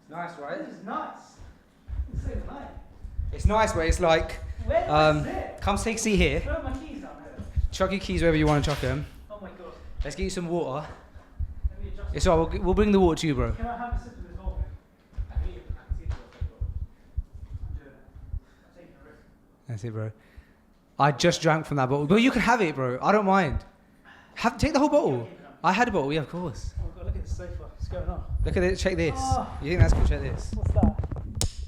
Nice, right? This is nice. It's so nice. It's nice, but it's like, Where do I sit? come take a seat here. Where are my keys down here? Chuck your keys wherever you want to chuck them. Oh my god. Let's get you some water. Let me adjust. It's alright, we'll bring the water to you, bro. Can I have a sip of this whole thing? I can see it. I'm doing it. I'm taking a risk. That's it, bro. I just drank from that bottle. But you can have it, bro. I don't mind. Take the whole bottle. I had a bottle, yeah, of course. Oh my god, look at this sofa. What's going on? Look at it, check this. Oh. You think that's cool? Check this. What's that?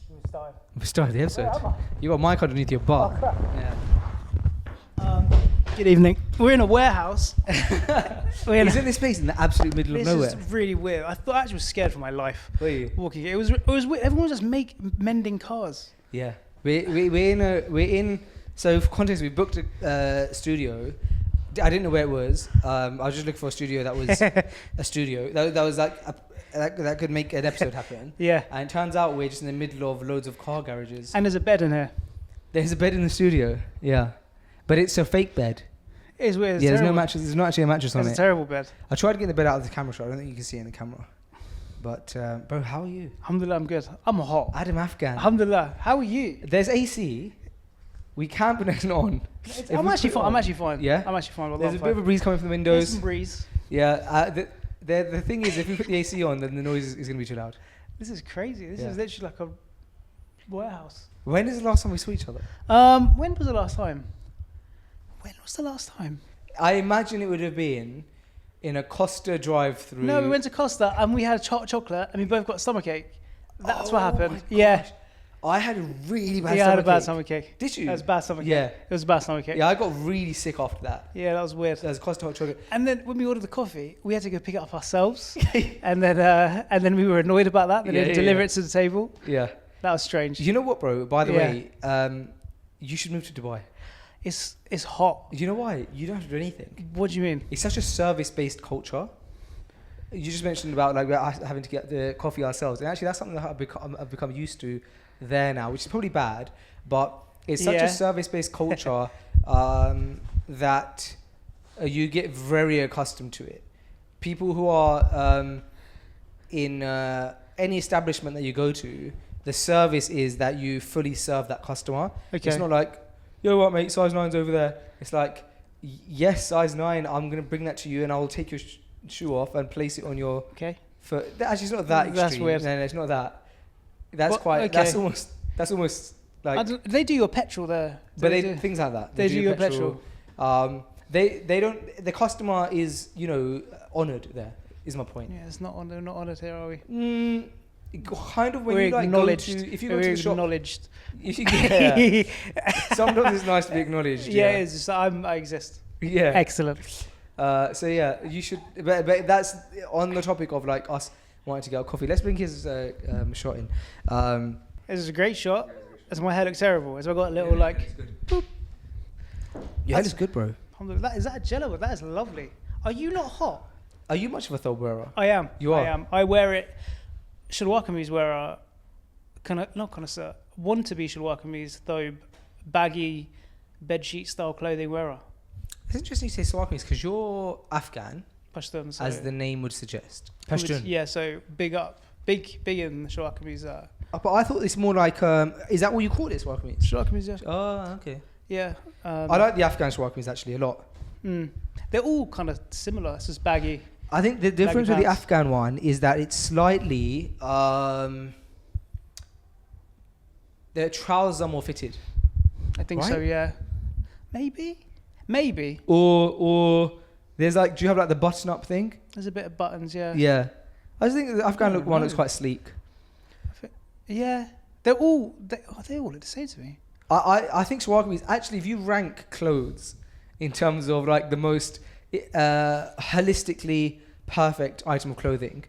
We started. We started the episode. Where am I? You got a mic underneath your butt. Oh, crap. Yeah. Good evening. We're in a warehouse. He's in this place in the absolute middle of nowhere. This is really weird. I thought I actually was scared for my life. Were you? Walking. It was weird. Everyone was just mending cars. Yeah. We're in. So for context, we booked a studio. I didn't know where it was. I was just looking for a studio that was a studio that was like that could make an episode happen. Yeah. And it turns out we're just in the middle of loads of car garages. And there's a bed in here. There's a bed in the studio. Yeah. But it's a fake bed. It is weird. It's There's no terrible. mattress. There's not actually a mattress on it. It's a terrible bed. I tried to get the bed out of the camera shot. I don't think you can see it in the camera. But bro, how are you? Alhamdulillah, I'm good. I'm hot. Adam Afghan. Alhamdulillah. How are you? There's AC. We can't put it on. I'm actually fine. Yeah? I'm actually fine. There's a bit of a breeze coming from the windows. There's some breeze. Yeah. The thing is, if we put the AC on, then the noise is going to be too loud. This is crazy. This is literally like a warehouse. When is the last time we saw each other? When was the last time? I imagine it would have been in a Costa drive-through. No, we went to Costa and we had chocolate and we both got stomachache. That's what happened. Yeah. I had a really bad I had a bad stomachache. Did you? It was bad stomachache. Yeah. It was a bad stomachache. Yeah, I got really sick after that. Yeah, that was weird. That was Costa hot chocolate. And then when we ordered the coffee, we had to go pick it up ourselves. and then we were annoyed about that. They didn't deliver it to the table. Yeah. That was strange. You know what, bro? By the way, you should move to Dubai. It's hot. You know why? You don't have to do anything. What do you mean? It's such a service-based culture. You just mentioned about like having to get the coffee ourselves, and actually that's something that I've become used to there now, which is probably bad, but it's such a service-based culture that you get very accustomed to it. People who are in any establishment that you go to, the service is that you fully serve that customer. Okay. It's not like, yo, what, mate, size 9's over there. It's like, yes, size 9, I'm going to bring that to you and I'll take your shoe off and place it on your foot. Actually, it's not that extreme. That's weird. No, it's not that. That's that's almost like... they do your petrol there. But things like that. They do your petrol. They don't... The customer is, honoured there, is my point. Yeah, we're not honoured here, are we? Kind of when we're acknowledged. If you go to the shop... acknowledged. Sometimes it's nice to be acknowledged. Yeah, it is. Just, I exist. Yeah. Excellent. So yeah, you should... But that's on the topic of like us wanting to get a coffee. Let's bring his shot in. This is a great shot. As my hair looks terrible. As I got a little boop. Your hair looks good, bro. Is that a jello? That is lovely. Are you not hot? Are you much of a Tawbah wearer? I am. You are? I am. I wear it. Shalwar kameez wearer. Not connoisseur. Want to be shalwar kameez, though baggy bedsheet style clothing wearer. It's interesting you say shalwar kameez because you're Afghan. Pashtun. So as the name would suggest. Pashtun. Yeah, so big up. Big in shalwar kameez. But I thought it's more like, is that what you call it, shalwar kameez? Shalwar kameez, yeah. Oh, okay. Yeah. I like the Afghan shalwar kameez actually a lot. They're all kind of similar. It's just baggy. I think the difference with the Afghan one is that it's slightly, the trousers are more fitted. I think so, yeah. Maybe. Or there's like, do you have like the button up thing? There's a bit of buttons, yeah. Yeah. I just think the Afghan one looks quite sleek. Yeah. They all look the same to me. I think shalwar kameez, actually, if you rank clothes in terms of like the most holistically perfect item of clothing,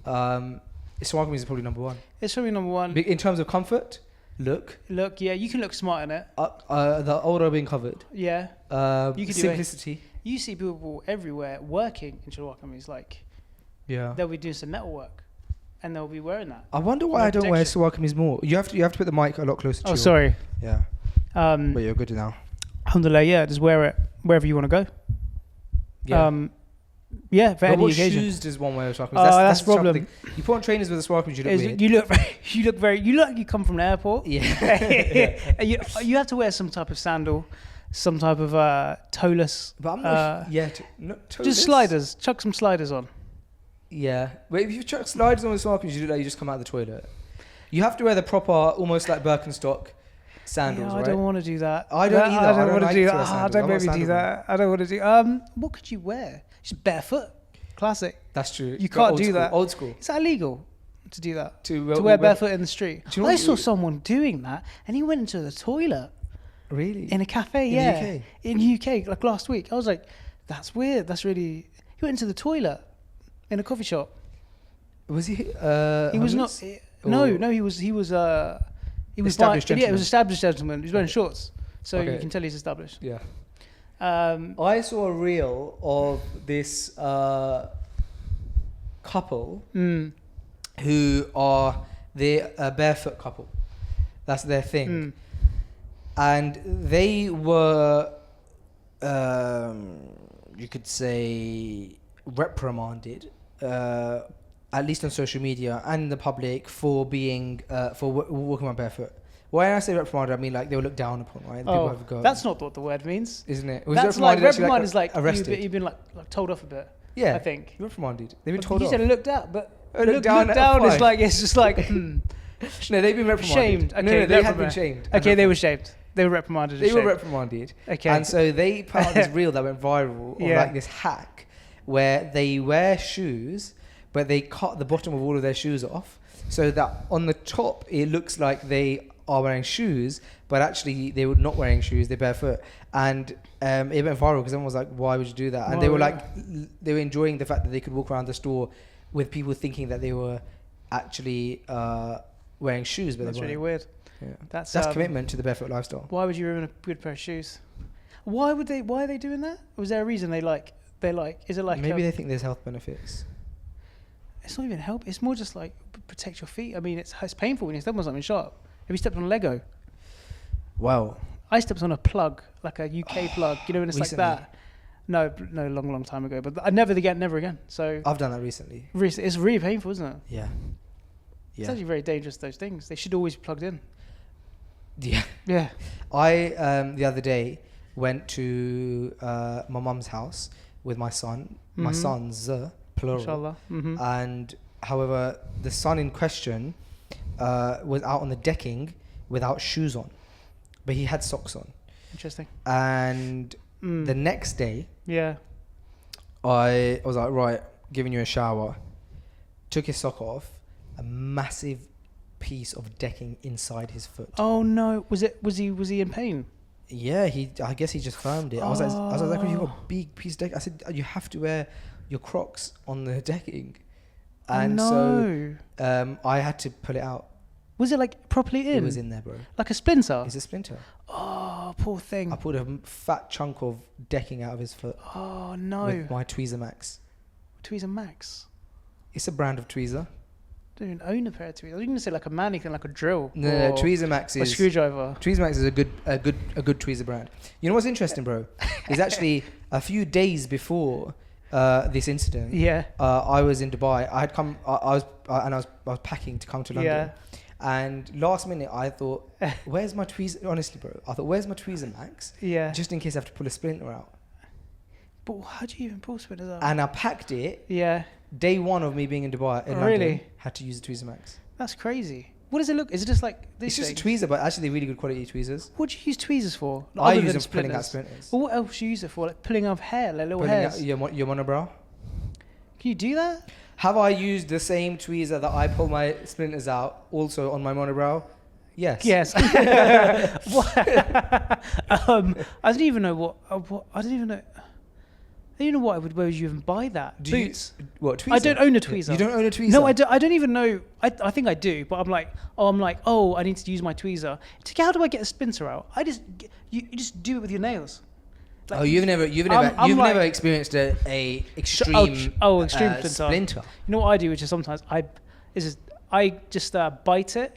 shalwar kameez is probably number one. It's probably number one. In terms of comfort, look, yeah, you can look smart in it. The aura being covered. Yeah. You can simplicity. You see people everywhere working in shalwar kameez, they'll be doing some metal work. And they'll be wearing that. I wonder why I don't wear shalwar kameez more. You have to put the mic a lot closer to you. Oh, sorry. Yeah. But you're good now. Alhamdulillah, yeah. Just wear it wherever you want to go. Yeah. Yeah, for But any what occasion. shoes does one wear with sparkle? Oh, that's the problem. something- You put on trainers with a sparkle, you look weird. You look like you come from an airport. Yeah. You have to wear some type of sandal, some type of toeless. But I'm not. Just sliders. Chuck some sliders on. Yeah. But if you chuck sliders on with sparkles, you look like you just come out of the toilet. You have to wear the proper, almost like Birkenstock sandals, I right? don't want to do that. I don't either. I don't want to like do to that. wear Oh, sandals. don't I'm not make me a do sandal that. I don't want to do. What could you wear? Just barefoot. Classic. That's true. You Go can't old do school, that. Old school. Is that illegal to do that? To wear barefoot in the street? Do you know I what saw you- someone doing that, and he went into the toilet Really? in a cafe. In the UK? In the UK, like last week. I was like, that's weird. That's really. He went into the toilet in a coffee shop. Was he? He was not. homeless? No, Or- no. He was. He was. Established Yeah, it gentleman. was established gentleman. He was wearing Okay. shorts, so you Okay. can tell he's established. Yeah. I I saw a reel of this couple who are a barefoot couple. That's their thing. And they were, you could say, reprimanded, at least on social media and the public, for being walking around barefoot. When I say reprimanded, I mean like they were looked down upon, right? And people have a go. that's not what the word means. Isn't it? Was That's like actually reprimand is like arrested. you've been like told off a bit. Yeah, I think. reprimanded. They've been But told you off. said looked at, but Looked down look at down is fine. like it's just like No, they've been reprimanded. shamed. Okay, no, they had been reprimand. shamed. Okay, they were shamed. They were reprimanded. They and were shamed. reprimanded. Okay. And so they put out this reel that went viral of Yeah. like this hack where they wear shoes, but they cut the bottom of all of their shoes off so that on the top it looks like they are wearing shoes, but actually they were not wearing shoes, they're barefoot. And it went viral because everyone was like, why would you do that? And they were like, they were enjoying the fact that they could walk around the store with people thinking that they were actually wearing shoes, but That's they really weren't. weird. Yeah. That's commitment to the barefoot lifestyle. Why would you ruin a good pair of shoes? Why are they doing that? Was there a reason they like? Is it like Maybe they think there's health benefits. It's not even help. It's more just like protect your feet. I mean, it's painful when you step on something sharp. Have you stepped on a Lego? Wow. I stepped on a plug, like a UK plug. You know, and it's Recently? like that. No, long time ago. But I never again. So I've done that recently. it's really painful, isn't it? Yeah. It's actually very dangerous. Those things. They should always be plugged in. Yeah. Yeah. I the other day went to my mum's house with my son. My sons, plural. Inshallah. And however, the son in question was out on the decking without shoes on, but he had socks on. Interesting. And the next day, Yeah. I was like, right, giving you a shower. Took his sock off. A massive piece of decking inside his foot. Oh no! Was he in pain? Yeah, I guess he just firmed it. I was like, Zachary, you got a big piece of deck. I said, you have to wear your Crocs on the decking. And so I had to pull it out. Was it like properly in? It was in there, bro. Like a splinter? It's a splinter. Oh, poor thing. I pulled a fat chunk of decking out of his foot. Oh no! With my Tweezer Max. Tweezer Max. It's a brand of tweezer. I don't even own a pair of tweezers. I was going to say like a mannequin, like a drill. No, Tweezer Max or a is screwdriver. Tweezer Max is a good tweezer brand. You know what's interesting, bro? Is actually a few days before this incident. Yeah. I was in Dubai. I had come. I was packing to come to London. Yeah. And last minute, I thought, where's my tweezer? Honestly, bro, I thought, where's my Tweezer Max? Yeah. Just in case I have to pull a splinter out. But how do you even pull splinters out? And I packed it. Yeah. Day one of me being in Dubai. In Really? London, had to use the Tweezer Max. That's crazy. What does it look? Is it just like this? It's just a tweezer, but actually they're really good quality tweezers. What do you use tweezers for? I Other use than them for pulling out splinters. Well, what else do you use it for? Like pulling off hair, like little Pulling hairs. out your monobrow. Can you do that? Have I used the same tweezer that I pull my splinters out also on my monobrow? Yes. Yes. What? I don't even know what. I don't even know. I don't even know where would you even buy that? Boots. What tweezer? I don't own a tweezer. You don't own a tweezer? No, I don't even know. I think I do, but I'm like, I need to use my tweezer. How do I get a splinter out? You just do it with your nails. Like, you've never never experienced a extreme extreme splinter. You know what I do, which is sometimes I just bite it.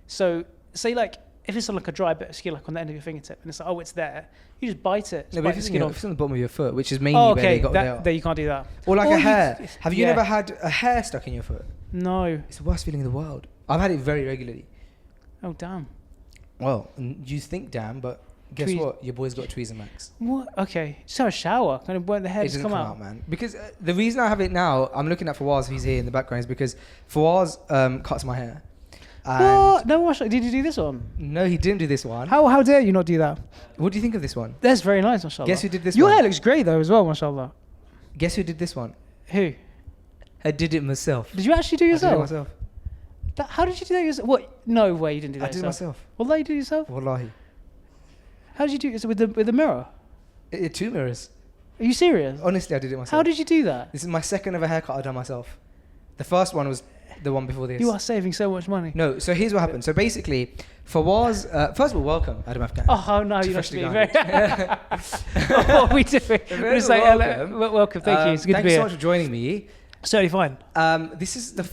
So say like if it's on like a dry bit of skin, like on the end of your fingertip, and it's like, oh, it's there, you just bite it. No, Just but bite if the it's, skin if off. it's on the bottom of your foot, which is mainly Oh, where okay. they got There you can't do that. Or like Or a you- hair. Have you yeah. never had a hair stuck in your foot? No. It's the worst feeling in the world. I've had it very regularly. Oh, damn. Well, you think damn, but guess Tweez- what? Your boy's got tweezer max. What? Okay. Just have a shower. Kind of won't the hair It just doesn't come come out? man. Because the reason I have it now, I'm looking at Fawaz, he's here in the background, is because Fawaz cuts my hair. And What? No, did you do this one? no, he didn't do this one. How dare you not do that? What do you think of this one? That's very nice, mashallah. Guess who did this Your one? hair looks great though as well, mashallah. Guess who did this one? Who? I did it myself. Did you actually do I did it yourself? myself. How did you do that yourself? What? No way you didn't do that I did it yourself. myself. Wallah, you did it yourself? Wallahi. How did you do it? Is it with the mirror? Two mirrors. Are you serious? Honestly, I did it myself. How did you do that? This is my second ever haircut I've done myself. The first one was the one before this. You are saving so much money. No, so here's what happened. So basically, Fawaz, first of all, welcome, Adam Afghan. Oh no, you're not Freshly being very. grounded. What are we doing? We're just like, welcome. welcome. Thank you. It's good to Thank be you so here. much for joining me. Certainly fine. This is the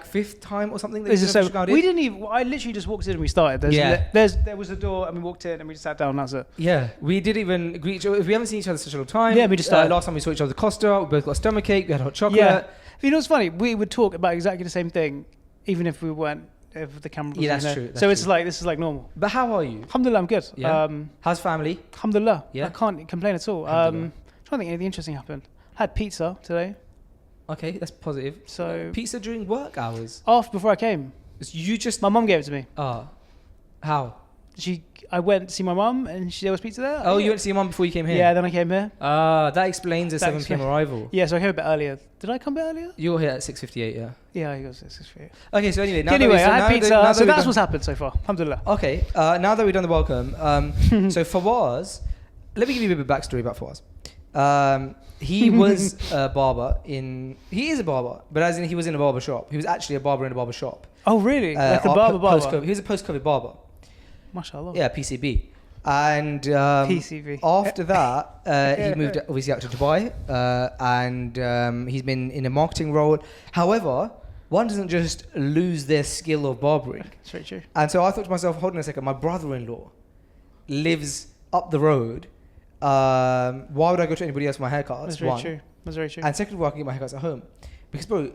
fifth time or something that This you've is been so. officially grounded? We didn't even. I literally just walked in and we started. There was a door and we walked in and we just sat down. And that's it. Yeah, we didn't even greet each other. We haven't seen each other such a long time. Yeah, we just started. Last time we saw each other, Costa. We both got a stomachache. We had hot chocolate. Yeah. You know what's funny? We would talk about exactly the same thing, even if we weren't. If the camera was Yeah, that's there. true, that's so it's true. like this is like normal. But how are you? Alhamdulillah, I'm good. Yeah. How's family? Alhamdulillah. Yeah. I can't complain at all. Alhamdulillah. Trying to think anything interesting happened. Had pizza today. Okay, that's positive. So Pizza during work hours. before I came, You just my mum gave it to me. how? I went to see my mum and there was pizza there. Oh, you went to see your mum before you came here. Yeah, then I came here. That explains the 7 p.m. arrival. Yeah, so I came a bit earlier. Did I come a bit earlier? You were here at 6:58. Yeah. Yeah, I got 6:58. Okay, so anyway, Anyway, I had pizza, so that's what's happened so far. Alhamdulillah. Okay, now that we've done the welcome, so Fawaz, let me give you a bit of backstory about Fawaz. He was a barber he is a barber, but as in he was in a barber shop. He was actually a barber in a barber shop. Oh, really? Like a barber. Post-COVID. He was a post-COVID barber. MashaAllah. Yeah, PCB. And PCB. after that, he moved obviously out to Dubai, and he's been in a marketing role. However, one doesn't just lose their skill of barbering. That's very true. And so I thought to myself, hold on a second, my brother-in-law lives up the road. Why would I go to anybody else for my haircut? That's very true. That's very true. And second of all, I can get my haircuts at home. Because, bro,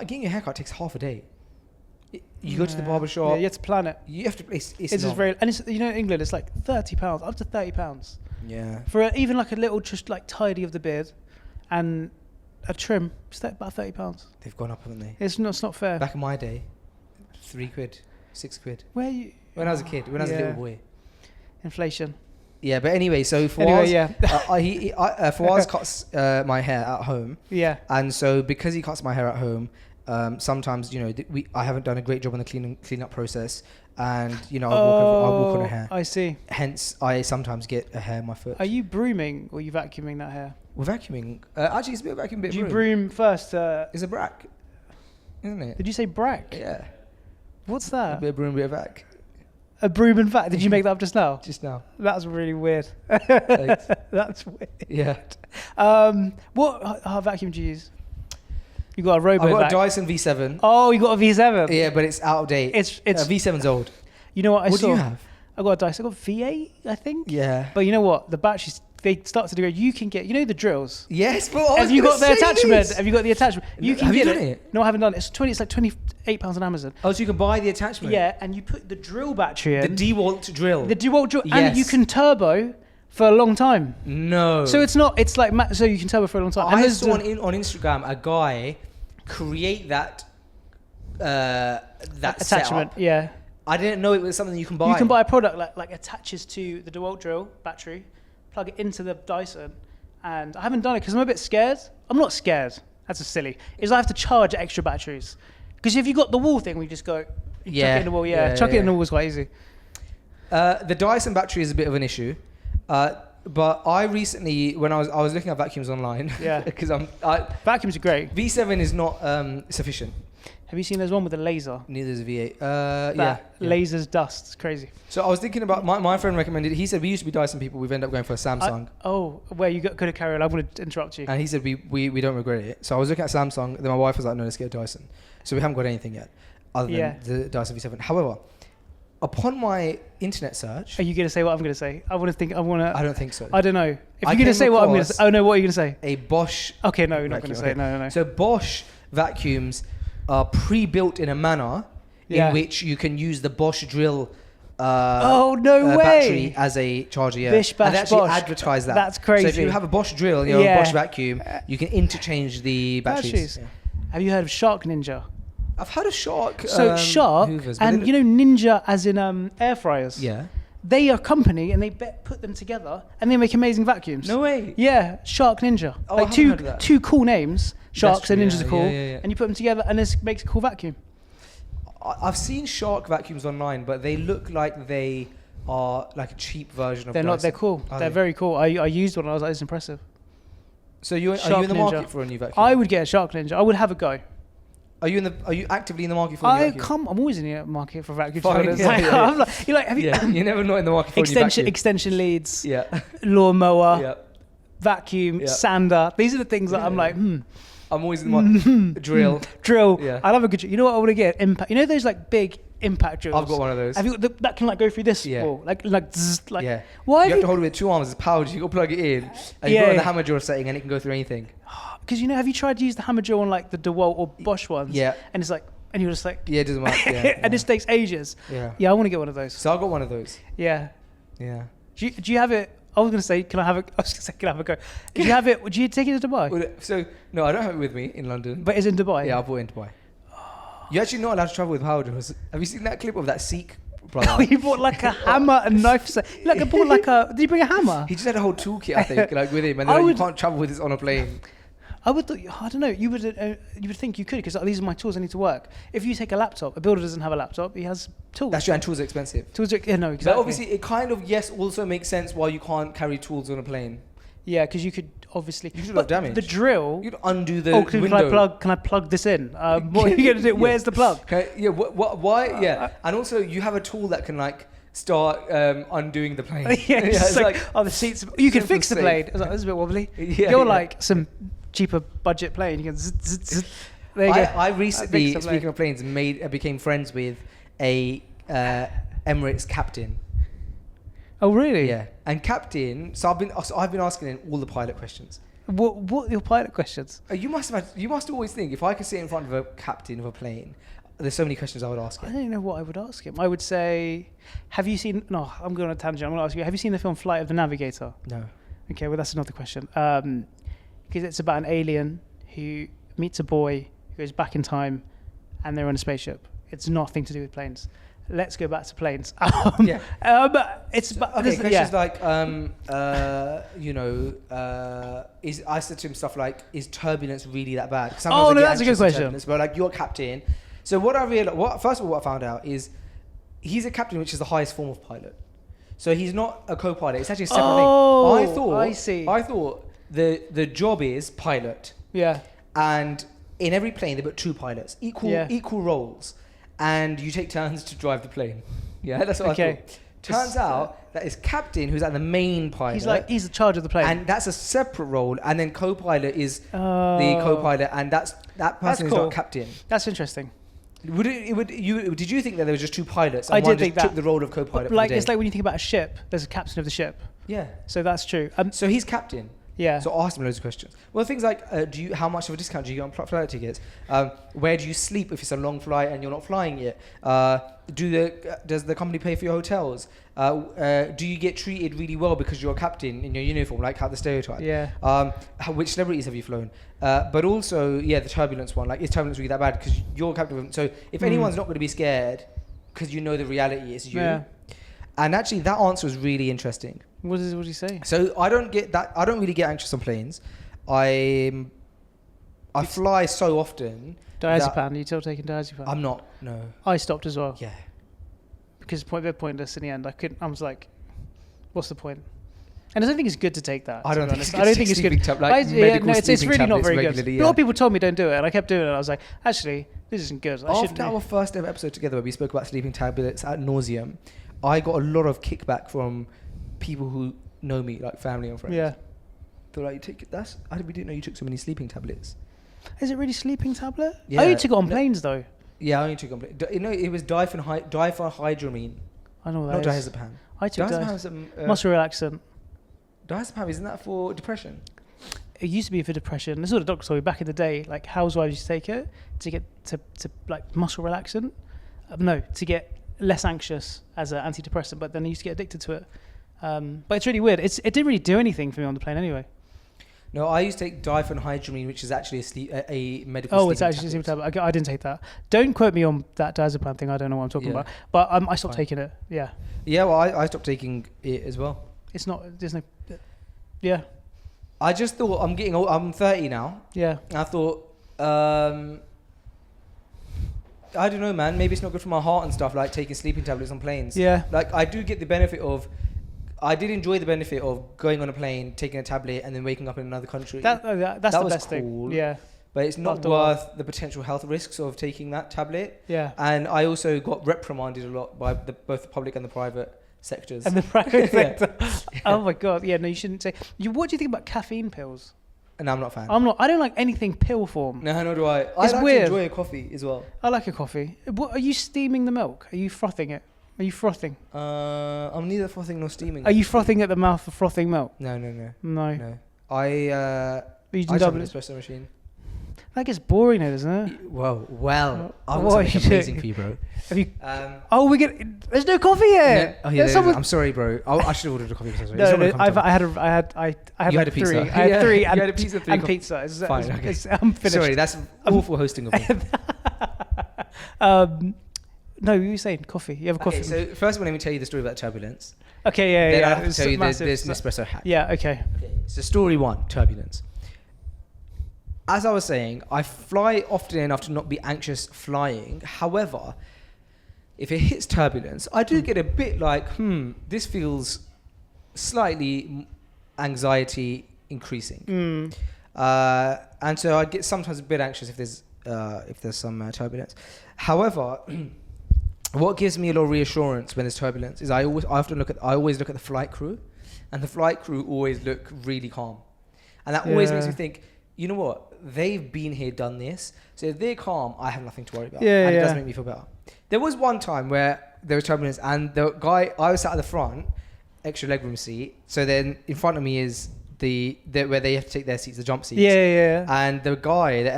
getting your haircut takes half a day. You go to the barber shop. Yeah, you have to plan it. You have to. It's It's just very, and it's, you know, in England, it's like £30, up to £30 Yeah. for even like a little, just like tidy of the beard, and a trim. It's about £30. They've gone up, haven't they? It's not fair. Back in my day, £3, £6. Where you? When I was a kid, when I was a little boy. Inflation. Yeah, but anyway, so Fawaz, Anyway, Fawaz cuts my hair at home. Yeah. And so because he cuts my hair at home, sometimes, you know, I haven't done a great job on the clean up process, and, you know, I'll walk on a hair. I see. Hence, I sometimes get a hair in my foot. Are you brooming or are you vacuuming that hair? We're vacuuming. Actually, it's a bit of vacuum, bit Do you broom. broom first? It's a brack, isn't it? Did you say brack? Yeah. What's A that? bit of broom, bit of vac. A broom and vac. Did you make that up just now? Just now. That's really weird. Thanks. That's weird. Yeah. What vacuum do you use? You got a robot I've got vac. a Dyson V7. Oh, you got a V7. Yeah, but it's out of date. It's V7's old. You know what I What saw? do you have? I got a Dyson. I got V8, I think. Yeah. But you know what? The batteries, they start to degrade. You can get, you know, the drills. Yes, but I was Have you gonna got the say attachment? this. Have you got the attachment? You can Have you get done it? No, I haven't done it. It's like £28 on Amazon. Oh, so you can buy the attachment. Yeah, and you put the drill battery in. The DeWalt drill. The DeWalt drill, and Yes. you can turbo for a long time. No. So it's not. It's like so you can turbo for a long time. And I there's saw on Instagram a guy create that attachment. setup. Yeah. I didn't know it was something you can buy. You can buy a product like attaches to the DeWalt drill battery, plug it into the Dyson, and I haven't done it because I'm a bit scared. I'm not scared. That's a silly. Is I have to charge extra batteries because if you got the wall thing, we just go chuck it in the wall. Yeah, chuck it in the wall is quite easy. The Dyson battery is a bit of an issue, but I recently, when I was looking at vacuums online, Yeah. because Vacuums are great. V7 is not sufficient. Have you seen there's one with a laser? Neither is a V8. That Yeah. lasers dust. It's crazy. So I was thinking about my friend recommended. He said we used to be Dyson people. We've ended up going for a Samsung, Where you could have carried on. I'm going to interrupt you. and he said we don't regret it. So I was looking at Samsung. Then my wife was like, no, let's get a Dyson. So we haven't got anything yet, other than the Dyson V7. However, upon my internet search, Are you going to say what I'm going to say? I don't think so. I don't know. If I you're going to came say what I'm going to say. across Oh, no, what are you going to say? a Bosch. Okay, no, you're not going to say vacuum, it. No. So Bosch vacuums are pre-built in a manner in which you can use the Bosch drill battery as a charger. Yeah. Bish, bash, and they actually Bosch. advertise that. That's crazy. So if you have a Bosch drill and you're a Bosch vacuum, you can interchange the batteries. Yeah. Have you heard of Shark Ninja? I've heard of Shark. So Shark, Hoovers, and you know Ninja as in air fryers. Yeah. They are a company and they put them together and they make amazing vacuums. No way. Yeah, Shark Ninja. Oh, like I haven't heard of that. two cool names. Sharks and Ninjas are cool. Yeah. And you put them together and this makes a cool vacuum. I've seen Shark vacuums online, but they look like they are like a cheap version of They're Dyson. not. They're cool. They're very cool. I used one. I was like, it's impressive. So are you in the Ninja. market for a new vacuum? I would get a Shark Ninja. I would have a go. Are you actively in the market for a new vacuum? I'm always in the market for vacuum. Fine, I'm like, you're like, have you? Yeah, you're never not in the market for a new vacuum. Extension leads. Yeah. Lawnmower. Yeah. Vacuum. Yeah. Sander. These are the things that I'm like, I'm always in the market. Drill. Yeah. I love a good. You know what I want to get? Impact. You know those like big impact drills. I've got one of those. Have you that can like go through this wall? Like zzz, like. Yeah. Why? You have to hold it with two arms. It's powered. You got to plug it in, and you got the hammer drill setting, and it can go through anything. Because have you tried to use the hammer drill on like the DeWalt or Bosch ones? Yeah. And it's like, and you're just like. Yeah, it doesn't work. Yeah. And this takes ages. Yeah. Yeah, I want to get one of those. So I got one of those. Yeah. Yeah. Do you have it? I was going to say, can I have a go? Do you have it? Would you take it to Dubai? Well, so no, I don't have it with me in London. But it's in Dubai. Yeah, I bought it in Dubai. You're actually not allowed to travel with power drills. Have you seen that clip of that Sikh brother? Oh, he bought like a hammer and knife set. Like, I bought like a. Did he bring a hammer? He just had a whole toolkit, I think, like with him, and you can't travel with this on a plane. I don't know. You would think you could because these are my tools. I need to work. If you take a laptop, a builder doesn't have a laptop. He has tools. That's true, and tools are expensive. No, exactly. But obviously, it kind of also makes sense why you can't carry tools on a plane. Yeah, because you could obviously. You should have damage. The drill. You'd undo the window. Can I plug this in? What are you going to do? Where's the plug? Yeah. Why? Yeah. And also, you have a tool that can like start undoing the plane. Yeah. It's like the seats. You can fix the plane. I was like, this is a bit wobbly. You're like some cheaper budget plane. You can. There you go. I recently, speaking of planes, became friends with a Emirates captain. Oh really? Yeah, and captain. So I've been asking him all the pilot questions. What are your pilot questions? You must always think if I could sit in front of a captain of a plane, there's so many questions I would ask him. I don't know what I would ask him. I would say, have you seen? No, I'm going on a tangent. I'm going to ask you. Have you seen the film Flight of the Navigator? No. Okay, well that's another question. Because it's about an alien who meets a boy who goes back in time, and they're on a spaceship. It's nothing to do with planes. Let's go back to planes. It's questions like, I said to him stuff like, is turbulence really that bad? That's a good question. But like, you're a captain. So what I realized, first of all, what I found out is he's a captain, which is the highest form of pilot. So he's not a co-pilot. It's actually a separate thing. I see. I thought the job is pilot. Yeah. And in every plane, they put two pilots, equal roles. And you take turns to drive the plane. Yeah, that's what I thought. Turns out that it's captain who's at the main pilot. He's in charge of the plane. And that's a separate role. And then co-pilot is the co-pilot, and that person is not captain. That's interesting. Did you think that there were just two pilots? And I one did think just that. took the role of co-pilot. It's like when you think about a ship. There's a captain of the ship. Yeah. So that's true. So he's captain. Yeah. So I asked him loads of questions. Well, things like, how much of a discount do you get on flight tickets? Where do you sleep if it's a long flight and you're not flying yet? Does the company pay for your hotels? Do you get treated really well because you're a captain in your uniform, like how the stereotype? Yeah. Which celebrities have you flown? But also, the turbulence one. Like, is turbulence really that bad? Because you're a captain. So if anyone's not going to be scared, because you know the reality is you. Yeah. And actually, that answer was really interesting. What did he say? So I don't really get anxious on planes. I fly so often. Diazepam? Are you still taking diazepam? I'm not. No. I stopped as well. Yeah. Because they're pointless in the end. I was like, what's the point? And I don't think it's good to take that. I don't think it's good. It's really not very good. Yeah. A lot of people told me don't do it, and I kept doing it. I was like, actually, this isn't good. After our first ever episode together, where we spoke about sleeping tablets ad nauseum, I got a lot of kickback from people who know me, like family and friends. Yeah. They're like, we didn't know you took so many sleeping tablets. Is it really sleeping tablet? Yeah. I only took it on planes though. Yeah, I only took it on planes. It was diphenhydramine. I know what Not that is. diazepam. I took Diazepam. muscle relaxant. Diazepam, isn't that for depression? It used to be for depression. This is what the doctor told me back in the day. Like housewives used to take it to get to like muscle relaxant. No, to get less anxious as an antidepressant. But then I used to get addicted to it. But it's really weird. It didn't really do anything for me on the plane anyway. No, I used to take diphenhydramine, which is actually a medical. Oh, it's actually a sleeping tablet. I didn't take that. Don't quote me on that diazepam thing. I don't know what I'm talking about. But I stopped taking it. Yeah. Yeah, well, I stopped taking it as well. It's not. There's no. Yeah. I just thought I'm getting old. I'm 30 now. Yeah. And I thought, I don't know, man. Maybe it's not good for my heart and stuff, like taking sleeping tablets on planes. Yeah. Like I do get the benefit of. I did enjoy the benefit of going on a plane, taking a tablet, and then waking up in another country. That's the best cool, thing. Yeah. But it's not worth the potential health risks of taking that tablet. Yeah. And I also got reprimanded a lot by both the public and the private sectors. And the private sector. Oh my god. Yeah. No, you shouldn't say. What do you think about caffeine pills? And I'm not a fan. I don't like anything pill form. No, nor do I. It's I like weird. to enjoy a coffee as well. I like a coffee. What, are you steaming the milk? Are you frothing it? Are you frothing? I'm neither frothing nor steaming. Are you frothing at the mouth for frothing milk? No. No. I Using have an double. espresso machine. That gets boring, though, doesn't it? Well, I've what got are you something amazing doing? for you, bro. Have you? We get. There's no coffee here. No, I'm sorry, bro. I should have ordered a coffee. No, I had You had a pizza. three. I had three. You And, had a pizza, and pizza. Fine, okay. I'm finished. Sorry, that's awful hosting of me. No, you were saying coffee. You have a coffee. Okay, so first of all, let me tell you the story about Turbulence. Okay, yeah. Then I have to tell you there's an espresso hack. Yeah, okay. So story 1, Turbulence. As I was saying, I fly often enough to not be anxious flying. However, if it hits turbulence, I do get a bit like, this feels slightly anxiety increasing. And so I get sometimes a bit anxious if there's some turbulence. However, what gives me a lot of reassurance when there's turbulence is I always look at the flight crew, and the flight crew always look really calm, and that always makes me think, you know what? They've been here, done this. So if they're calm, I have nothing to worry about. And it does make me feel better. There was one time where there was turbulence, and the guy, I was sat at the front, extra legroom seat. So then in front of me is the where they have to take their seats, the jump seats. Yeah. And the guy, the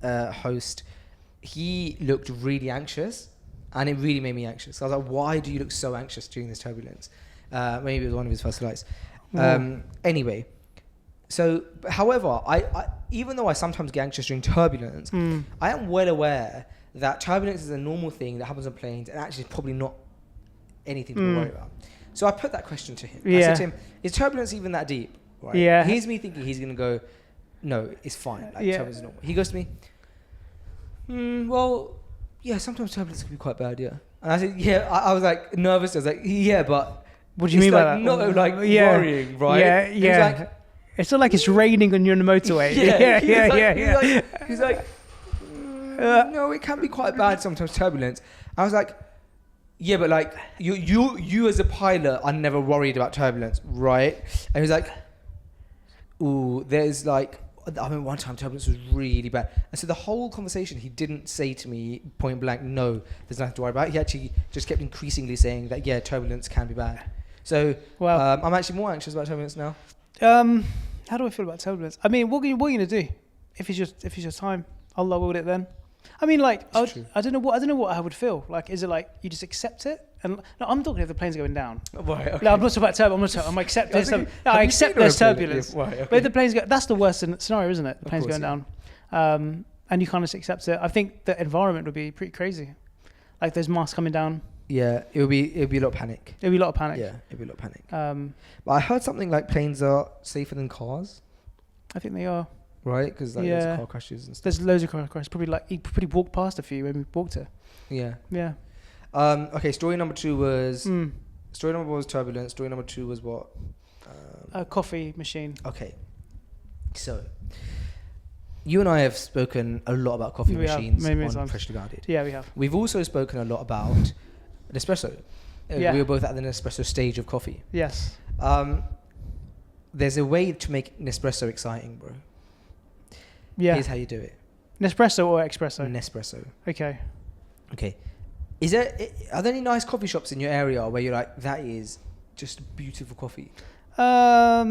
air host, he looked really anxious, and it really made me anxious. I was like, why do you look so anxious during this turbulence? Maybe it was one of his first flights. Anyway. So, however, I even though I sometimes get anxious during turbulence, I am well aware that turbulence is a normal thing that happens on planes, and actually it's probably not anything to worry about. So I put that question to him. I said to him, is turbulence even that deep? Right? Yeah. Here's me thinking he's going to go, no, it's fine. Like, turbulence is normal. He goes to me, well, yeah, sometimes turbulence can be quite bad, yeah. And I said, yeah, I was like nervous. I was like, yeah, but what do you mean by that? Not like worrying, right? Yeah. It's not like it's raining when you're on the motorway. He's like, no, it can be quite bad sometimes, turbulence. I was like, yeah, but like you as a pilot are never worried about turbulence, right? And he was like, ooh, there's like, I remember one time turbulence was really bad. And so the whole conversation, he didn't say to me point blank, no, there's nothing to worry about. He actually just kept increasingly saying that, yeah, turbulence can be bad. So I'm actually more anxious about turbulence now. How do I feel about turbulence? I mean, what are you going to do if it's your time? I'll lower it then. I mean, like, I don't know what I would feel. Like, is it like you just accept it? And no, I'm talking if the plane's going down. Right, okay. No, I'm not talking about turbulence. I'm accepting. I accept there's turbulence. Right, okay. But if the plane's that's the worst scenario, isn't it? The plane's going down, and you kind of accept it. I think the environment would be pretty crazy. Like there's masks coming down. Yeah, it would be a lot of panic. It'd be a lot of panic. Yeah, it'd be a lot of panic. But I heard something like planes are safer than cars. I think they are. Right, because like there's car crashes and stuff. There's loads of car crashes. Probably like you probably walked past a few when we walked here. Yeah. Yeah. Okay. Story number 2 was. Story number 1 was turbulence. Story number 2 was what? A coffee machine. Okay. So, you and I have spoken a lot about coffee machines on Freshly Guarded. Yeah, we have. We've also spoken a lot about an espresso. We were both at the Nespresso stage of coffee. Yes. There's a way to make Nespresso exciting, bro. Yeah. Here's how you do it. Nespresso or espresso? Nespresso. Okay. Are there any nice coffee shops in your area where you're like, that is just beautiful coffee? For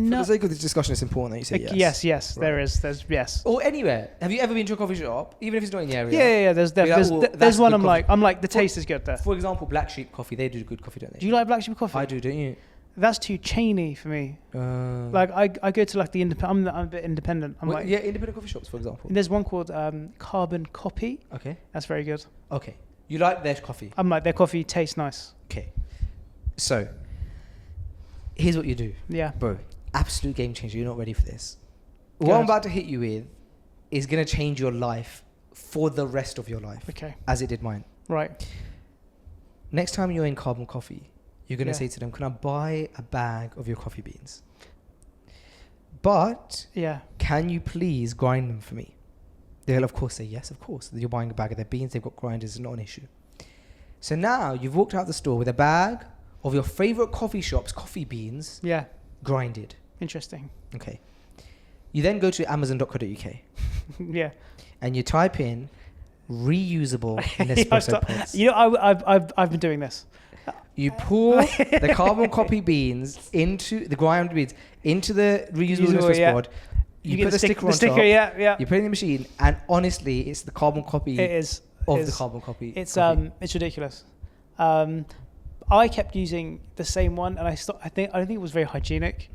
No. the sake of this discussion, it's important that you say yes. Yes. Right. There's yes. Or anywhere. Have you ever been to a coffee shop, even if it's not in the area? Yeah. There's one. I'm like the taste is good there. For example, Black Sheep Coffee. They do good coffee, don't they? Do you like Black Sheep coffee? I do, don't you? That's too chainy for me. Like I go to like the independent. I'm a bit independent. I'm like independent coffee shops, for example. There's one called Carbon Copy. Okay. That's very good. Okay. You like their coffee? I'm like their coffee tastes nice. Okay. So, here's what you do. Yeah. Bro, absolute game changer. You're not ready for this. Go What I'm ahead. about to hit you with is going to change your life for the rest of your life. Okay. As it did mine. Right. Next time you're in Carbon Coffee, you're going to Yeah. say to them, can I buy a bag of your coffee beans? But Yeah. can you please grind them for me? They'll of course say yes, of course. You're buying a bag of their beans, they've got grinders, it's not an issue. So now you've walked out the store with a bag of your favorite coffee shop's coffee beans Yeah. grinded. Interesting. Okay. You then go to amazon.co.uk Yeah. and you type in reusable Nespresso pods. You know, I've been doing this. You pour the carbon copy beans into the ground beans into the reusable Nespresso pod. You get put the sticker on sticker, top. yeah. You put it in the machine, and honestly, it's the carbon copy It is. of It the is. carbon copy. It's coffee. it's ridiculous. I kept using the same one, and I don't think it was very hygienic.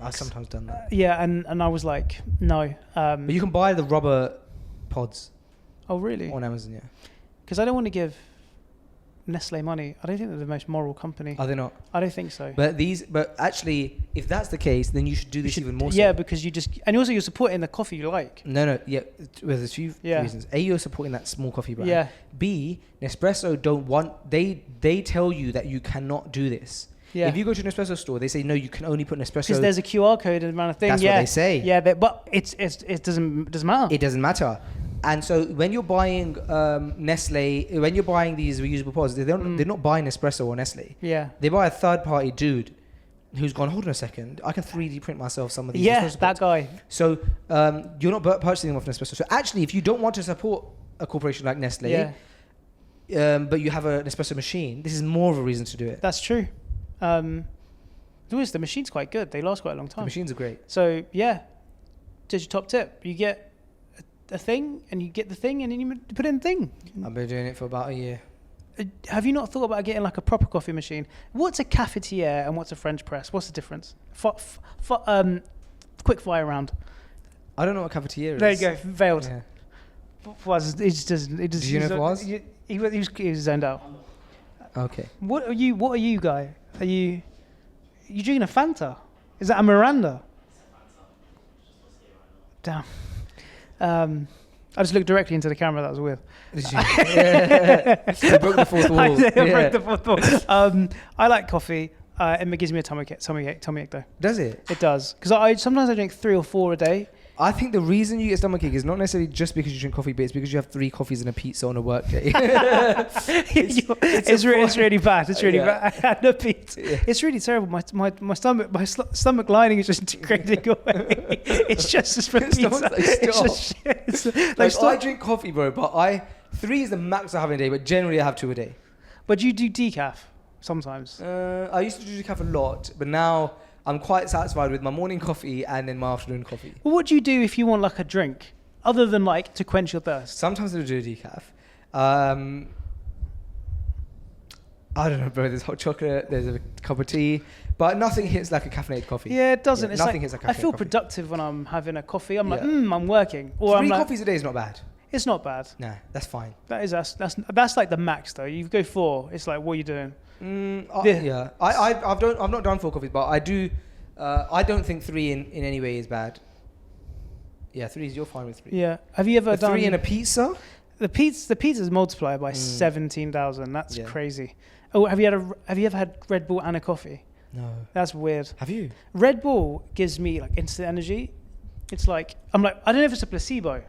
I've sometimes done that. Yeah, and I was like, no. But you can buy the rubber pods Oh really? on Amazon, yeah. Because I don't want to give Nestle money. I don't think they're the most moral company. Are they not? I don't think so. But actually, if that's the case, then you should do this even more so. Yeah, because and also you're supporting the coffee you like. No, yeah. Well, there's a few reasons. A, you're supporting that small coffee brand. Yeah. B, Nespresso don't want, they tell you that you cannot do this. Yeah. If you go to an espresso store, they say, no, you can only put Nespresso. Because there's a QR code around a thing. That's what they say. Yeah, but it doesn't matter. It doesn't matter. And so when you're buying Nestle, when you're buying these reusable pods, they're not buying Espresso or Nestle. Yeah. They buy a third-party dude who's gone, hold on a second, I can 3D print myself some of these Yeah, Espresso that pods. guy. So you're not purchasing them off Nespresso. So actually, if you don't want to support a corporation like Nestle, but you have an espresso machine, this is more of a reason to do it. That's true. The machine's quite good. They last quite a long time. The machines are great. So yeah, just your top tip. You get a thing, and you get the thing, and then you put in the thing. I've been doing it for about a year. Have you not thought about getting like a proper coffee machine? What's a cafetiere and what's a French press? What's the difference? Quick fire round. I don't know what cafetiere is. There you go. Veiled. Yeah. He just doesn't. He just, Do you know what it was? He was zoned out. Okay. What are you, guy? Are you drinking a Fanta? Is that a Miranda? Damn. I just looked directly into the camera. That was weird. Did you? You broke the fourth wall. I broke the fourth wall. I like coffee. It gives me a tummy ache though. Does it? It does. Because sometimes I drink 3 or 4 a day. I think the reason you get stomachache is not necessarily just because you drink coffee, but it's because you have 3 coffees and a pizza on a work day. It's really bad. It's really Yeah. bad. And a pizza. Yeah. It's really terrible. My stomach lining is just integrating away. It's just as for pizza. Stomach's like, It's stop. just shit. It's Like, stop. I drink coffee, bro, but 3 is the max I have in a day, but generally I have 2 a day. But you do decaf sometimes. I used to do decaf a lot, but now I'm quite satisfied with my morning coffee and then my afternoon coffee. Well, what do you do if you want like a drink other than like to quench your thirst? Sometimes I do decaf. I don't know, bro. There's hot chocolate, there's a cup of tea, but nothing hits like a caffeinated coffee. Yeah, it doesn't. Yeah, It's nothing like, hits like I feel caffeinated coffee. productive when I'm having a coffee. I'm like, Yeah. I'm working. Or 3 I'm like, coffees a day is not bad. it's not bad. Nah, that's fine. That's like the max though. You go 4. It's like, what are you doing? Yeah. I've not done 4 coffees, but I do. I don't think 3 in any way is bad. Yeah, 3 is, you're fine with 3. Yeah. Have you ever The done 3 in a pizza? the pizza's multiplied by 17,000? That's Yeah. crazy. Oh, have you ever had Red Bull and a coffee? No. That's weird. Have you? Red Bull gives me like instant energy. It's like I don't know if it's a placebo,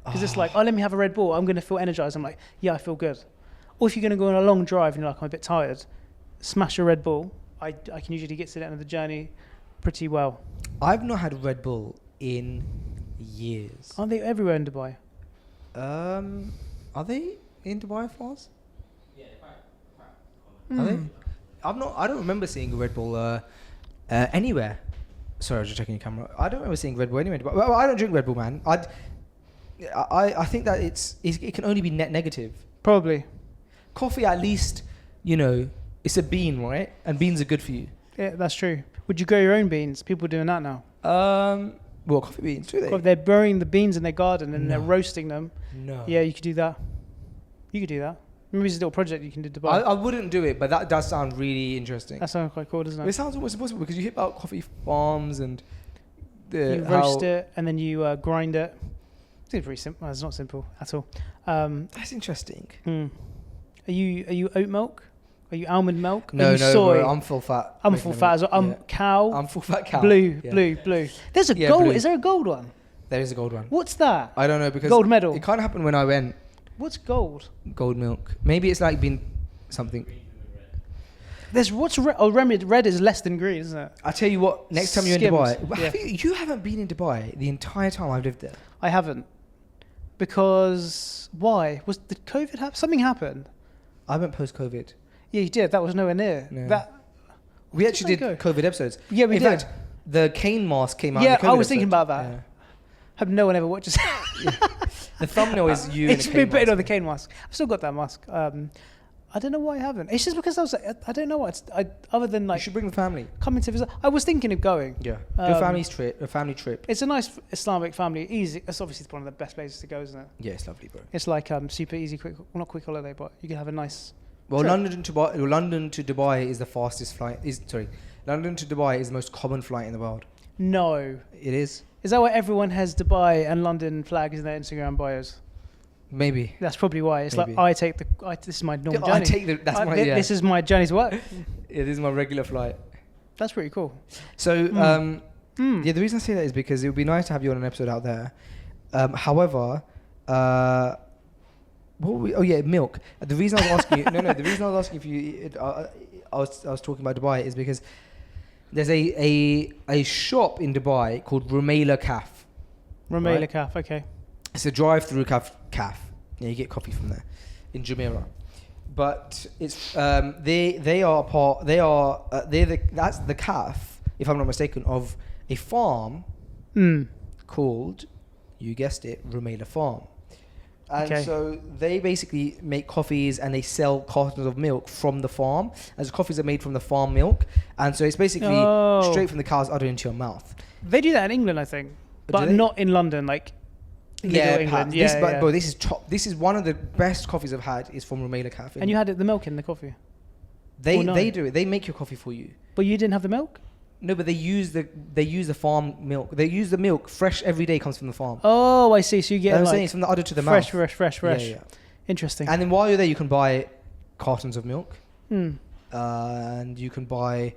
because it's like, let me have a Red Bull. I'm going to feel energized. I'm like, yeah, I feel good. Or if you're going to go on a long drive and you're like, I'm a bit tired, smash a Red Bull. I can usually get to the end of the journey pretty well. I've not had Red Bull in years. Aren't they everywhere in Dubai? Are they? in Dubai farms? Are they? I don't remember seeing a Red Bull anywhere. Sorry, I was just checking your camera. I don't remember seeing Red Bull anywhere. Well, I don't drink Red Bull, man. I think that it can only be net negative. Probably. Coffee, at least, you know, it's a bean, right? And beans are good for you. Yeah, that's true. Would you grow your own beans? People are doing that now. Well, coffee beans, do they? They're burying the beans in their garden and they're roasting them. No. Yeah, you could do that. You could do that. Maybe it's a little project you can do to I wouldn't do it, but that does sound really interesting. That sounds quite cool, doesn't it? It sounds almost impossible because you hear about coffee farms and you roast it and then you grind it. It's pretty simple. It's not simple at all. That's interesting. Are you oat milk? Are you almond milk? No, soy? Bro, I'm full fat. I'm full fat as well. I'm cow. I'm full fat cow. Blue. There's a gold. Blue. Is there a gold one? There is a gold one. What's that? I don't know because gold medal. It kind of happened when I went. What's gold? Gold milk. Maybe it's like been something. There's what's red? Oh, red is less than green, isn't it? I tell you what. Next time you're in Skims. Dubai, you haven't been in Dubai the entire time I've lived there. I haven't. Because why? Did COVID happen? Something happened. I went post-COVID. Yeah, you did. That was nowhere near. No. We actually did COVID episodes. Yeah, we in did. Fact, the cane mask came out. Yeah, in the COVID I was thinking episode. about that. Yeah. Hope no one ever watches. The thumbnail is you. It's in a me cane putting mask. on the cane mask. I've still got that mask. I don't know why I haven't. It's just because I was like, I don't know what. Other than like You should bring the family. coming to visit. I was thinking of going. Yeah. Do a family trip. It's a nice Islamic family. Easy. It's obviously one of the best places to go, isn't it? Yeah, it's lovely, bro. It's like super easy, quick. Well, not quick holiday, but you can have a nice. Well, trip. London to Dubai is the fastest flight. London to Dubai is the most common flight in the world. No. It is. Is that why everyone has Dubai and London flags in their Instagram bios? Maybe. That's probably why. It's Maybe. like this is my normal journey. This is my journey to work. It is my regular flight. That's pretty cool. So, yeah, the reason I say that is because it would be nice to have you on an episode out there. However, milk. The reason I was asking you, the reason I was asking if you, I was talking about Dubai is because there's a shop in Dubai called Rumaila Caf. Rumaila Caf, okay. It's a drive-through caf. Yeah, you get coffee from there in Jumeirah. But it's that's the caf, if I'm not mistaken, of a farm called, you guessed it, Rumaila Farm. And so they basically make coffees and they sell cartons of milk from the farm. As coffees are made from the farm milk. And so it's basically straight from the cow's udder into your mouth. They do that in England, I think. But not in London, like England. Bro, this is top. This is one of the best coffees I've had is from Rumaila Cafe. And you had the milk in the coffee? They do it. They make your coffee for you. But you didn't have the milk? No, but they use the farm milk. They use the milk fresh every day, comes from the farm. Oh, I see. So you get I'm saying it's from the udder to the mouth. Fresh. Yeah. Interesting. And then while you're there, you can buy cartons of milk. And you can buy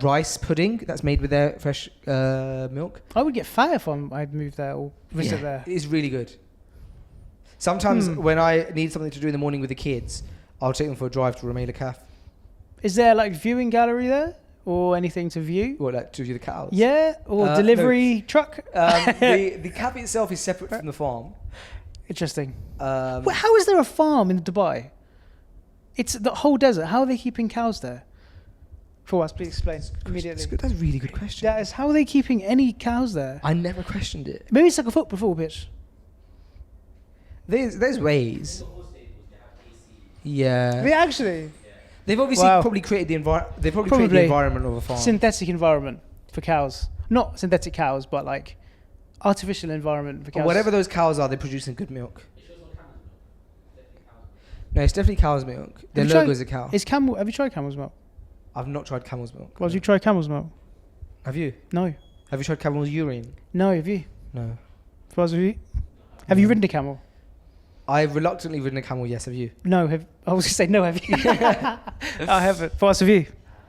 rice pudding that's made with their fresh milk. I would get fat if I'd move there or visit there. It's really good. Sometimes when I need something to do in the morning with the kids, I'll take them for a drive to Rumaila Caf. Is there like viewing gallery there or anything to view? What, like to view the cows? Yeah, or delivery truck? The caf itself is separate from the farm. Interesting. How is there a farm in Dubai? It's the whole desert. How are they keeping cows there? For us, please explain immediately. That's a really good question. That is, how are they keeping any cows there? I never questioned it. Maybe it's like a football pitch. There's ways. Yeah. They actually. They've obviously probably created the environment. They probably created the environment of a farm. Synthetic environment for cows. Not synthetic cows, but like artificial environment for cows. But whatever those cows are, they're producing good milk. No, it's definitely cow's milk. Their logo is a cow. Have you tried camel's milk? I've not tried camel's milk. Well, have you tried camel's milk? Have you? No. Have you tried camel's urine? No, have you? No. Have you ridden a camel? I've reluctantly ridden a camel, yes. Have you? No. I was going to say no, have you? I haven't. For us, have you?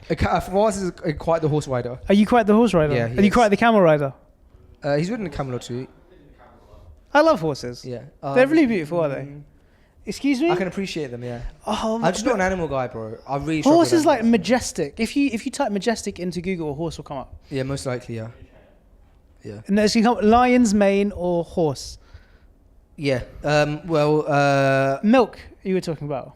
For us, is quite the horse rider. Are you quite the horse rider? Yeah. Are you quite the camel rider? He's ridden a camel or two. I love horses. Yeah. They're really beautiful, are they? Excuse me? I can appreciate them, yeah. Oh, I'm just not an animal guy, bro. I really horse is like majestic. If you type majestic into Google, a horse will come up. Yeah, most likely, yeah. Yeah. And there's lion's mane or horse. Yeah. Well. Milk, you were talking about.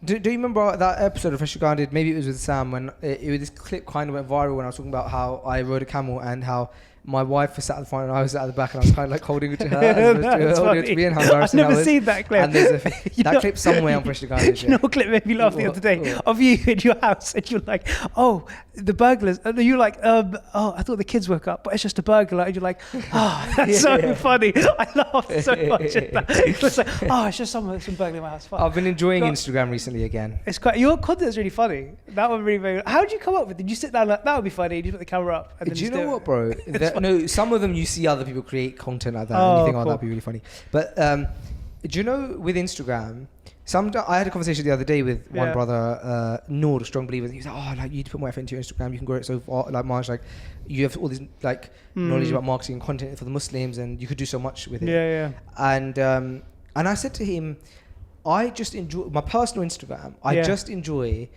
Do you remember that episode of Fresh Grounded? Maybe it was with Sam when this clip kind of went viral when I was talking about how I rode a camel and how my wife was sat at the front and I was sat at the back and I was kind of like holding it to her as opposed to holding it to me and how embarrassing I've never that was. seen that clip. And there's that clip somewhere on Fresh Grounded. You know what clip made me laugh the other day? Of you in your house and you're like, oh, the burglars. And you're like, oh, I thought the kids woke up, but it's just a burglar. And you're like, oh, that's so funny. I laughed so much at that. It's like, oh, it's just some burglar in my house. Fun. I've been enjoying Instagram recently again. It's quite, your content's really funny. That one really, very. How did you come up with it? Did you sit down like, that would be funny? Did you put the camera up? And then Do you know what, bro? No, some of them you see other people create content like that and you think, oh, that'd be really funny. But do you know with Instagram, I had a conversation the other day with one brother, Nord, a strong believer. He was like, oh, like you need to put more effort into your Instagram. You can grow it so far, like much. Like you have all this like knowledge about marketing and content for the Muslims, and you could do so much with it. Yeah. And I said to him, I just enjoy my personal Instagram. I just enjoy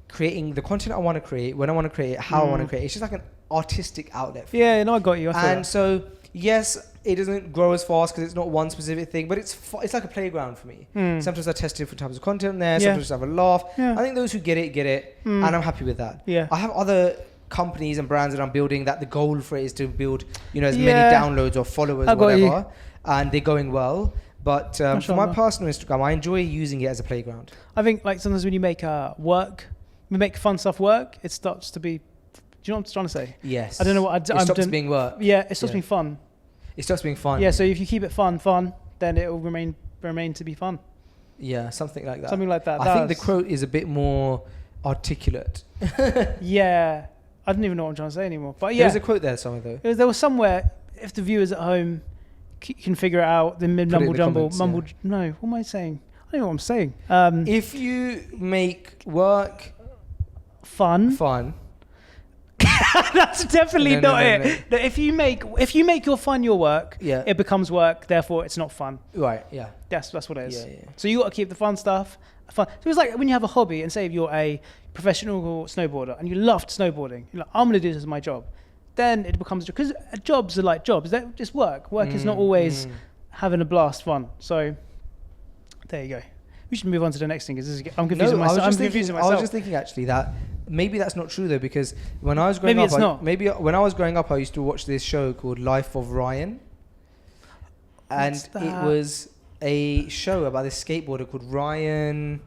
creating the content I want to create when I want to create it, how I want to create it. It's just like an artistic outlet for me. Yeah, no, I got you. And so, yes, it doesn't grow as fast because it's not one specific thing, but it's like a playground for me. Sometimes I test different types of content there. Sometimes I have a laugh. I think those who get it, and I'm happy with that. I have other companies and brands that I'm building that the goal for it is to build, as many downloads or followers or whatever, and they're going well. But for my personal Instagram, I enjoy using it as a playground. I think like sometimes when you make fun stuff work, it starts to be. Do you know what I'm trying to say? Yes. I don't know what it stops being work. Yeah, it stops being fun. It stops being fun. Yeah, so if you keep it fun, then it will remain to be fun. Yeah, something like that. Something like that. I think the quote is a bit more articulate. Yeah, I don't even know what I'm trying to say anymore. But yeah, there's a quote there somewhere though. There was somewhere. If the viewers at home can figure it out, then mumble jumble. No, what am I saying? I don't know what I'm saying. If you make work fun. That's definitely not it. No, if you make your fun your work, it becomes work. Therefore, it's not fun. Right. Yeah. That's what it is. Yeah. So you got to keep the fun stuff fun. So it's like when you have a hobby, and say if you're a professional snowboarder and you loved snowboarding, you're like, I'm going to do this as my job. Then it becomes, because jobs are like jobs. They're just work. Work is not always having a blast fun. So there you go. We should move on to the next thing. I'm confusing myself. I was just thinking actually that maybe that's not true though, because when I was growing up, when I was growing up, I used to watch this show called Life of Ryan, and it was a show about this skateboarder called Ryan.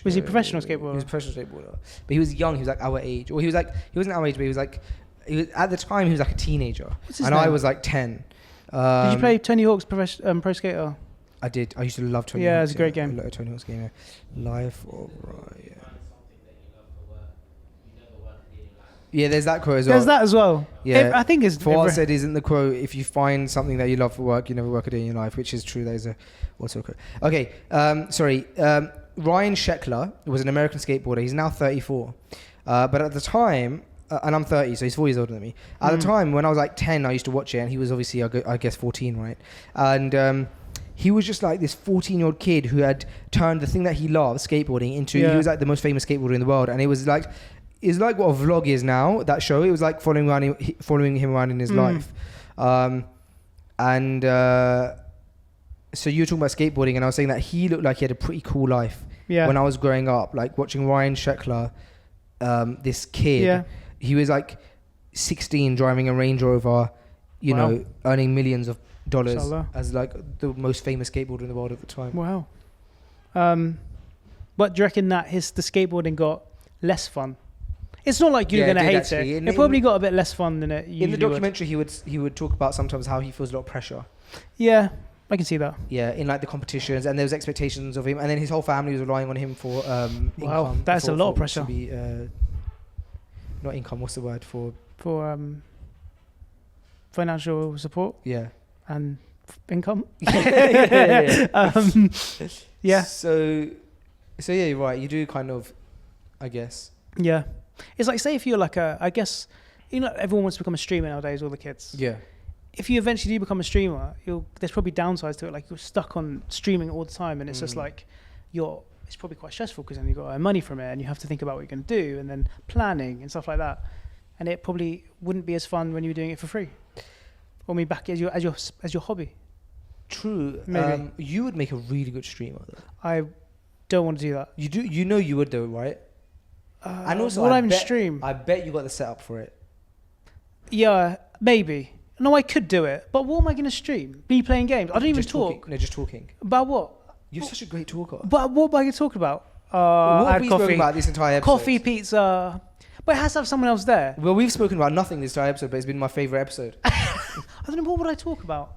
Was he a professional skateboarder? He was a professional skateboarder, but he was young. He was like our age, or he wasn't our age, but he was at the time he was like a teenager, and I was like 10. Did you play Tony Hawk's Pro Skater? I did. I used to love Tony Hawk's. Yeah, it's a great game. I love Tony Hawk's game. Life of Ryan. Yeah, there's that quote as well. There's that as well. Yeah, I think it's. For what I said isn't the quote. If you find something that you love for work, you never work a day in your life, which is true. That is also a quote. Okay, sorry. Ryan Sheckler was an American skateboarder. He's now 34, but at the time, and I'm 30, so he's 4 years older than me. At the time, when I was like 10, I used to watch it, and he was obviously, I guess, 14, right? And he was just like this 14-year-old kid who had turned the thing that he loved, skateboarding, into. He was like the most famous skateboarder in the world, and it was like. It's like what a vlog is now, that show. It was like following him around in his life. So you were talking about skateboarding, and I was saying that he looked like he had a pretty cool life when I was growing up. Like watching Ryan Sheckler, this kid, he was like 16 driving a Range Rover, you know, earning millions of dollars Inshallah. As like the most famous skateboarder in the world at the time. Wow. But do you reckon that the skateboarding got less fun? It's not like you're going to hate actually. It probably got a bit less fun than it usually in the documentary, he would talk about sometimes how he feels a lot of pressure. Yeah, I can see that. Yeah, in like the competitions, and there was expectations of him, and then his whole family was relying on him for income. That's a lot of pressure. To be, not income, what's the word for financial support? Yeah. And income? Yeah. So yeah, you're right. You do kind of, I guess. Yeah. It's like, say if you're like I guess, everyone wants to become a streamer nowadays, all the kids. Yeah. If you eventually do become a streamer, there's probably downsides to it. Like you're stuck on streaming all the time, and it's just like it's probably quite stressful because then you've got to earn money from it, and you have to think about what you're going to do, and then planning and stuff like that. And it probably wouldn't be as fun when you were doing it for free, or maybe back as your hobby. True. Maybe. You would make a really good streamer, though. I don't want to do that. You do. You know you would, though, right? And also, would I I even bet, stream? I bet you got the setup for it. Yeah, maybe. No, I could do it. But what am I going to stream? Me playing games? I don't even Just talk. Talking. No, just talking. About what? You're such a great talker. But what am I going to talk about? what I have had we coffee. spoken about this entire episode? Coffee, pizza. But it has to have someone else there. Well, we've spoken about nothing this entire episode, but it's been my favourite episode. I don't know, what would I talk about?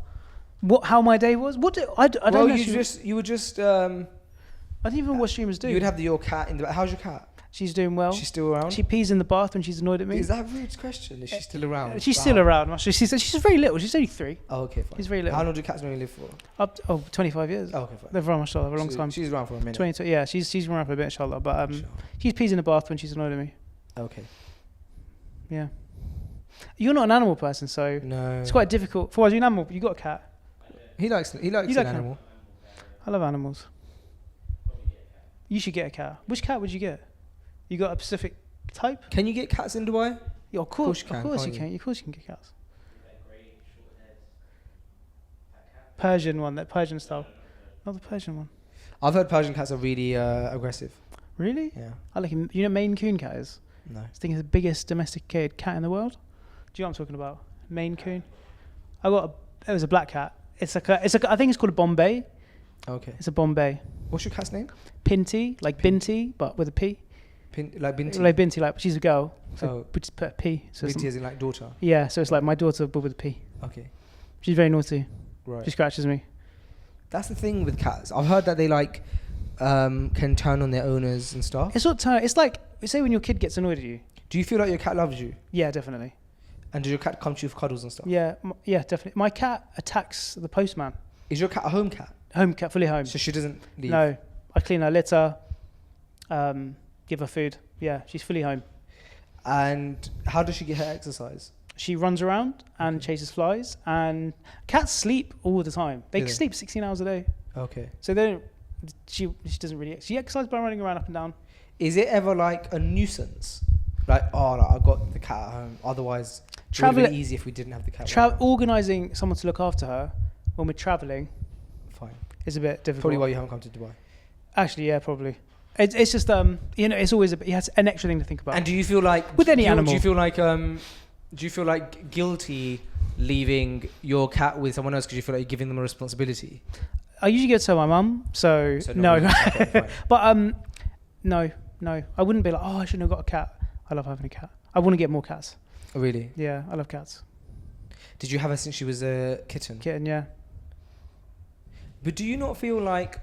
How my day was? I don't know. You would just. I don't even know what streamers do. You'd have your cat in the. How's your cat? She's doing well. She's still around. She pees in the bath when she's annoyed at me. Is that a rude question? Is she still around? She's still around. She's very little. She's only 3. Oh, okay, fine. She's very little. How long do cats normally live for? 25 years. Oh, okay, fine. They've run mashallah for a long time. She's around for a minute. 20, yeah, she's run around for a bit, inshallah. But she pees in the bath when she's annoyed at me. Okay. Yeah. You're not an animal person, so No. it's quite difficult. For you, an animal. You got a cat. He likes You an like animal. I love animals. You should get a cat. Which cat would you get? You got a specific type? Can you get cats in Dubai? Yeah, of course you can, you can. can't Of course you can get cats. Persian one, that Persian style. Not the Persian one. I've heard Persian cats are really aggressive. Really? Yeah. I like him. You know, Maine Coon cat is. No. I think it's the biggest domesticated cat in the world. Do you know what I'm talking about? Maine Coon. It was a black cat. It's like I think it's called a Bombay. Okay. It's a Bombay. What's your cat's name? Pinty, like Binti, but with a P. Like Binti? Like Binti, like she's a girl. So we just put a P. So Binti as in like daughter? yeah, so it's like my daughter, but with a P. Okay. She's very naughty. Right. She scratches me. That's the thing with cats. I've heard that they like can turn on their owners and stuff. It's not turn. It's like, say when your kid gets annoyed at you. Do you feel like your cat loves you? Yeah, definitely. And does your cat come to you for cuddles and stuff? Yeah, yeah, definitely. My cat attacks the postman. Is your cat a home cat? Home cat, fully home. So she doesn't leave? No, I clean her litter, give her food. Yeah, she's fully home. And how does she get her exercise? She runs around and chases flies. And cats sleep all the time. They sleep 16 hours a day. Okay. So they don't. She doesn't really. She exercises by running around up and down. Is it ever like a nuisance? Like, I got the cat at home. Otherwise, it would have been easy if we didn't have the cat. Organising someone to look after her when we're travelling. Fine. Is a bit difficult. Probably why you haven't come to Dubai. Actually, yeah, probably. It's just it's always you have an extra thing to think about. And do you feel like with any animal? Do you feel like guilty leaving your cat with someone else because you feel like you're giving them a responsibility? I usually go to my mum, so no. Okay, but no, I wouldn't be like, I shouldn't have got a cat. I love having a cat. I want to get more cats. Oh, really? Yeah, I love cats. Did you have her since she was a kitten? Kitten, yeah. But do you not feel like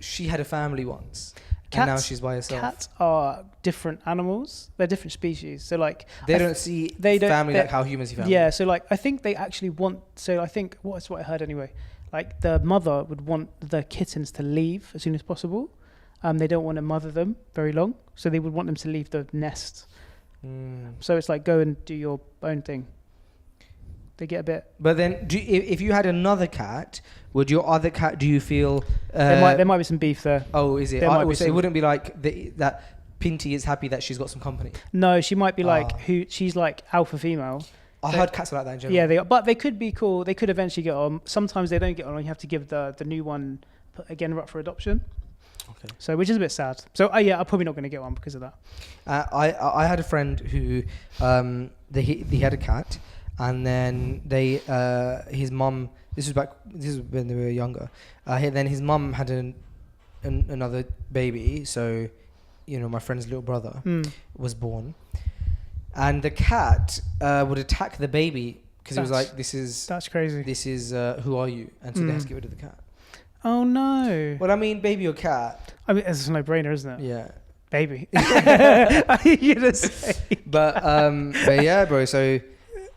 she had a family once and now she's by herself? Cats are different animals. They're different species. So like they don't see family like how humans see family. Yeah, so like I think they actually want. So I think what's what I heard anyway. Like the mother would want the kittens to leave as soon as possible. They don't want to mother them very long, so they would want them to leave the nest. So it's like go and do your own thing. They get a bit. But then, if you had another cat, would your other cat? Do you feel there might be some beef there? Oh, is it? So it wouldn't be like that. Pinty is happy that she's got some company. No, she might be like she's like alpha female. I heard cats are like that in general. Yeah, they are, but they could be cool. They could eventually get on. Sometimes they don't get on, and you have to give the new one again up for adoption. Okay. So which is a bit sad. So I'm probably not going to get one because of that. I had a friend who he had a cat, and then his mum. This was when they were younger. Then his mum had another baby. So, my friend's little brother was born, and the cat would attack the baby because it was like, that's crazy. This is who are you? And so they had to get rid of the cat. Oh no. Well, I mean, baby or cat. I mean, it's a no-brainer, isn't it? Yeah. Baby. You're gonna say. But yeah, bro. So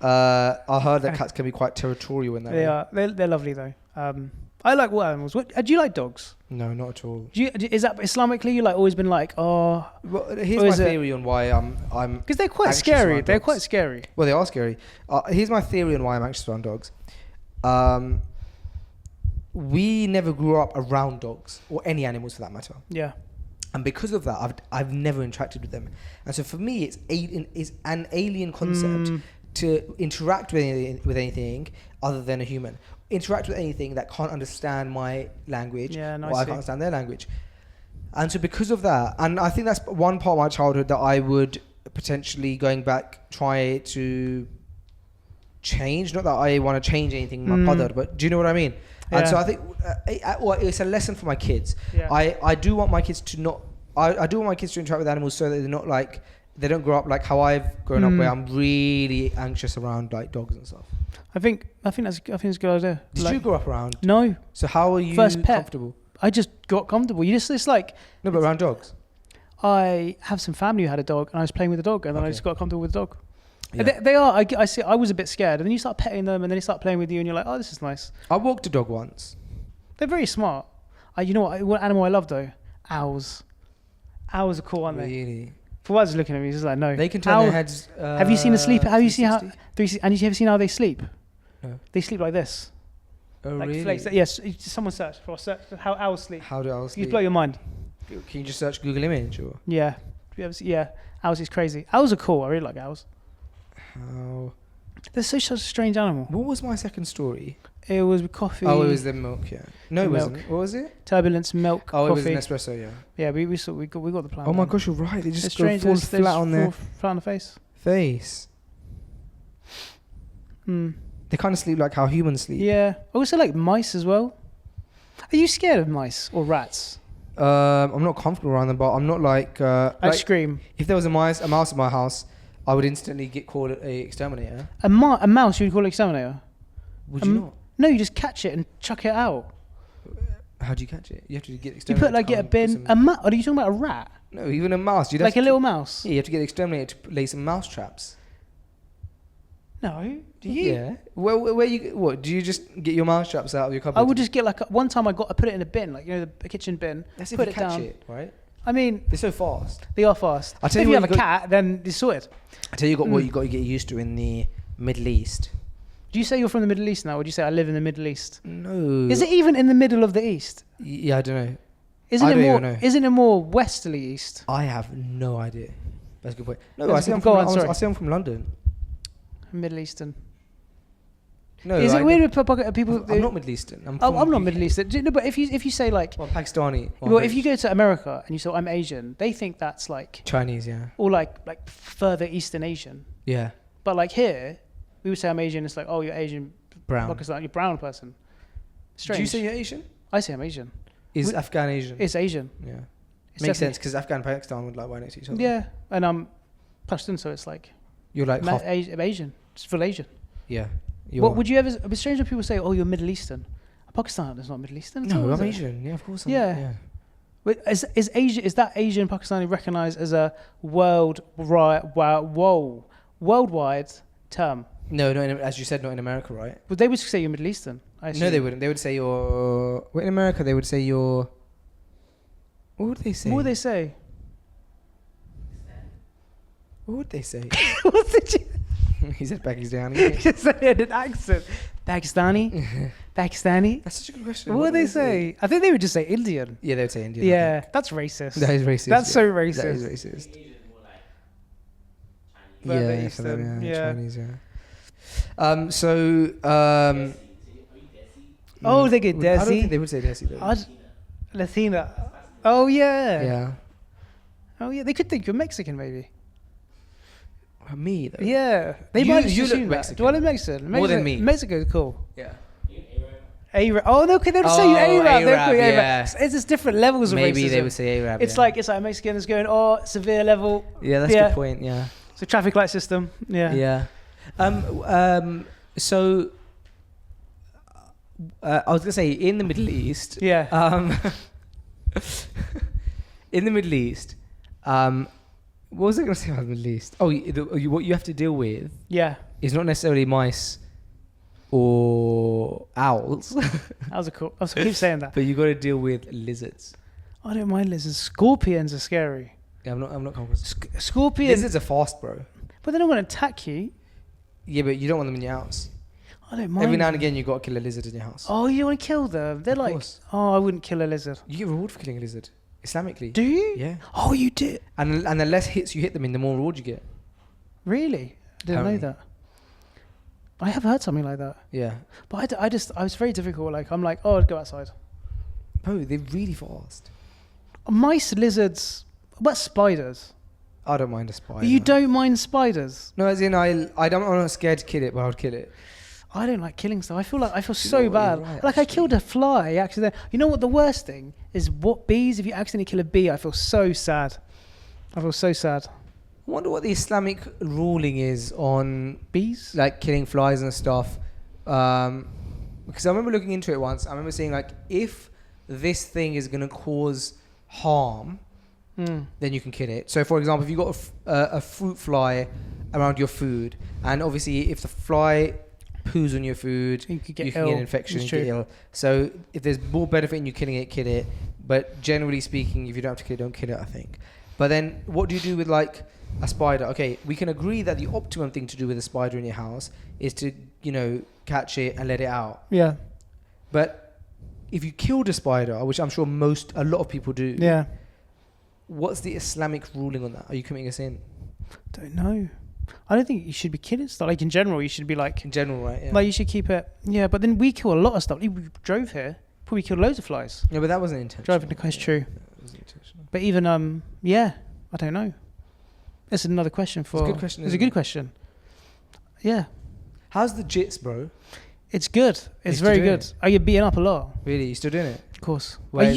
I heard that cats can be quite territorial in that. They are. They're lovely though. I like wild animals. Do you like dogs? No, not at all. Is that Islamically? You like always been like, oh. Well, here's my theory on why I'm. Because they're quite scary. They're quite scary. Well, they are scary. Here's my theory on why I'm anxious around dogs. We never grew up around dogs or any animals for that matter. Yeah. And because of that, I've never interacted with them. And so for me, it's an alien concept to interact with anything other than a human. interact with anything that can't understand my language, Yeah, or I can't understand their language. And so because of that, and I think that's one part of my childhood that I would potentially, going back, try to change. Not that I want to change anything, my brother, but do you know what I mean? Yeah. And so I think well, it's a lesson for my kids. Yeah. I do want my kids to not, I do want my kids to interact with animals so that they're not like, they don't grow up like how I've grown up, where I'm really anxious around like dogs and stuff. I think that's a good idea. Did you grow up around? No. So how are you First pet. comfortable? I just got comfortable. It's like, No, but around dogs. I have some family who had a dog, and I was playing with the dog, and then I Okay. just got comfortable with the dog. Yeah. They are. I see. I was a bit scared, and then you start petting them, and then they start playing with you, and you're like, oh, this is nice. I walked a dog once. They're very smart. You know what animal I love though? Owls. Owls are cool, aren't they? Really? For what, looking at me, he's just like, no. They can turn their heads. Have you seen a sleep? Have you seen how? 360? And you ever seen how they sleep? No. They sleep like this. Oh, Like really? flakes. Yes. Someone search how owls sleep. How do owls You sleep? blow your mind. Can you just search Google image or Yeah. Have you ever yeah. Owls is crazy. Owls are cool. I really like owls. how? They're such a strange animal. What was my second story? It was with coffee. Oh, it was the milk. Yeah. No, it Milk. wasn't. What was it? Turbulence, milk, Oh, coffee. it was an espresso. Yeah. Yeah, we got the plan. Oh my down. gosh, you're right. They They're just go strange. fall They flat on their fall flat on the face. face. Mm. They kind of sleep like how humans sleep. Yeah. I also like mice as well. Are you scared of mice or rats? I'm not comfortable around them, but I'm not like. I like scream. if there was a mouse in my house, I would instantly get called a exterminator. A mouse you would call exterminator? Would you not? No, you just catch it and chuck it out. How do you catch it? You have to get You exterminator. put get a bin. Are you talking about a rat? No, even a mouse. You'd Like have a little mouse? Yeah, you have to get exterminator to lay some mouse traps. No. Do you? Yeah. Where you? What? Do you just get your mouse traps out of your cupboard? I would just get one time I put it in a bin, like the kitchen bin. That's if put you it catch down. it, right? I mean, They're so fast. they are fast. I'll tell If you you what have a cat, then it's sorted. I tell you what you got to get used to in the Middle East. Do you say you're from the Middle East now, or do you say I live in the Middle East? No. Is it even in the middle of the East? Yeah, I don't know. Isn't I it don't more? even know. Isn't it more westerly East? I have no idea. That's a good point. No, That's I say good. I'm Go from, on, sorry. I say I'm from London. Middle Eastern. No, Is it weird with people? I'm not Middle Eastern. I'm not UK. Middle Eastern. No, but if you say like, Well, Pakistani. well, if you go to America and you say I'm Asian, they think that's like, Chinese, yeah. or like further Eastern Asian. Yeah. But like here, we would say I'm Asian. It's like, oh, you're Asian. Brown. Pakistan, you're brown person. Strange. Do you say you're Asian? I say I'm Asian. Is Afghan Asian? It's Asian. Yeah. It's Makes definitely- sense because Afghan and Pakistan would like right next to each other. Yeah, and I'm Pashtun, so it's like You're like half. I'm Asian. It's full Asian. Yeah. What would you ever? It's strange when people say, "Oh, you're Middle Eastern." Pakistan is not Middle Eastern. at all, No, is I'm it? Asian. Yeah, of course. Yeah. Wait, is Asia? Is that Asian Pakistani recognised as a worldwide term? No, as you said, not in America, right? But they would say you're Middle Eastern. I No, assume. they wouldn't. They would say you're. Well, in America, they would say you're. What would they say? What would they say? What would they say? What did you? He said Pakistani. Just say it in accent. Pakistani. Pakistani. That's such a good question. What would they say? I think they would just say Indian. Yeah, they would say Indian. I Yeah, think. that's racist. That is racist. That's yeah. so racist. That is racist. Further Yeah, Eastern, yeah, yeah. Chinese, yeah. Oh, they get I don't Desi. think they would say Desi though. Latina. Oh yeah. Yeah. Oh yeah. They could think you're Mexican, maybe. Me though. Yeah. They You- might just you look assume that. Mexican. Do I look Mexican? More than me. Mexico is cool. Yeah. Arab. Oh no, they'll say you Oh, Arab. They'll Arab, call you Arab. yeah. It's just different levels of Maybe racism. they would say Arab. It's yeah. like a Mexican is going, oh, severe level. Yeah, that's a yeah. good point. Yeah. It's a traffic light system. Yeah. Yeah. So I was gonna say in the Middle East. Yeah. In the Middle East, what was I gonna say about the Middle East? Oh, what you have to deal with Yeah. is not necessarily mice or owls, That was a cool. I keep saying that. but you got to deal with lizards. I don't mind lizards. Scorpions are scary. Yeah, I'm not comfortable. Scorpions. Lizards are fast, bro. But they don't want to attack you. Yeah, but you don't want them in your house. I don't mind. Every now and again, you got to kill a lizard in your house. Oh, you want to kill them? They're Of like, course. oh, I wouldn't kill a lizard. You get reward for killing a lizard, Islamically. Do you? Yeah. Oh, you did? And the less hits you hit them in, the more reward you get. Really? I didn't know Apparently. that. I have heard something like that. Yeah. But I was very difficult. Like, I'm like, oh, I'd go outside. Bro, they're really fast. Mice, lizards, what spiders? I don't mind a spider. You don't mind spiders? No, as in I'm not scared to kill it, but I would kill it. I don't like killing stuff. I feel so bad. Right, like I killed a fly accidentally. You know what the worst thing is? What bees? If you accidentally kill a bee, I feel so sad. I wonder what the Islamic ruling is on Bees? like killing flies and stuff. Because I remember looking into it once. I remember seeing like if this thing is going to cause harm, then you can kill it. So for example, if you got a fruit fly around your food, and obviously if the fly poos on your food, you can get an infection and get ill. So if there's more benefit in you killing it, kill it. But generally speaking, if you don't have to kill it, don't kill it, I think. But then what do you do with like a spider? Okay, we can agree that the optimum thing to do with a spider in your house is to, catch it and let it out. Yeah. But if you killed a spider, which I'm sure a lot of people do, yeah, what's the Islamic ruling on that? Are you committing a sin? Don't know. I don't think you should be killing stuff. Like in general, you should be like... In general, right? Yeah. Like you should keep it... Yeah, but then we kill a lot of stuff. We drove here. Probably killed loads of flies. Yeah, but that wasn't intentional. Driving the coast, true. That wasn't intentional. But even, I don't know. That's another question for... It's a good question, It's a good question. Yeah. How's the jits, bro? It's good. It's very good. I get beaten up a lot. Really? You still doing it? Of course. Where-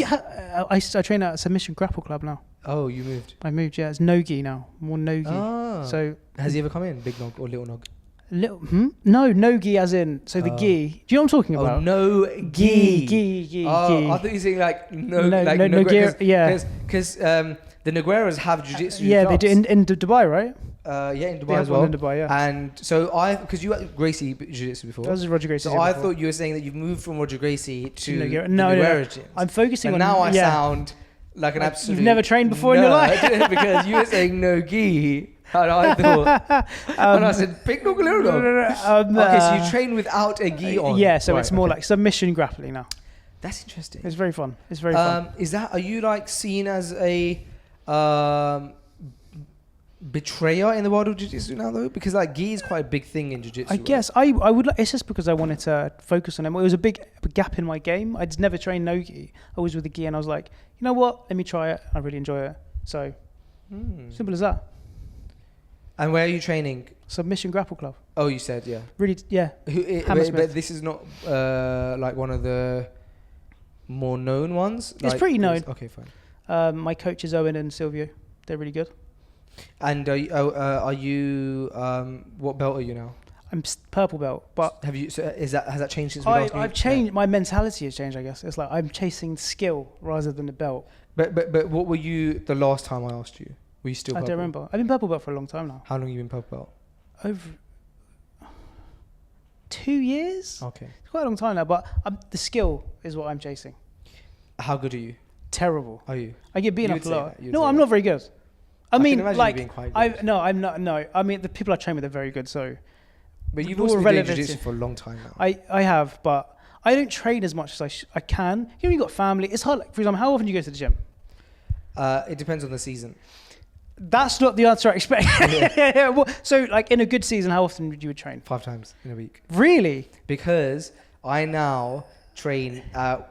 I train at a Submission Grapple Club now. Oh, you moved. I moved, yeah. It's no-gi now. More no-gi. Ah. So Has he ever come in? Big nog or little nog? No, no-gi as in... So the gi... Do you know what I'm talking about? Oh, no gi. Gi. Oh, I thought you were saying like no gear, yeah. Because the Nogueras have jiu-jitsu Yeah, clubs. they do in Dubai, right? Yeah, in They Dubai have as well. one in Dubai, yeah. And so because you had Gracie jiu-jitsu before. That was Roger Gracie. So I thought you were saying that you've moved from Roger Gracie to Nogueira. the No. Nogueira gyms. I'm focusing And on... now I sound like an absolute... You've never trained before in your life? Because you were saying no gi. And I thought... and I said, big nog, little nog. Okay, so you train without a gi on. Yeah, so Right, it's more okay. like submission grappling now. That's interesting. It's very fun. It's very fun. Are you like seen as a betrayer in the world of jiu-jitsu now though? Because like gi is quite a big thing in jiu-jitsu. I guess I would. It's just because I wanted to focus on it. It was a big gap in my game. I'd never trained no gi. I was with the gi, and I was like, you know what? Let me try it. I really enjoy it. So simple as that. And where are you training? Submission Grapple Club. Oh, you said, yeah. Really, yeah. But this is not like one of the more known ones? It's pretty known. Okay, fine. My coaches Owen and Silvio. They're really good. And are you what belt are you now? I'm purple belt, but has that changed since we last met? I've changed. My mentality has changed. I guess it's like I'm chasing skill rather than the belt. But what were you the last time I asked you? Were you still I purple? don't remember. I've been purple belt for a long time now. How long have you been purple belt? Over 2 years. Okay. It's quite a long time now, but the skill is what I'm chasing. How good are you? Terrible. Are you? I get beaten You up a would say lot. that, you would No, say I'm that. not very good. I mean, can imagine like, you being quite good. I'm not. No, I mean, the people I train with are very good. So, But you've More also been doing relevant jiu-jitsu to- for a long time now. I have, but I don't train as much as I can. You know, you got family. It's hard. Like, for example, how often do you go to the gym? It depends on the season. That's not the answer I expect. Yeah. Well, so, like, in a good season, how often would you train? 5 times in a week. Really? Because I now train I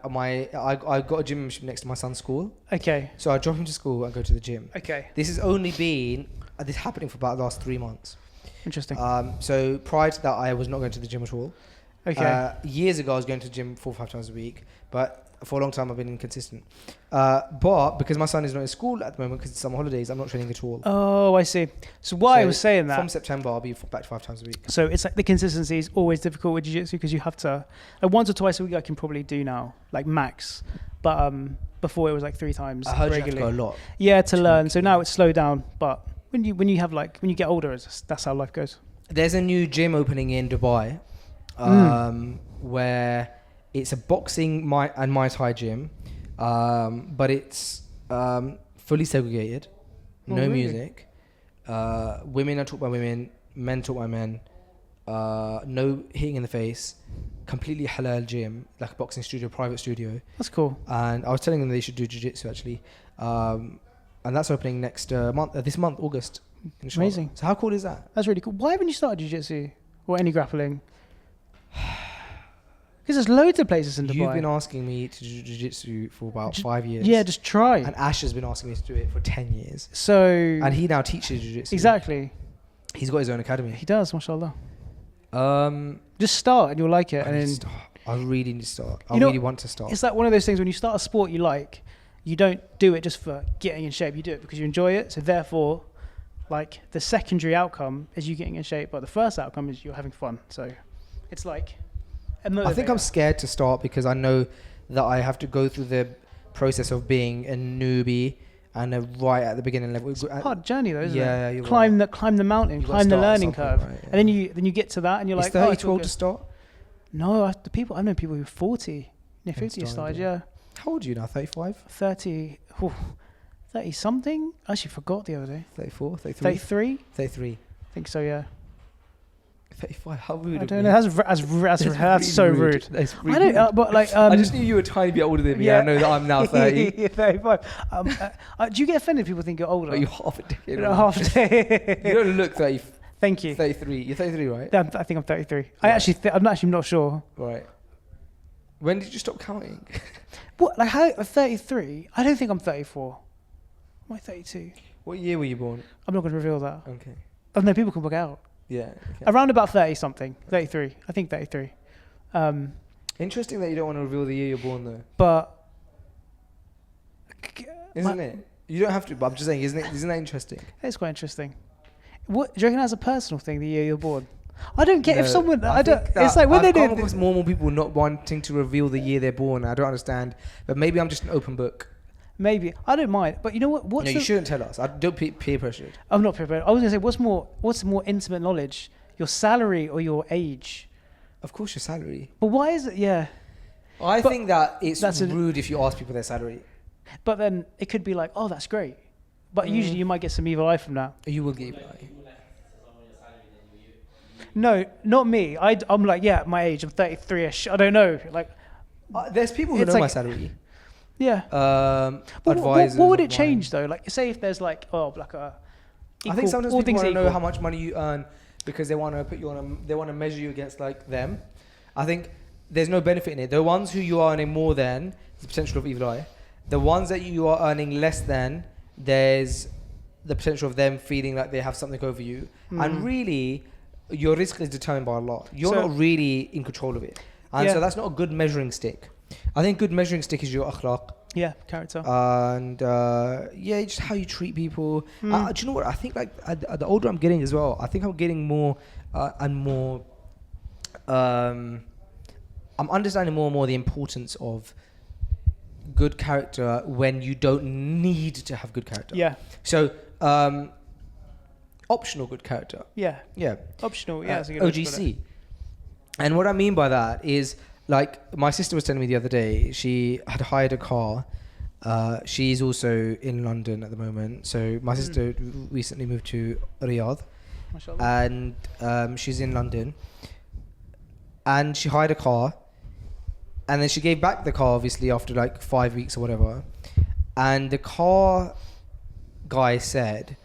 got a gym membership next to my son's school. Okay. So I drop him to school and go to the gym. Okay. This has only been this happening for about the last 3 months. Interesting. So prior to that, I was not going to the gym at all. Okay. Years ago, I was going to the gym 4 or 5 times a week, but for a long time, I've been inconsistent. But because my son is not in school at the moment because it's summer holidays, I'm not training at all. Oh, I see. So why I So was saying that. From September, I'll be back to 5 times a week. So it's like the consistency is always difficult with jiu-jitsu because you have to once or twice a week I can probably do now, like max. But before it was like 3 times I heard regularly. you have to go a lot. Yeah, to learn. So now it's slowed down. But when you get older, that's how life goes. There's a new gym opening in Dubai, where it's a boxing and Muay Thai gym, but it's fully segregated, no really? music. Women are taught by women, men taught by men. No hitting in the face. Completely halal gym, like a boxing studio, private studio. That's cool. And I was telling them they should do jiu-jitsu actually, and that's opening next month. This month, August. Inshallah. Amazing. So how cool is that? That's really cool. Why haven't you started jiu-jitsu or any grappling? Because there's loads of places in Dubai. You've been asking me to do jiu-jitsu for about 5 years. Yeah, just try. And Ash has been asking me to do it for 10 years. So. And he now teaches jiu-jitsu. Exactly. He's got his own academy. He does, mashallah. Um, Just start and you'll like it. I really need to start. I really want to start. It's like one of those things when you start a sport you like, you don't do it just for getting in shape. You do it because you enjoy it. So therefore, like the secondary outcome is you getting in shape, but the first outcome is you're having fun. So it's like a motivator. I think I'm scared to start because I know that I have to go through the process of being a newbie and right at the beginning level. It's a hard journey though, isn't it? Yeah, you're climb right. the mountain, You've climb the gotta start at learning some curve, point, right, yeah. and then you get to that and you're Is like, 30 oh, it's all too old good. to start? No, I know people who are 40, near 50 started, yeah. How old are you now? 35? 30, 30 something? I actually forgot the other day. 34? 33? 33? 33. I think so, yeah. 35? How rude I of don't me. know. That's really so rude. That's I really don't. rude. But like, I just knew you were a tiny bit older than me. Yeah. I know that I'm now 30. You're 35. Do you get offended if people think you're older? Oh, you're half a decade older. Half a day. You don't look 30. Thank you. 33. You're 33, right? Yeah, I think I'm 33. I'm actually not sure. Right. When did you stop counting? What? Like how? 33? I don't think I'm 34. Am I 32? What year were you born? I'm not going to reveal that. Okay. Oh no, people can work out. Yeah. Okay. Around about 30 something. 33. I think 33. Interesting that you don't want to reveal the year you're born, though. But Isn't it? You don't have to, but I'm just saying, isn't that interesting? It's quite interesting. What do you reckon that's a personal thing? The year you're born. I don't get if someone. I don't. It's like when they do. I've come across more people not wanting to reveal the year they're born. I don't understand, but maybe I'm just an open book. Maybe I don't mind, but you know what? No, you shouldn't tell us. I don't peer pressured. I'm not prepared. I was gonna say, what's more intimate knowledge? Your salary or your age? Of course, your salary. But why is it? Yeah. I think that it's rude if you ask people their salary. But then it could be like, oh, that's great. But usually you might get some evil eye from that. You will get evil eye. No, not me. I'm like, yeah, my age. I'm 33ish. I don't know. Like, there's people who know my salary. Yeah. Advisors. What would it change though? Like, say if there's like, like a. I think sometimes people want to know how much money you earn because they want to put you on. They want to measure you against like them. I think there's no benefit in it. The ones who you are earning more than, there's the potential of evil eye. The ones that you are earning less than, there's the potential of them feeling like they have something over you. And really, your risk is determined by Allah. You're not really in control of it. And so that's not a good measuring stick. I think good measuring stick is your akhlaq. Yeah, character. And just how you treat people. Do you know what? I think like the older I'm getting as well, I think I'm getting more and more. I'm understanding more and more the importance of good character when you don't need to have good character. Yeah. So optional good character. Yeah. Yeah. Optional. Yeah. That's a good OGC. And what I mean by that is, like, my sister was telling me the other day, she had hired a car. She's also in London at the moment. So my sister recently moved to Riyadh. Mashallah. And she's in London. And she hired a car. And then she gave back the car, obviously, after like 5 weeks or whatever. And the car guy said,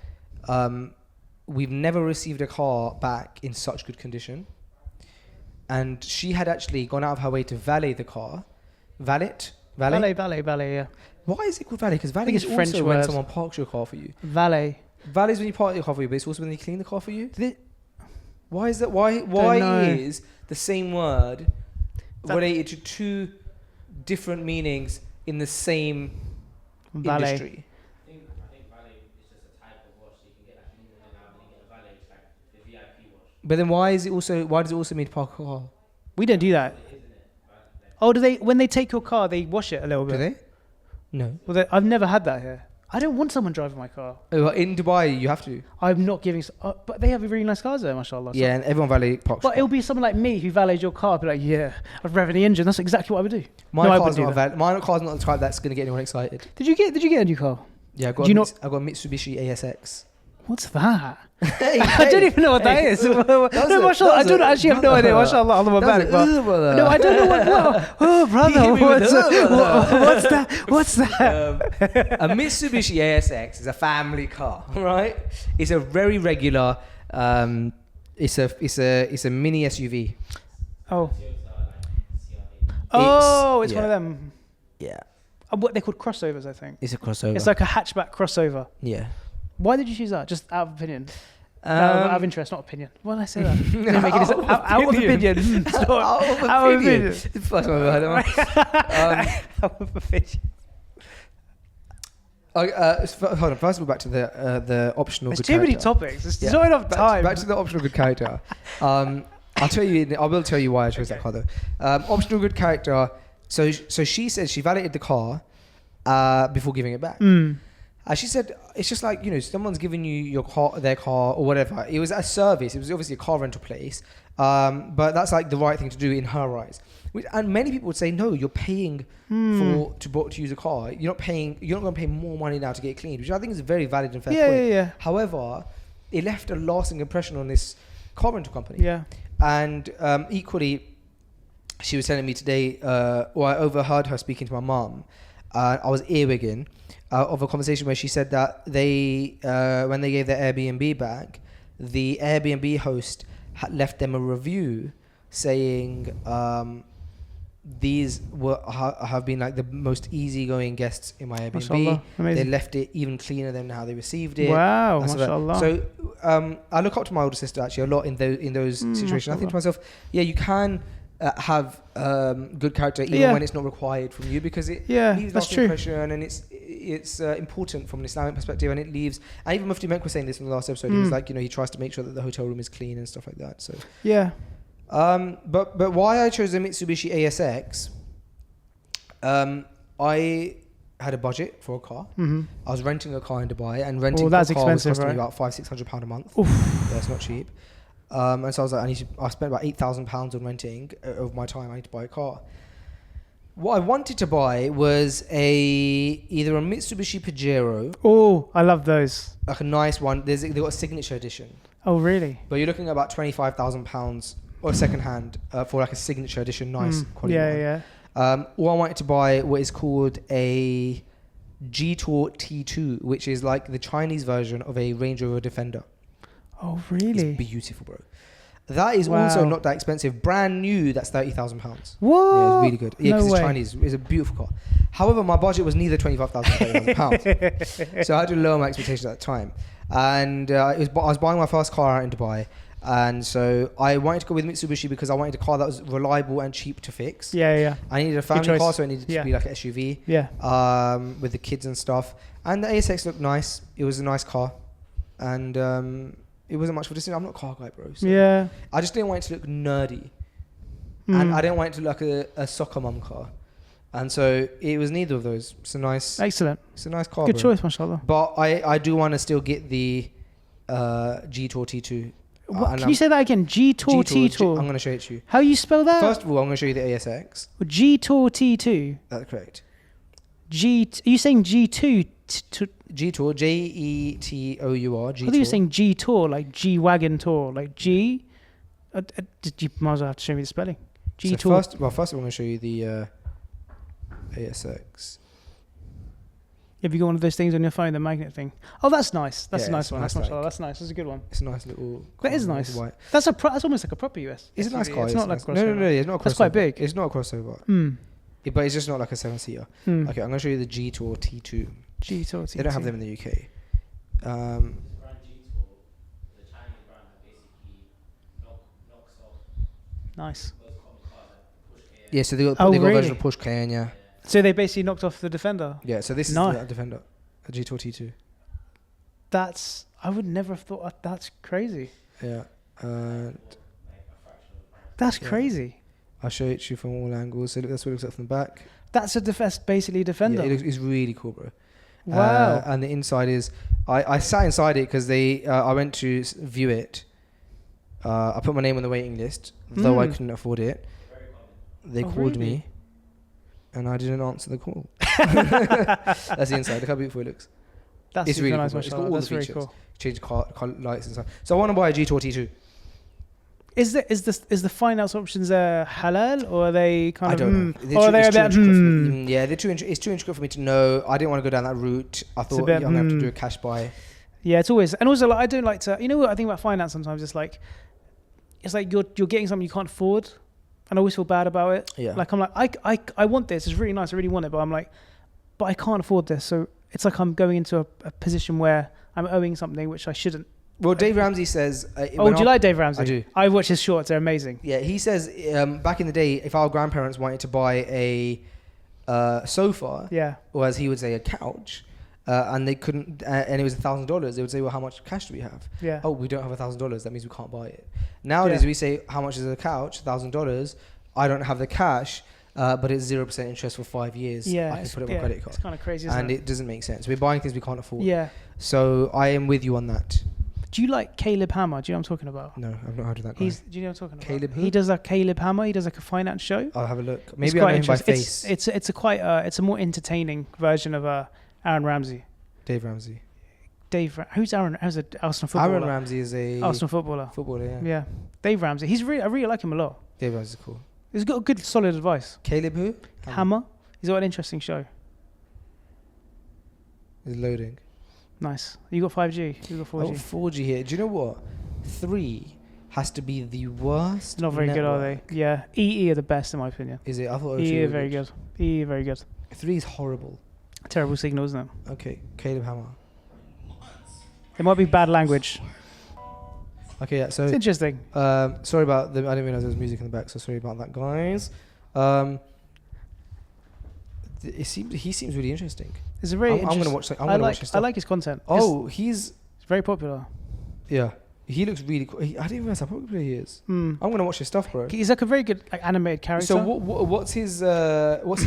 we've never received a car back in such good condition. And she had actually gone out of her way to valet the car. Valet, yeah. Why is it called valet? Because valet is also French when word. someone parks your car for you. Valet. Valet is when you park your car for you, but it's also when they clean the car for you. Why is that? Why is the same word related to two different meanings in the same industry? I think valet is just a type of watch. You can get like new one now, and you get a valet, it's like the VIP watch. But then why does it also mean to park a car? We don't do that. Oh, do they? When they take your car, they wash it a little bit. Do they? No. Well, I've never had that here. I don't want someone driving my car. Oh, in Dubai, you have to. I'm not giving. But they have really nice cars there, mashallah. Yeah, and everyone valet parks. But it'll be someone like me who valets your car. Be like, yeah, I've revving the engine. That's exactly what I would do. My car's not the type that's going to get anyone excited. Did you get a new car? Yeah, I got a Mitsubishi ASX. What's that? I don't even know what that is. No, mashallah, I don't actually have no idea. Mashallah, Allah barik. No, I don't know what. Oh, brother, what's that? A Mitsubishi ASX is a family car, right? It's a very regular. It's a mini SUV. Oh. Toyota like CRV. Oh, it's one yeah. of them. Yeah. What they're called crossovers, I think. It's a crossover. It's like a hatchback crossover. yeah. Why did you choose that? Just out of opinion. Out of interest, not opinion. Why did I say that? Out of opinion. Out of opinion. It's the first one I've ever heard of. Out of opinion. Hold on. First of all, back to the optional. There's good too many character. topics. There's Yeah. not enough time. Back to the optional good character. I'll tell you. I will tell you why I chose that car though. Optional good character. So she said she validated the car before giving it back. She said it's just like, you know, someone's giving you their car or whatever. It was a service. It was obviously a car rental place, but that's like the right thing to do in her eyes. And many people would say, no, you're paying to use a car. You're not going to pay more money now to get it cleaned, which I think is a very valid and fair point. Yeah. However, it left a lasting impression on this car rental company. Yeah. And equally, she was telling me today, or I overheard her speaking to my mum. I was earwigging of a conversation where she said that they, when they gave their Airbnb back, the Airbnb host had left them a review saying these have been like the most easygooing guests in my Airbnb. They left it even cleaner than how they received it. Wow, mashallah. So I look up to my older sister actually a lot in those situations. Mashallah. I think to myself, yeah, you can have good character even when it's not required from you, because it leaves that's lasting true. impression, and it's important from an Islamic perspective, and it leaves. And even Mufti Menk was saying this in the last episode. He was like, you know, he tries to make sure that the hotel room is clean and stuff like that. So yeah. But why I chose the Mitsubishi ASX, I had a budget for a car. I was renting a car in Dubai, and renting a car was costing me about £500-600 a month. Yeah, it's not cheap. And so I was like, I spent about £8,000 on renting of my time. I need to buy a car. What I wanted to buy was either a Mitsubishi Pajero. Oh, I love those. Like a nice one. They've got a signature edition. Oh, really? But you're looking at about £25,000 or second hand for like a signature edition, nice quality one. Yeah. Or I wanted to buy what is called a G-Tour T2, which is like the Chinese version of a Range Rover Defender. Oh, really? It's beautiful, bro. That is also not that expensive. Brand new, that's £30,000. What? Yeah, it's really good. Yeah, because No it's way. Chinese. It's a beautiful car. However, my budget was neither £25,000 or £30,000. So I had to lower my expectations at the time. And I was buying my first car out in Dubai. And so I wanted to go with Mitsubishi because I wanted a car that was reliable and cheap to fix. Yeah. I needed a family car, so it needed to be like an SUV. Yeah. With the kids and stuff. And the ASX looked nice. It was a nice car. And it wasn't much for this. I'm not a car guy, bro. So Yeah. I just didn't want it to look nerdy. And I didn't want it to look like a soccer mum car. And so it was neither of those. It's a nice car. Good bro. choice, mashallah. But I do want to still get the G-Tour T2. Can you say that again? G-Tour T2. I'm going to show it to you. How you spell that? First of all, I'm going to show you the ASX. G-Tour T2. That's correct. Are you saying G2? G-Tour, Jetour. I thought you were saying G-Tour, like G-Wagon Tour, like G. You might as well have to show me the spelling. G-Tour. So first I'm going to show you the ASX. Have you got one of those things on your phone, the magnet thing? Oh, that's nice. That's a nice one. nice, That's nice. That's a good one. It's a nice little. That is nice. White. That's almost like a proper US. It's a nice car. It's not like a crossover. No, it's not a crossover. That's quite big. It's not a crossover. But it's just not like a 7-seater. Okay, I'm going to show you the G-Tour T2. G-Tour T2. They don't have them in the UK. Brand G-Tour, the Chinese brand that basically knocks off Nice. most common cars like Push Cayenne. Yeah, so they got a version of Push Cayenne, yeah. So they basically knocked off the Defender. Yeah, so this is Nice. the Defender, a G-Tour T2. I would never have thought. That's crazy. Yeah. That's crazy. I'll show it to you from all angles. So that's what it looks like from the back. That's basically a Defender. Yeah, it's really cool, bro. Wow. And the inside is, I sat inside it because I went to view it. I put my name on the waiting list, though I couldn't afford it. They called me, and I didn't answer the call. That's the inside. Look how beautiful it looks. It's really nice. cool. It's got all That's the very features. cool. Change car lights and stuff. So I want to buy a G-Tour T2. Is the finance options halal, or are they kind I of? don't know. Or are they a bit? Yeah, it's too intricate for me to know. I didn't want to go down that route. I thought I'm going to have to do a cash buy. Yeah, it's always, and also like, I don't like to. You know what I think about finance sometimes? It's like you're getting something you can't afford, and I always feel bad about it. Yeah. Like I'm like, I want this. It's really nice. I really want it, but I'm like, but I can't afford this. So it's like I'm going into a position where I'm owing something which I shouldn't. Well, Dave Ramsey says. Oh, do you like Dave Ramsey? I do. I watch his shorts. They're amazing. Yeah, he says back in the day, if our grandparents wanted to buy a sofa, Yeah. or as he would say, a couch, and they couldn't, and it was $1,000, they would say, well, how much cash do we have? Yeah. Oh, we don't have $1,000. That means we can't buy it. Nowadays, Yeah. we say, how much is a couch? $1,000. I don't have the cash, but it's 0% interest for 5 years. Yeah. I can put it on my credit card. It's kind of crazy, isn't And it? it doesn't make sense. We're buying things we can't afford. Yeah. So I am with you on that. Do you like Caleb Hammer? Do you know what I'm talking about? No, I've not heard of that guy. Do you know what I'm talking about? Caleb who? He does like Caleb Hammer. He does like a finance show. I'll have a look. It's Maybe I quite know him by interesting. face. It's a quite it's a more entertaining version of Aaron Ramsey. Dave Ramsey. Who's Aaron? Who's an Arsenal footballer? Aaron Ramsey is a Arsenal footballer. footballer, yeah. Yeah. Dave Ramsey. I really like him a lot. Dave Ramsey is cool. He's got good, solid advice. Caleb who? Hammer. He's got an interesting show. Is loading. Nice. You got 5G. You got 4G. Oh, 4G here. Do you know what? 3 has to be the worst. Not very good, are they? network. Yeah. EE are the best in my opinion. Is it? I thought it was EE are really very good. EE are very good. 3 is horrible. Terrible signal, isn't it? Okay, Caleb Hammer. It might be bad language. Okay, yeah. So It's interesting. sorry about the. I didn't realize there was music in the back, so sorry about that, guys. He seems really interesting. It's a very I'm interesting. gonna watch. I'm gonna watch his I stuff. like his content. Oh, he's It's very popular. yeah. He looks really cool. I didn't realize how popular he is. I'm gonna watch his stuff, bro. He's like a very good like animated character. So what's his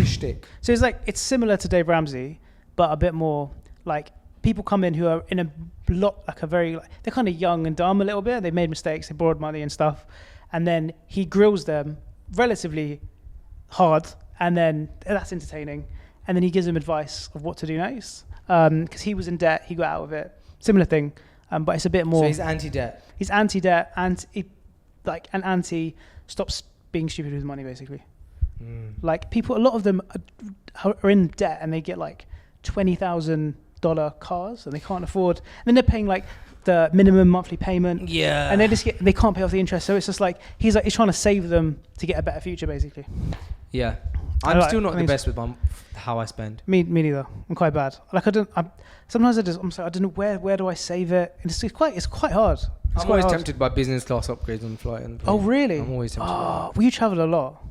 shtick? So it's similar to Dave Ramsey, but a bit more like people come in who are in a lot like a very they're kind of young and dumb a little bit. They made mistakes, they borrowed money and stuff, and then he grills them relatively hard, and then that's entertaining. And then he gives them advice of what to do next because he was in debt, he got out of it. Similar thing, but it's a bit more. So he's anti-debt. He's anti-debt and anti stops being stupid with money basically. Like people, a lot of them are in debt and they get like $20,000 cars and they can't afford. And then they're paying like the minimum monthly payment. Yeah. And they can't pay off the interest. So it's just like he's trying to save them to get a better future basically. Yeah. I I'm like- still not I the think best with how I spend. Me neither. I'm quite bad. Like sometimes I'm sorry, I don't know where do I save it. And it's quite hard. I'm always tempted by business class upgrades on the flight. Oh really? I'm always tempted. Oh, well, you travel a lot.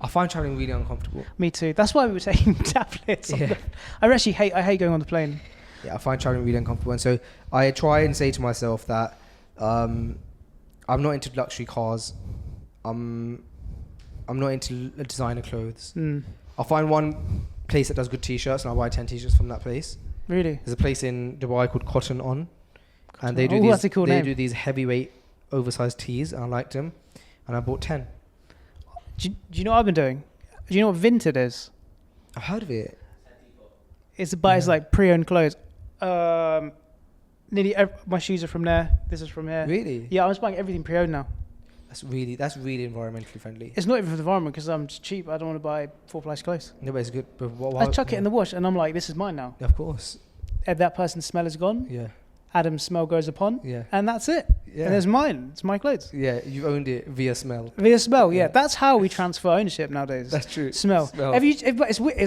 I find traveling really uncomfortable. Me too. That's why we were taking tablets. Yeah. I hate going on the plane. Yeah, I find traveling really uncomfortable, and so I try and say to myself that I'm not into luxury cars. I'm not into designer clothes. I'll find one place that does good t-shirts, and I'll buy 10 t-shirts from that place. Really? There's a place in Dubai called Cotton On, and they do Oh, these. that's a cool they name. do these heavyweight, oversized tees, and I liked them, and I bought 10. Do you know what I've been doing? Do you know what Vinted is? I've heard of it. It's like pre-owned clothes. My shoes are from there. This is from here. Really? Yeah, I'm just buying everything pre-owned now. That's really environmentally friendly. It's not even for the environment because I'm just cheap. I don't want to buy full-price clothes. No, but it's good. But I chuck it in the wash and I'm like, this is mine now. Of course. If that person's smell is gone, Yeah. Adam's smell goes upon, Yeah. and that's it. Yeah. And there's mine. It's my clothes. Yeah, you've owned it via smell. Via smell, yeah. Yeah. That's how we transfer ownership nowadays. That's true. Smell. Smell. It's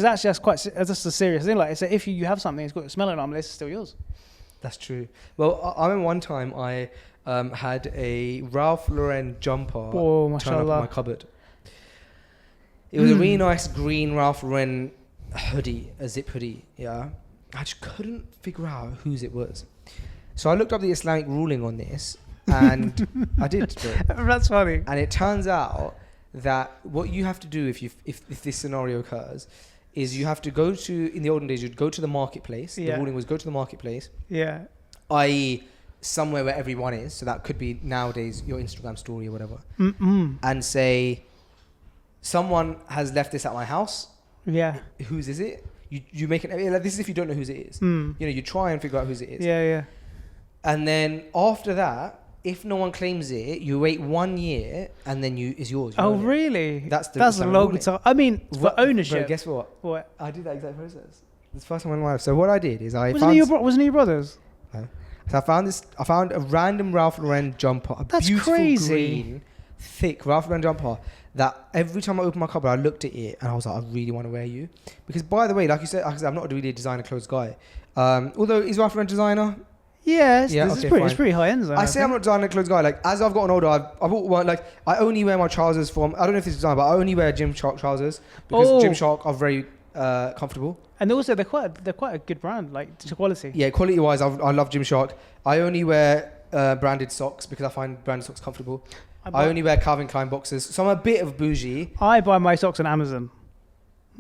actually that's a serious thing. Like, if you have something, it's got a smell on it, it's still yours. That's true. Well, I remember one time I had a Ralph Lauren jumper Oh, turn up in mashallah. my cupboard. It was a really nice green Ralph Lauren hoodie, a zip hoodie. Yeah, I just couldn't figure out whose it was. So I looked up the Islamic ruling on this, and I did. Bro. That's funny. And it turns out that what you have to do if this scenario occurs is you have to go to, in the olden days, you'd go to the marketplace. Yeah. The ruling was go to the marketplace, Yeah. i.e. somewhere where everyone is. So that could be nowadays your Instagram story or whatever. And say, someone has left this at my house. Yeah. Whose is it? You make it, like, this is if you don't know whose it is. You know, you try and figure out whose it is. Yeah. And then after that, if no one claims it, you wait 1 year and then it's yours. You Oh, own it. really? That's a Islamic long ruling. time. I mean, for Bro, ownership. guess what? What? I did that exact process. It's the first time in my life. So what I did is Wasn't it your brothers? So I found a random Ralph Lauren jumper, a That's beautiful crazy. green, thick Ralph Lauren jumper that every time I opened my cupboard, I looked at it and I was like, I really want to wear you. Because by the way, like you said, I'm not really a designer clothes guy. Although is Ralph Lauren designer? Yeah, Yeah, it's, okay, it's pretty high end. I say I'm not a designer clothes guy. Like as I've gotten older, I bought one. Like I only wear my trousers from. I don't know if it's design, but I only wear Gymshark trousers because Gymshark are very comfortable. And also they're quite a good brand, like to quality. Yeah, quality wise, I love Gymshark. I only wear branded socks because I find branded socks comfortable. I only wear Calvin Klein boxers, so I'm a bit of bougie. I buy my socks on Amazon.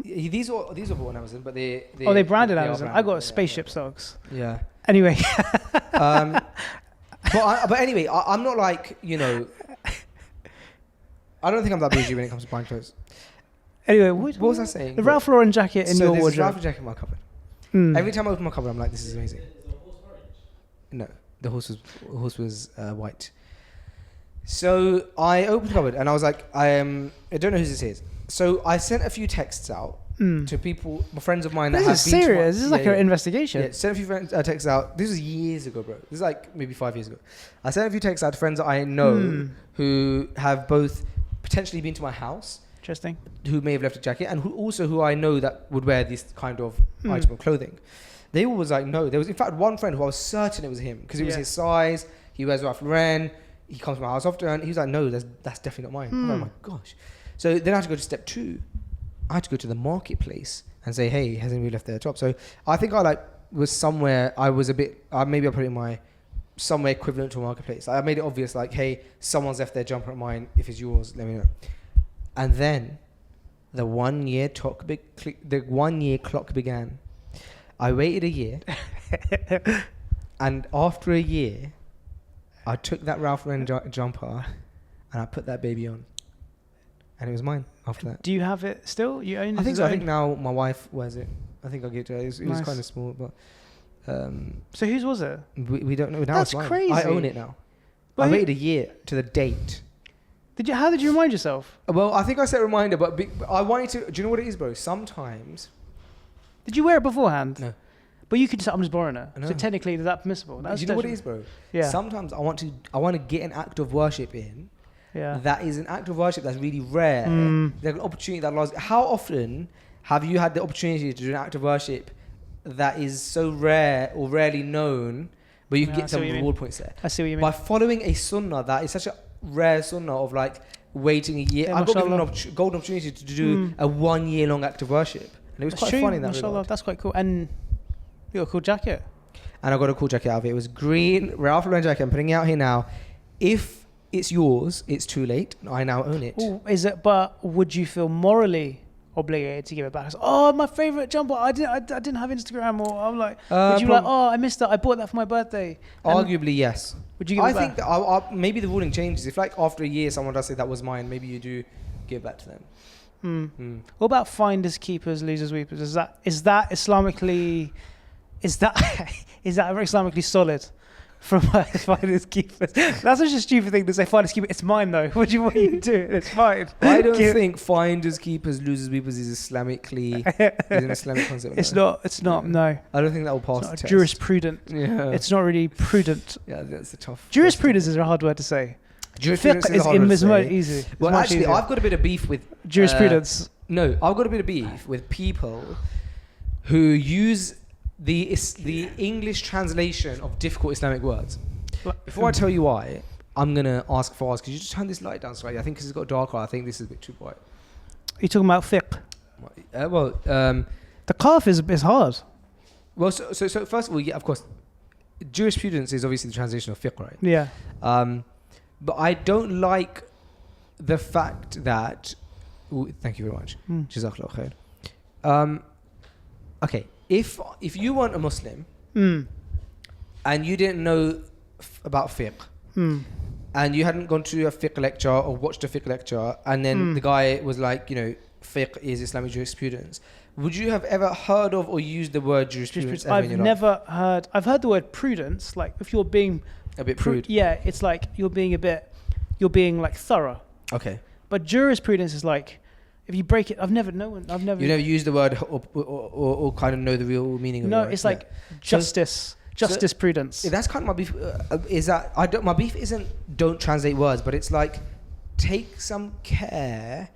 These were bought on Amazon, but they branded Amazon. I got spaceship socks. Yeah. Anyway. But anyway, I'm not like, you know, I don't think I'm that bougie when it comes to buying clothes. Anyway, what was I saying? The Ralph Lauren jacket in your wardrobe. There's a Ralph Lauren jacket in my cupboard. Every time I open my cupboard, I'm like, this is amazing. No, the horse was white. So I opened the cupboard and I was like, I don't know who this is. So I sent a few texts out to people, friends of mine that have been. This is serious. This is like an investigation. Yeah, sent a few texts out. This was years ago, bro. This is like maybe 5 years ago. I sent a few texts out to friends that I know who have both potentially been to my house. Interesting. Who may have left a jacket and who I know that would wear this kind of item of clothing. They all was like, no. There was in fact one friend who I was certain it was him because it was his size. He wears Ralph Lauren. He comes to my house often. And he was like, no, that's definitely not mine. I was like, oh my gosh. So then I had to go to step 2. I had to go to the marketplace and say, hey, has anybody left their job? So I think I was somewhere, I was a bit, maybe I put it in my, somewhere equivalent to a marketplace. I made it obvious like, hey, someone's left their jumper at mine. If it's yours, let me know. And then the 1 year clock began. I waited a year. And after a year, I took that Ralph Lauren jumper and I put that baby on. And it was mine after that. Do you have it still? You own it? I think so. I think now my wife wears it. I think I'll give it to her. It was kind of small, but... so whose was it? We don't know. Now That's it's mine. crazy. I own it now. But I waited a year to the date. How did you remind yourself? Well, I think I set a reminder, but I wanted to... Do you know what it is, bro? Sometimes... Did you wear it beforehand? No. But you could just, I'm just borrowing it. No. So technically, is that permissible? Do you know what it is, bro? Yeah. Sometimes I want to get an act of worship in. Yeah. That is an act of worship that's really rare. There's an opportunity that lasts. How often have you had the opportunity to do an act of worship that is so rare or rarely known, but you can get some reward points there? I see what you mean. By following a sunnah that is such a rare sunnah of like waiting a year. Yeah, I got given a golden opportunity to do a 1 year long act of worship. And it was quite funny in that regard. That's quite cool. And you got a cool jacket. And I got a cool jacket out of it. It was green, Ralph Lauren jacket. I'm putting it out here now. If it's yours, it's too late. I now own it. Ooh, is it? But would you feel morally obligated to give it back? Oh, my favorite jumper. I didn't have Instagram, or I'm like, would you like? Oh, I missed that. I bought that for my birthday. And arguably, yes. Would you give it back? I think that maybe the ruling changes. If like after a year, someone does say that was mine, maybe you do give it back to them. What about finders, keepers, losers, weepers? Is that Islamically? Is that Islamically solid? From finders, keepers. That's such a stupid thing to say. Finders, keepers. It's mine though. What do you do? It's fine. I don't think finders, keepers, losers, weepers is Islamically is an Islamic concept. It's not. It's not. No. I don't think that will pass the test. Jurisprudent. Yeah. It's not really prudent. Yeah, that's a tough. Jurisprudence is a hard word to say. Jurisprudence is easy. Well, actually, I've got a bit of beef with jurisprudence. No, I've got a bit of beef with people who use the English translation of difficult Islamic words. Before I tell you why, I'm gonna ask Faz, could you just turn this light down slightly? I think because it's got darker. I think this is a bit too bright. Are you talking about fiqh? The calf is hard. Well, so first of all, yeah, of course, jurisprudence is obviously the translation of fiqh, right? Yeah. But I don't like the fact that... thank you very much. Jazakallah khair. Okay, if you weren't a Muslim and you didn't know about fiqh and you hadn't gone to a fiqh lecture or watched a fiqh lecture and then the guy was like, you know, fiqh is Islamic jurisprudence, would you have ever heard of or used the word jurisprudence ever in your life? I've heard the word prudence, like if you're being... A bit prude. Yeah, it's like you're being like thorough. Okay. But jurisprudence is like, if you break it, I've never... You never used the word or kind of know the real meaning of it. No, it's like justice prudence. That's kind of my beef. My beef isn't don't translate words, but it's like take some care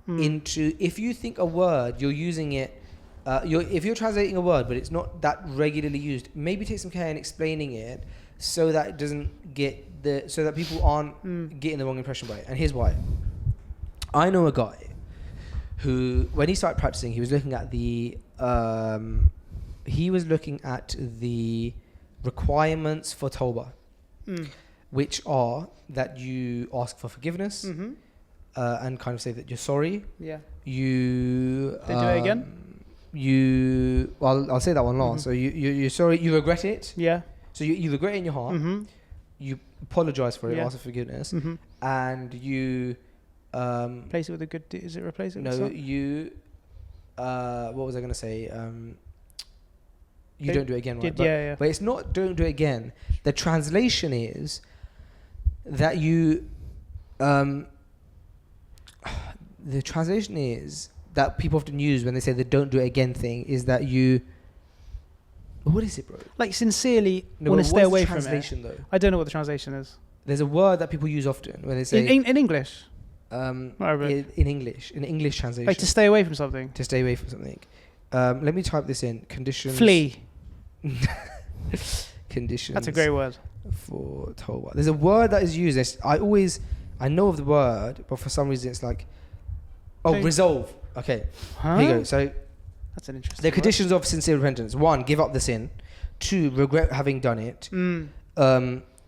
into, if you think a word, you're using it, if you're translating a word but it's not that regularly used, maybe take some care in explaining it so that it doesn't get so that people aren't getting the wrong impression by it. And here's why. I know a guy who, when he started practicing, he was looking at the requirements for Tawbah, which are that you ask for forgiveness and kind of say that you're sorry. Yeah. You They do it again? I'll say that one last. So you're sorry, you regret it. Yeah. So you regret it in your heart. You apologize for it, ask for forgiveness, and you replace it with a good. Is it replace it? With no, something? you. What was I going to say? You don't do it again, right? But it's not don't do it again. The translation is that you. The translation is that people often use when they say the don't do it again thing is that you. What is it, bro? Like sincerely want to stay away from it. Translation though. I don't know what the translation is. There's a word that people use often when they say in English. in English translation. Like to stay away from something. To stay away from something. Let me type this in. Conditions. Flee. Conditions. That's a great word. For Tawbah. There's a word that is used. I know of the word, but for some reason it's like, resolve. Okay. Huh? Here you go. So that's an interesting. the conditions of sincere repentance: 1, give up the sin; 2, regret having done it;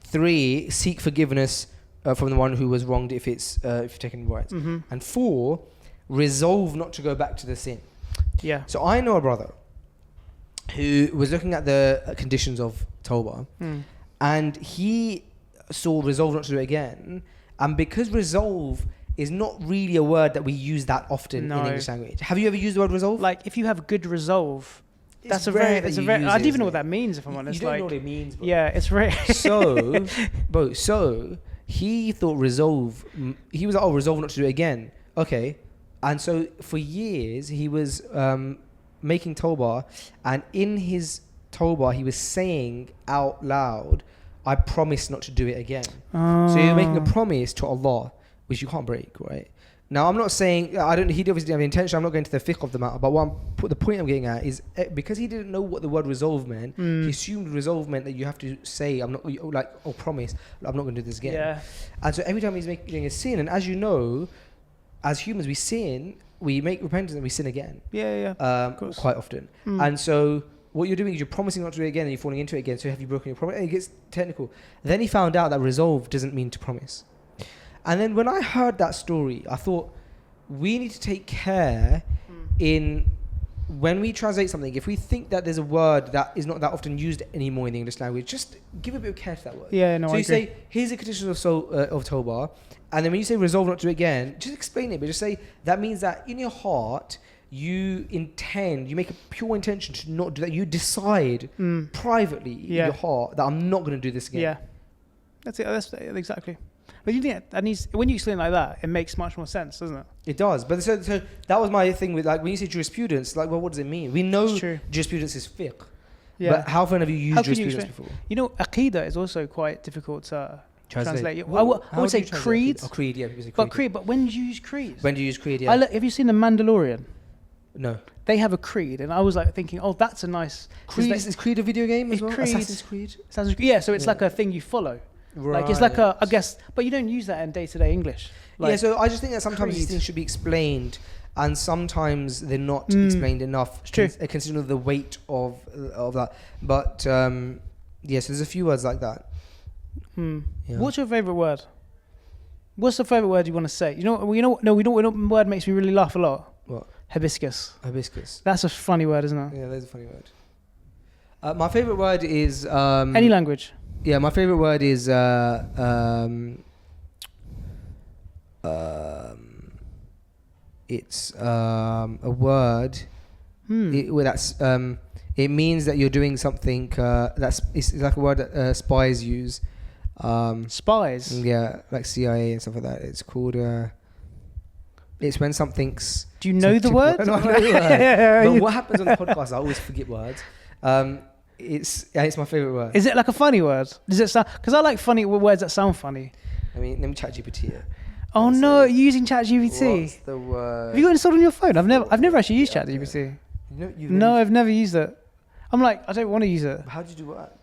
3, seek forgiveness from the one who was wronged if it's if you've taken rights; and 4, resolve not to go back to the sin. Yeah. So I know a brother who was looking at the conditions of Tawbah, and he saw resolve not to do it again, and because resolve is not really a word that we use that often in English language. Have you ever used the word resolve? Like if you have good resolve, that's a rare very. It's that a you very. use I it, don't even know isn't what that means. If I'm honest, you don't know what it means, bro. Yeah, it's rare. So he thought resolve. He was like, resolve not to do it again. Okay, and so for years he was making Tawbah, and in his Tawbah he was saying out loud, "I promise not to do it again." So you're making a promise to Allah, which you can't break, right? Now, I'm not saying he obviously didn't have the intention. I'm not going to the fiqh of the matter, but the point I'm getting at is because he didn't know what the word resolve meant, he assumed resolve meant that you have to say, "I'm not," promise, I'm not going to do this again. Yeah. And so every time he's making a sin, and as you know, as humans we sin, we make repentance and we sin again. Yeah. Of course. Quite often. And so what you're doing is you're promising not to do it again, and you're falling into it again. So have you broken your promise? And it gets technical. Then he found out that resolve doesn't mean to promise. And then when I heard that story, I thought we need to take care in when we translate something. If we think that there's a word that is not that often used anymore in the English language, just give a bit of care to that word. Yeah, no, so I you agree. say, here's the conditions of Tawbah, and then when you say resolve not to do it again, just explain it, but just say that means that in your heart you make a pure intention to not do that. You decide privately in your heart that I'm not going to do this again. Yeah, that's it. That's exactly. But you think that needs, when you explain it like that, it makes much more sense, doesn't it? It does. But so that was my thing with, like, when you say jurisprudence, like, well, what does it mean? We know jurisprudence is fiqh. Yeah. But how often have you used jurisprudence before? You know, aqidah is also quite difficult to translate. I would say creed. Creed, yeah. Creed. But when do you use creed? When do you use creed, yeah. Have you seen The Mandalorian? No. They have a creed, and I was like thinking, oh, that's a nice... Creed, is Creed a video game as well? Creed, Assassin's Creed? Yeah, so it's like a thing you follow. Right. Like it's like I guess, but you don't use that in day-to-day English. Like so I just think that sometimes these things should be explained, and sometimes they're not explained enough, considering the weight of that. But so there's a few words like that. Yeah. What's your favorite word? What's the favorite word you want to say? You know what word makes me really laugh a lot? What? Hibiscus. Hibiscus. That's a funny word, isn't it? Yeah, that's a funny word. My favorite word is any language. Yeah, my favorite word is it's a word. It means that you're doing something it's like a word that spies use. Spies. Yeah, like CIA and stuff like that. It's called. It's when something's. Do you know the word? No, I know the word. But what happens on the podcast? I always forget words. It's my favorite word. Is it like a funny word? Does it sound? Because I like funny words that sound funny. I mean, let me chat GPT it. Oh no, you're using ChatGPT. What's the word? Have you got it installed on your phone? I've never actually used ChatGPT. No, I've never used it. I'm like, I don't want to use it. How do you do work?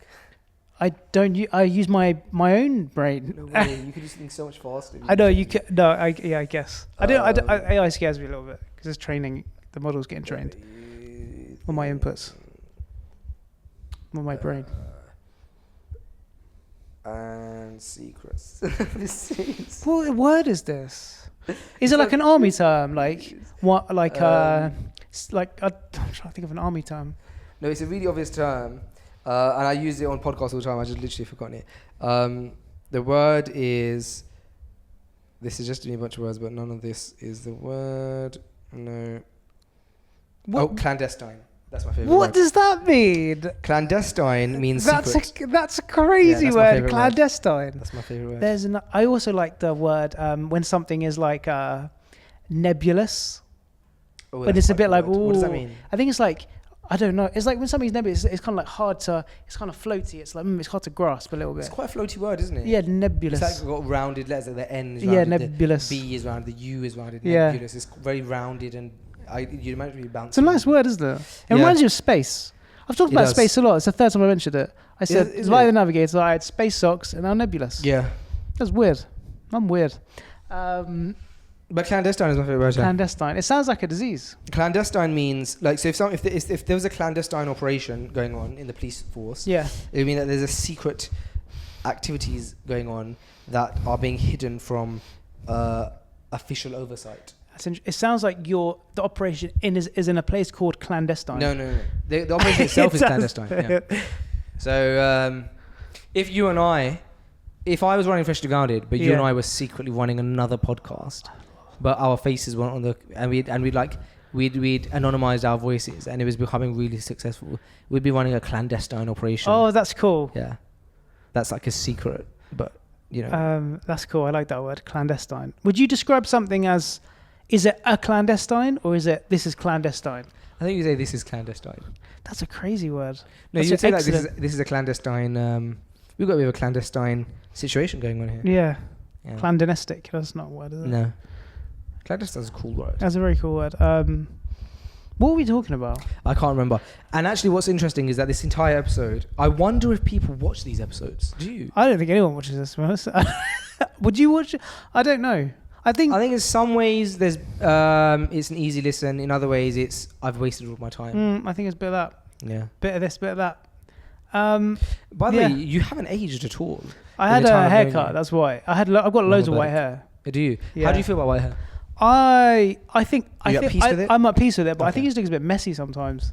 I don't. I use my own brain. No way. You could do something so much faster. I know you can. No, I guess. I don't. AI scares me a little bit because it's training. The model's getting trained on my inputs, on my brain. And secrets. What word is this? Is it like an army term? Like what? Like I'm trying to think of an army term. No, it's a really obvious term, and I use it on podcasts all the time. I just literally forgotten it. The word is. This is just a bunch of words, but none of this is the word. No. What? Oh, clandestine. That's my favorite. What word. does that mean? Clandestine means secret. That's a crazy Yeah, that's my word. favourite Clandestine. That's my favorite word. I also like the word when something is like nebulous. Oh, But that's it's a quite bit like, good. What does that ooh. mean? I think it's like, I don't know. It's like when something's nebulous, it's kind of like hard to, it's kind of floaty. It's like, it's hard to grasp a little bit. It's quite a floaty word, isn't it? Yeah, nebulous. It's like got rounded letters. Like the N is Yeah, rounded. nebulous. The B is rounded. The U is rounded. Yeah. Nebulous. It's very rounded and you'd imagine it would be bouncing. It's a nice word, isn't it? It Yeah. reminds you of space. I've talked It about does. space a lot. It's the third time I mentioned it. I said, Is it's it? like the Navigator. I had space socks and now nebulous. Yeah. That's weird. I'm weird. But clandestine is my favorite word. Clandestine. It sounds like a disease. Clandestine means like, so if there was a clandestine operation going on in the police force, Yeah. it would mean that there's a secret activities going on that are being hidden from official oversight. It sounds like the operation is in a place called Clandestine. No. The operation itself is clandestine. Yeah. So if I was running Fresh to Grounded, but you and I were secretly running another podcast, but our faces weren't on we'd anonymized our voices, and it was becoming really successful. We'd be running a clandestine operation. Oh, that's cool. Yeah, that's like a secret, but you know. That's cool. I like that word, clandestine. Would you describe something as? Is it a clandestine or is it this is clandestine? I think you say this is clandestine. That's a crazy word. No, That's you would say like excellent. this is a clandestine. We've got a bit of a clandestine situation going on here. Yeah. Yeah. Clandinistic. That's not a word, is it? No. Clandestine is a cool word. That's a very cool word. What were we talking about? I can't remember. And actually, what's interesting is that this entire episode, I wonder if people watch these episodes. Do you? I don't think anyone watches this. To be honest. Would you watch it? I don't know. I think in some ways there's it's an easy listen. In other ways, it's I've wasted all my time. I think it's a bit of that. Yeah. Bit of this, bit of that. By the way, you haven't aged at all. I had a haircut. That's why I've got loads of white hair. Do you? Yeah. How do you feel about white hair? I think at peace with it? I'm at peace with it, but I Okay. think it just looks a bit messy sometimes.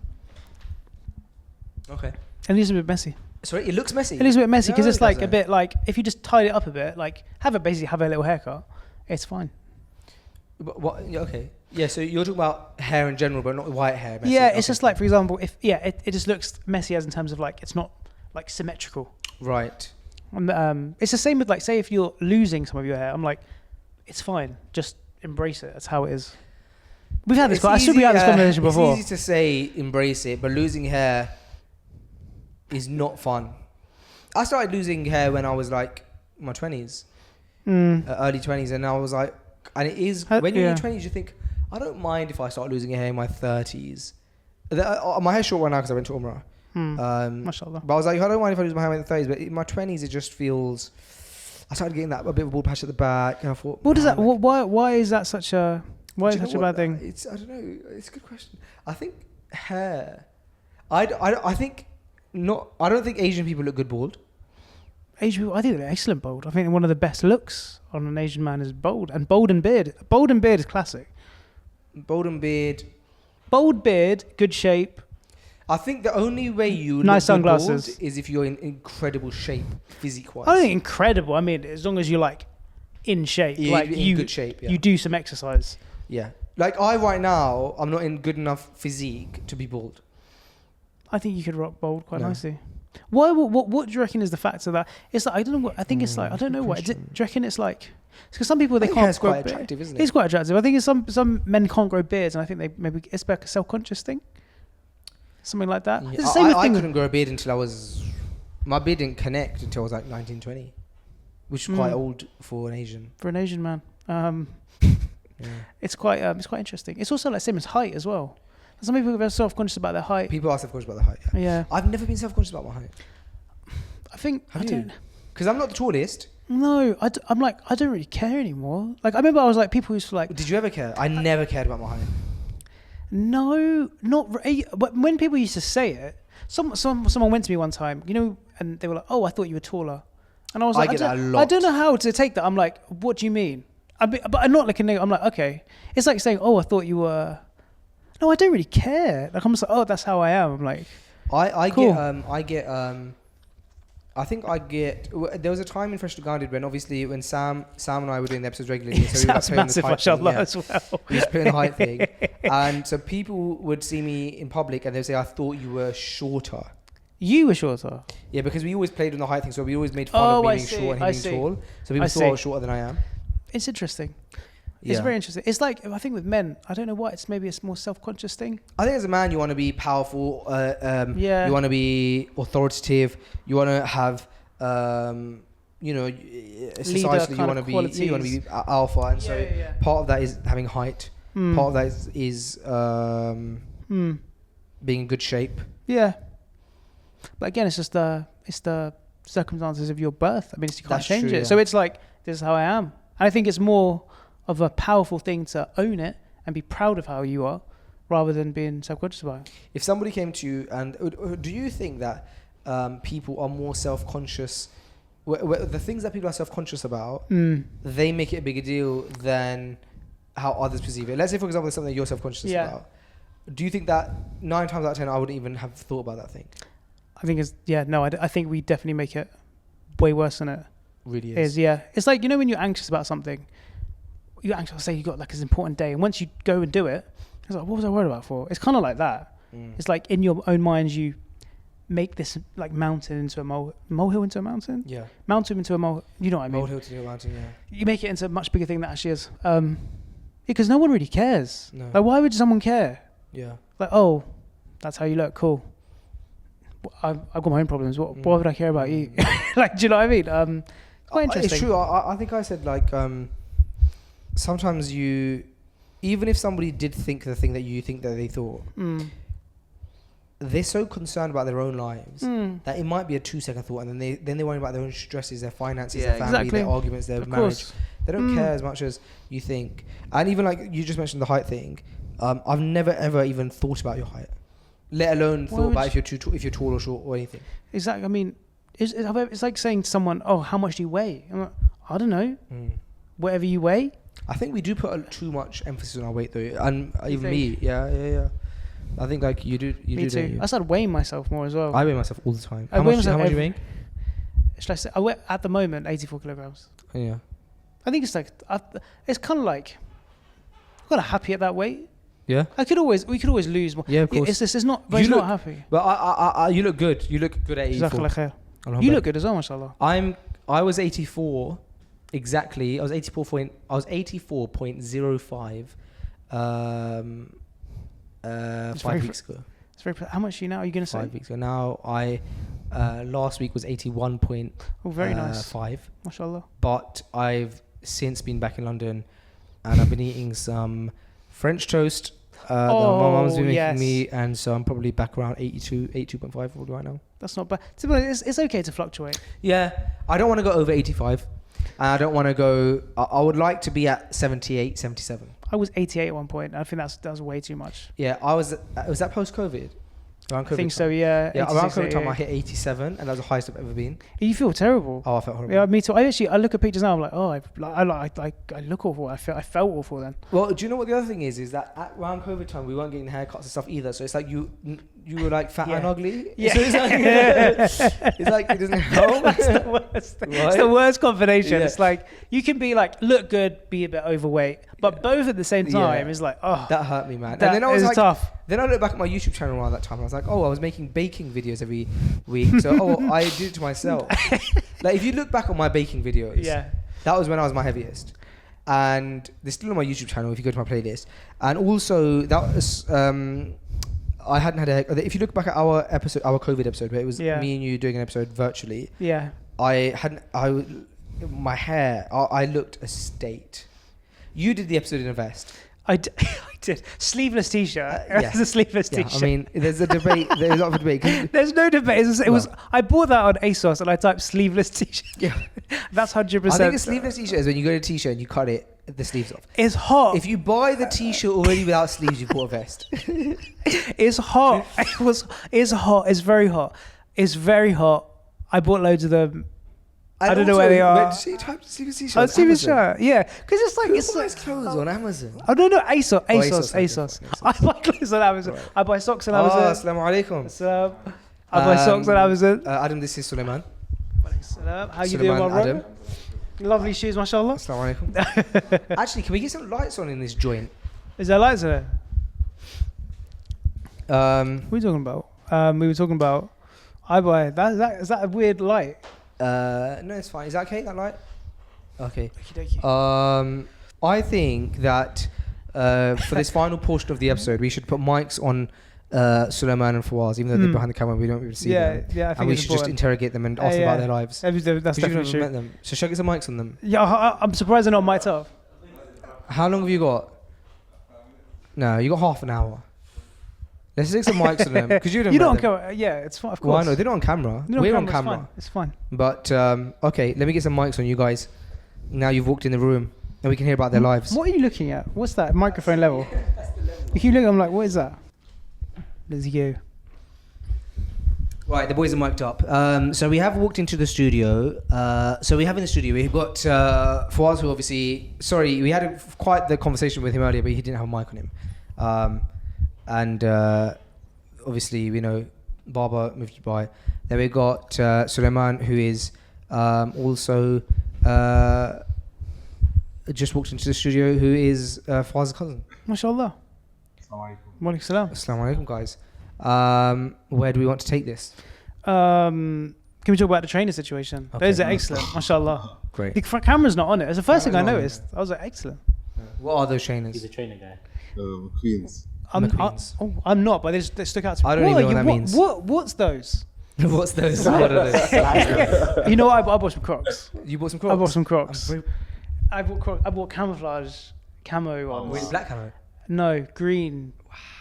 Okay. It looks a bit messy. Sorry, it looks messy. It looks a bit messy because No, it's it like a doesn't. bit like if you just tied it up a bit, like have a little haircut, it's fine. But what? Yeah, okay. Yeah. So you're talking about hair in general, but not white hair. Messy. Yeah, Okay. it's just like, for example, if it just looks messy as in terms of like it's not like symmetrical. Right. It's the same with like, say if you're losing some of your hair, I'm like, it's fine, just embrace it. That's how it is. We've had this. I should be had this conversation before. It's easy to say embrace it, but losing hair is not fun. I started losing hair when I was like in my 20s, early 20s, and I was like, and it is when you're in your 20s, you think, I don't mind if I start losing hair in my 30s. My hair's short right now because I went to Umrah. Mashallah. But I was like, I don't mind if I lose my hair in the 30s, but in my 20s, it just feels. I started getting a bit of a bald patch at the back, and I thought, What does that? like, why is that such a? Why is it such a bad thing? I don't know. It's a good question. I think hair. I think not. I don't think Asian people look good bald. Asian people, I think they're excellent bald. I think one of the best looks on an Asian man is bald, and bald and beard. Bald and beard is classic. Bald and beard. Bold beard, good shape. I think the only way you Nice look good sunglasses. bald is if you're in incredible shape, physique-wise. I don't think incredible. I mean, as long as you're like in shape, Yeah, like in good shape. Yeah. you do some exercise. Yeah. Like right now, I'm not in good enough physique to be bald. I think you could rock bald quite No. nicely. Why? What do you reckon is the factor that it's like? I don't know what. I think it's like I don't know good what. Do you question. reckon it's like? Because some people they I think can't hair's grow quite beard. attractive, isn't it? It's quite attractive. I think it's some men can't grow beards, and I think they maybe it's like a self-conscious thing, something like that. Yeah. It's the same with I things. couldn't grow a beard until I was. My beard didn't connect until I was like 19, 20, which is quite old for an Asian. For an Asian man, It's quite interesting. It's also like same as height as well. Some people are very self-conscious about their height. People are self-conscious about their height. Yeah. I've never been self-conscious about my height. I think Have I you? don't. Because I'm not the tallest. No, I'm like I don't really care anymore. Like I remember I was like people used to like. Did you ever care? I never cared about my height. No, not really. But when people used to say it, someone went to me one time, you know, and they were like, "Oh, I thought you were taller," and I was like, I get that a lot. I don't know how to take that. I'm like, "What do you mean?" But I'm not like a negative. I'm like, okay. It's like saying, "Oh, I thought you were." No, I don't really care. Like I'm just like, "Oh, that's how I am." I'm like, cool. I think I get. There was a time in Fresh to Guided when obviously when Sam and I were doing the episodes regularly, so we were Sounds playing massive, the height thing, mashallah, yeah. as well. We used to play the height thing, and so people would see me in public and they'd say, "I thought you were shorter." You were shorter. Yeah, because we always played on the height thing, so we always made fun of me being short and him being tall. So people thought I was shorter than I am. It's interesting. Yeah. It's very interesting. It's like I think with men, I don't know why. It's maybe a more self-conscious thing. I think as a man, you want to be powerful. Yeah. You want to be authoritative. You want to have, societally, you want to be. You want to be alpha, and part of that is having height. Part of that is being in good shape. Yeah. But again, it's just the circumstances of your birth. I mean, you can't change it. Yeah. So it's like this is how I am. And I think it's more of a powerful thing to own it and be proud of how you are rather than being self-conscious about it. If somebody came to you and do you think that people are more self-conscious, the things that people are self-conscious about, they make it a bigger deal than how others perceive it? Let's say, for example, there's something you're self-conscious about. Do you think that 9 times out of 10 I wouldn't even have thought about that thing? I think I think we definitely make it way worse than it really is. Yeah. It's like, you know, when you're anxious about something, you're anxious, say you got like this important day, and once you go and do it, it's like, what was I worried about for? It's kind of like that. It's like in your own mind, you make this like mountain into a molehill into a mountain. Yeah. Mountain into a mole. You know what I mean? Molehill to a mountain. Yeah. You make it into a much bigger thing that actually is. Because no one really cares. No. Like, why would someone care? Yeah. Like, oh, that's how you look. Cool. I've got my own problems. Why would I care about you? Like, do you know what I mean? Quite interesting. It's true. I think I said like sometimes even if somebody did think the thing that you think that they thought, they're so concerned about their own lives that it might be a 2-second thought, and then they worry about their own stresses, their finances, their family, their arguments, their marriage. They don't care as much as you think. And even like you just mentioned the height thing, I've never ever even thought about your height, let alone thought about if you're tall or short or anything. Exactly. I mean, it's like saying to someone, "Oh, how much do you weigh?" I'm like, I don't know. Whatever you weigh. I think we do put too much emphasis on our weight, though, and even me. Yeah. I think like you do. Me too. I started weighing myself more as well. I weigh myself all the time. How much are you weighing? Should I say? I weigh at the moment 84 kilograms. Yeah. I think it's like it's kind of like I'm kind of happy at that weight. Yeah. We could always lose more. Yeah, of course. It's not. But it's not happy. But you look good. You look good at 84. You look good as well, mashallah. I was 84 exactly. I was 84.05 5 weeks ago. It's very. How much are you now? Are you going to say? 5 weeks ago. Now I last week was 81. Very nice. 5. Mashallah. But I've since been back in London, and I've been eating some French toast. My mum's been making me, and so I'm probably back around 82.5 right now. That's not bad. It's okay to fluctuate. Yeah, I don't want to go over 85. And I don't want to go. I would like to be at 78, 77. I was 88 at one point. I think that's way too much. Yeah, I was. Was that post COVID? I think so. Yeah. Yeah, around COVID time I hit 87, and that was the highest I've ever been. You feel terrible. Oh, I felt horrible. Yeah, me too. I look at pictures now. I'm like, oh, I look awful. I felt awful then. Well, do you know what the other thing is that around COVID time we weren't getting haircuts and stuff either. So it's like you were like fat and ugly. Yeah. So it's like it doesn't help. That's the worst. Right? It's the worst combination. Yeah. It's like you can be like look good, be a bit overweight, but both at the same time is like, oh, that hurt me, man. That and then I was like, tough. Then I looked back at my YouTube channel around that time, and I was like, oh, I was making baking videos every week. So I did it to myself. Like if you look back on my baking videos, that was when I was my heaviest. And they're still on my YouTube channel if you go to my playlist. And also that was I hadn't had a. If you look back at our Co-vid episode, where it was me and you doing an episode virtually. Yeah. My hair. I looked a state. You did the episode in a vest. I did. Sleeveless t-shirt. Yeah. It was a sleeveless Yeah, t-shirt. I mean, there's a debate. There's a lot of debate. 'Cause- There's no debate. It was. I bought that on ASOS and I typed sleeveless t-shirt. Yeah. That's 100%. I think a sleeveless t-shirt is when you go to a t-shirt and you cut the sleeves off. It's hot. If you buy the t-shirt already without sleeves, you bought a vest. It's hot. It's hot. It's very hot. It's very hot. I bought loads of them. I don't know where they are. Where did you type sleeveless t-shirt? Oh, sleeveless shirt. Yeah, because it's like Who it's buys like clothes on Amazon? I don't know. ASOS. ASOS, ASOS. okay, I buy clothes on Amazon. Right. I buy socks on Oh, Amazon. assalamu alaikum. So, I buy socks on Amazon. Adam, this is Suleiman. How you doing, my Adam. bro? Lovely shoes, mashallah. Assalamu alaikum. Actually, can we get some lights on in this joint? Is there lights in it? Um, What are we talking about? We were talking about. I buy that. Is that a weird light? no, it's fine. Is that okay? That light? Okay. Okey-dokey. I think that for this final portion of the episode, we should put mics on Suleiman and Fawaz, even though they're behind the camera, we don't really see them. Yeah. I think And we it's should just important. interrogate them and ask them about their lives. That's Because you've definitely never true. met them. So should I get some mics on them? Yeah, I'm surprised they're not mic'd up. How long have you got? No, you got half an hour. Let's take some mics on them because you don't. You don't met them. care. Yeah, it's fine. Of course. Well, I know they're not on camera. They're We're on it's camera. fine. It's fine. But okay, let me get some mics on you guys. Now you've walked in the room and we can hear about their lives. What are you looking at? What's that? Microphone level. If you look, I'm like, what is that? Let's go. Right, the boys are mic'd up. So we have walked into the studio. So we have in the studio, we've got Fawaz, who obviously, sorry, we had quite the conversation with him earlier, but he didn't have a mic on him. And obviously, we know Barber moved to Dubai. Then we got Suleiman, who is also just walked into the studio, who is Fawaz's cousin. MashaAllah. Wa alaikum salam. Assalamu alaikum, guys. Where do we want to take this? Can we talk about the trainer situation? Okay, Those are nice. excellent. MashaAllah. Great. The camera's not on it. It's the first thing I not on noticed. I was like, excellent. What are those He's trainers? a trainer guy. Queens. I'm not, but they stuck out to me. I don't even know what that means. What's those? What's those? What are those? You know what? I bought some Crocs. You bought some Crocs? I bought some Crocs. I'm I bought camouflage camo ones. With black camo. No, green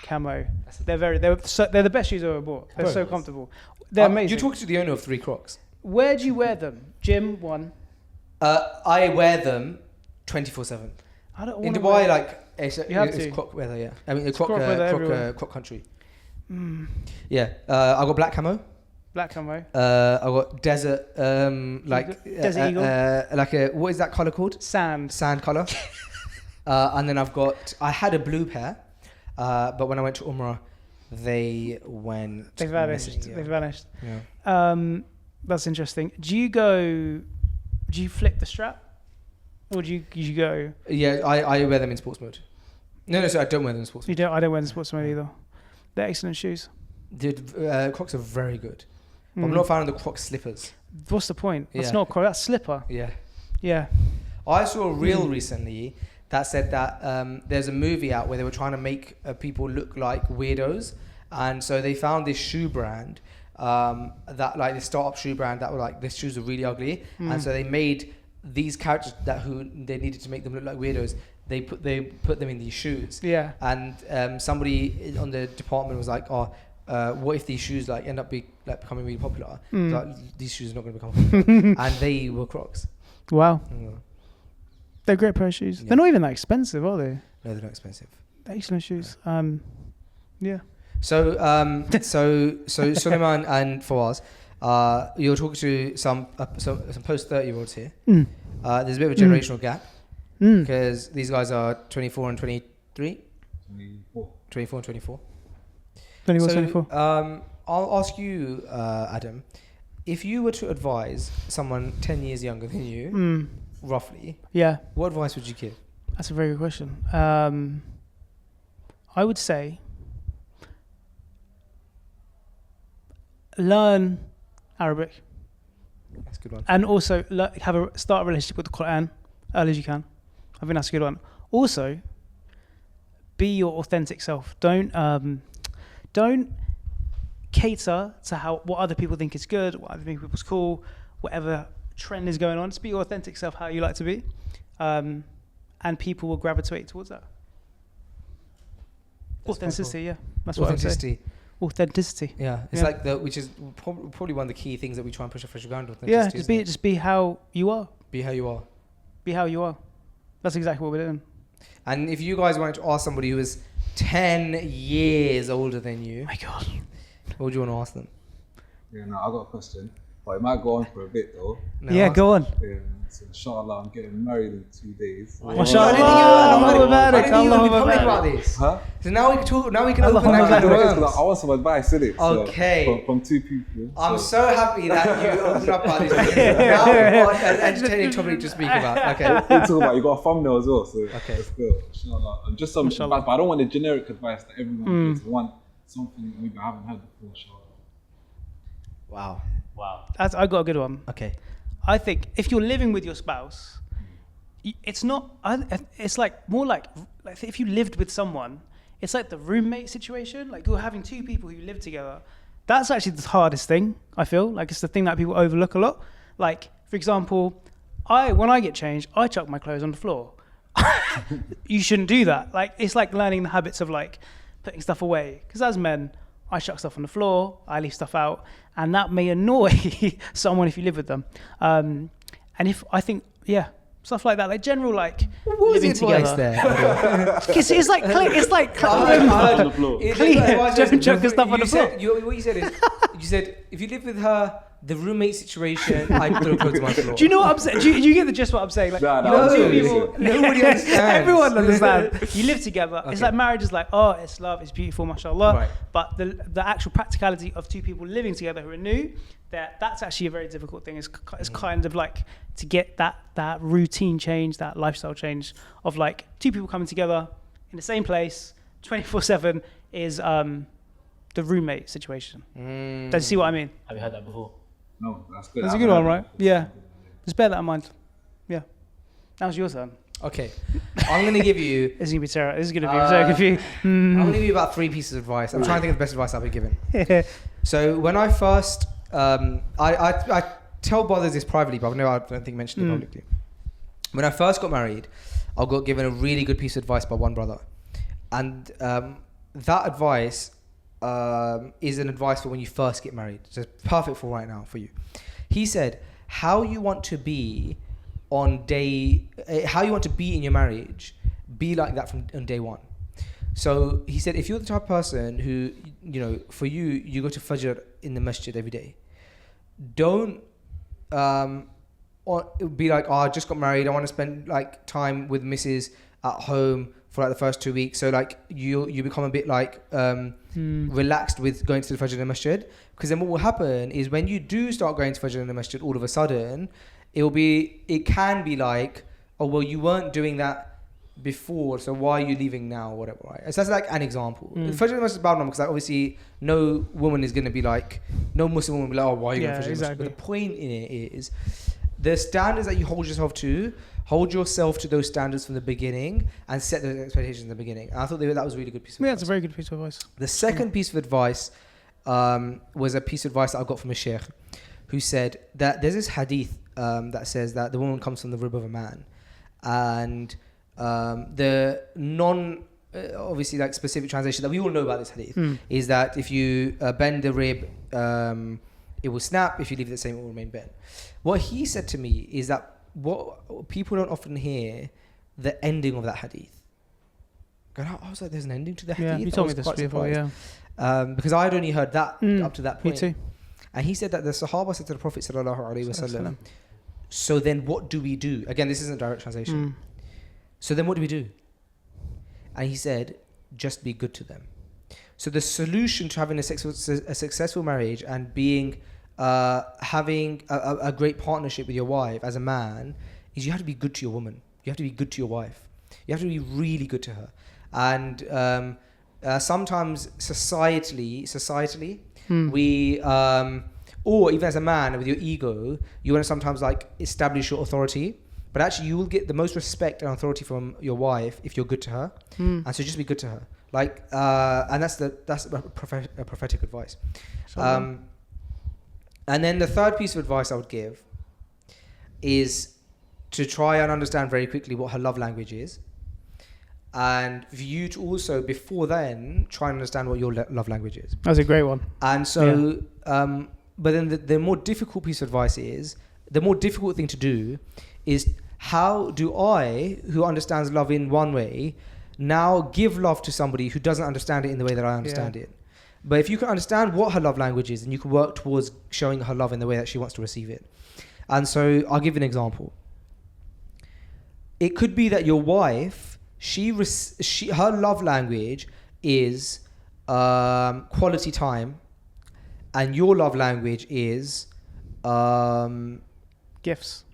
camo. They're the best shoes I've ever bought. They're Bro. so comfortable. They're amazing. You're talking to the owner of 3 Crocs. Where do you wear them? Gym, one. I wear them 24/7. I don't In want to Dubai, like it's have to. Croc weather, yeah. I mean, the Croc Croc weather everywhere. Croc country. Yeah, I got black camo. black camo. I got desert, like Desert eagle? like a what is that color called? Sand. Sand color. And then I had a blue pair, but when I went to Umrah, they went. They vanished. missing, yeah. They vanished. Yeah. That's interesting. Do you flick the strap? Or do you go? Yeah, I wear them in sports mode. No, sorry, I don't wear them in sports You mode. don't. I don't wear the sports mode either. They're excellent shoes. Dude, Crocs are very good. But I'm Mm. not a fan of the Croc slippers. What's the point? That's Yeah. not Croc. That's slipper. Yeah. Yeah. I saw a reel recently that said that there's a movie out where they were trying to make people look like weirdos, and so they found this shoe brand that like this startup shoe brand that were like, these shoes are really ugly, and so they made these characters who they needed to make them look like weirdos. They put them in these shoes. Yeah. And somebody on the department was like, what if these shoes like end up becoming really popular? Like, these shoes are not going to become popular. And they were Crocs. Wow. Yeah. They're a great pair of shoes. Yeah. They're not even that expensive, are they? No, they're not expensive. They're excellent shoes. Yeah. So Suleiman and Fawaz, you're talking to some post 30-year-olds here. There's a bit of a generational gap because these guys are 24 and 23. 24 and 24. 24, So, 24. I'll ask you, Adam, if you were to advise someone 10 years younger than you, roughly, Yeah. what advice would you give? That's a very good question. I would say learn Arabic That's a good one. and also start a relationship with the Quran early as you can. I think that's a good one. Also, be your authentic self. Don't cater to what other people think is good, what other people's cool, whatever trend is going on. Just be your authentic self, how you like to be. and people will gravitate towards that. That's Authenticity, yeah. That's what I would say. Authenticity. Authenticity. Yeah, it's like which is probably one of the key things that we try and push off fresh ground. Yeah, just be how you are. Be how you are. Be how you are. That's exactly what we're doing. And if you guys wanted to ask somebody who is 10 years older than you, My God. what would you want to ask them? Yeah, no, I got a question, but it might go on for a bit though. No, Yeah, ask go on. Yeah, so inshallah, I'm getting married in 2 days. I Mashallah. didn't think you were Barak, public Allahu about this. Huh? So now we can talk. Now we can open Allahu that can Akbar. of worms. I want some advice, innit? So, Okay. from 2 people. I'm so happy that you opened up about this. Now we've got an entertaining topic to speak about. Okay. Talk about, you got a thumbnail as well, so Okay. let's go. Inshallah. And just some Mashallah. advice, but I don't want the generic advice that everyone gives. I want something that maybe I haven't heard before, inshallah. Wow. I got a good one. Okay. I think if you're living with your spouse, it's not. It's like more like if you lived with someone, it's like the roommate situation. Like you're having 2 people who live together. That's actually the hardest thing. I feel like it's the thing that people overlook a lot. Like for example, when I get changed, I chuck my clothes on the floor. You shouldn't do that. Like it's like learning the habits of like putting stuff away. Because as men, I chuck stuff on the floor, I leave stuff out, and that may annoy someone if you live with them. And if I think, stuff like that, like general like What was the living advice together. there? It's like on the floor. Don't chuck the stuff on the floor. What you said is, you said if you live with her, the roommate situation, I throw clothes on my floor. Do you know what I'm saying? Do you get the gist what I'm saying? Like, No, two people, nobody understands. Everyone understands. You live together. It's Okay. like marriage is like, oh, it's love, it's beautiful, mashallah. Right. But the actual practicality of 2 people living together who are new, that's actually a very difficult thing. It's kind of like to get that routine change, that lifestyle change of like 2 people coming together in the same place 24/7 is the roommate situation. Do you see what I mean? Have you heard that before? No, that's good. That's a good one, right? Yeah. Just bear that in mind. Yeah. Now it's your turn. Okay. I'm going to give you... This is going to be terrible. This is going to be so confusing. I'm going to give you about 3 pieces of advice. I'm trying to think of the best advice I've been given. So when I first... I tell brothers this privately, but I don't think I mentioned it publicly. When I first got married, I got given a really good piece of advice by one brother. And that advice is an advice for when you first get married. So it's perfect for right now for you. He said, how you want to be how you want to be in your marriage, be like that on day one. So he said, if you're the type of person who, for you go to Fajr in the masjid every day, don't be like, I just got married, I want to spend like time with Mrs. at home for like the first 2 weeks. So like you become a bit like relaxed with going to the Fajr in the masjid. Because then what will happen is when you do start going to Fajr in the masjid, all of a sudden, it can be like, oh, well, you weren't doing that before, so why are you leaving now, or whatever, right? So that's like an example. Fajr in the masjid is bad because like, obviously no woman is going to be like, no Muslim woman will be like, oh, why are you going to Fajr in the masjid? But the point in it is, the standards that you hold yourself to those standards from the beginning and set those expectations in the beginning. And I thought that was a really good piece of advice. Yeah, it's a very good piece of advice. The second piece of advice was a piece of advice that I got from a sheikh who said that there's this hadith that says that the woman comes from the rib of a man. And the obviously like specific translation that we all know about this hadith is that if you bend the rib, it will snap. If you leave it the same, it will remain bent. What he said to me is that what people don't often hear the ending of that hadith. I was like, there's an ending to the hadith? Yeah, you told me this before, yeah. Because I had only heard that up to that point. Me too. And he said that the Sahaba said to the Prophet sallallahu alaihi wasallam, so then what do we do? Again, this isn't direct translation. So then what do we do? And he said, just be good to them. So the solution to having a successful marriage and being having a great partnership with your wife as a man is you have to be good to your woman. You have to be good to your wife. You have to be really good to her. And sometimes societally, we or even as a man with your ego, you want to sometimes like establish your authority. But actually, you will get the most respect and authority from your wife if you're good to her. And so just be good to her. Like, and that's a prophetic advice. And then the third piece of advice I would give is to try and understand very quickly what her love language is, and for you to also before then try and understand what your love language is. That's a great one. And so, but then the more difficult piece of advice is, the more difficult thing to do is, how do I, who understands love in one way, now give love to somebody who doesn't understand it in the way that I understand it? But if you can understand what her love language is, then you can work towards showing her love in the way that she wants to receive it. And so I'll give you an example. It could be that your wife, her love language is quality time, and your love language is Gifts.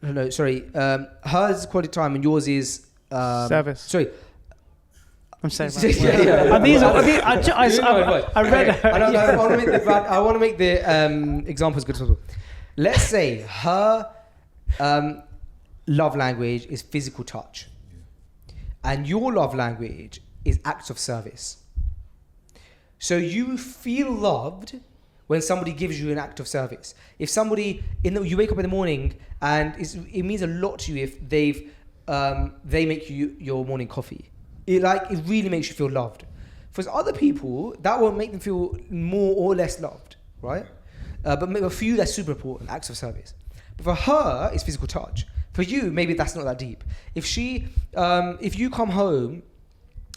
No, sorry. Hers is quality time, and yours is Service. Sorry. I'm saying. Yeah. I read it. I want to make the example as good as possible. Let's say her love language is physical touch, and your love language is acts of service. So you feel loved when somebody gives you an act of service. If somebody you wake up in the morning and it means a lot to you if they make you your morning coffee. It really makes you feel loved. For other people, that won't make them feel more or less loved, right? But for you, that's super important, acts of service. But for her, it's physical touch. For you, maybe that's not that deep. If you come home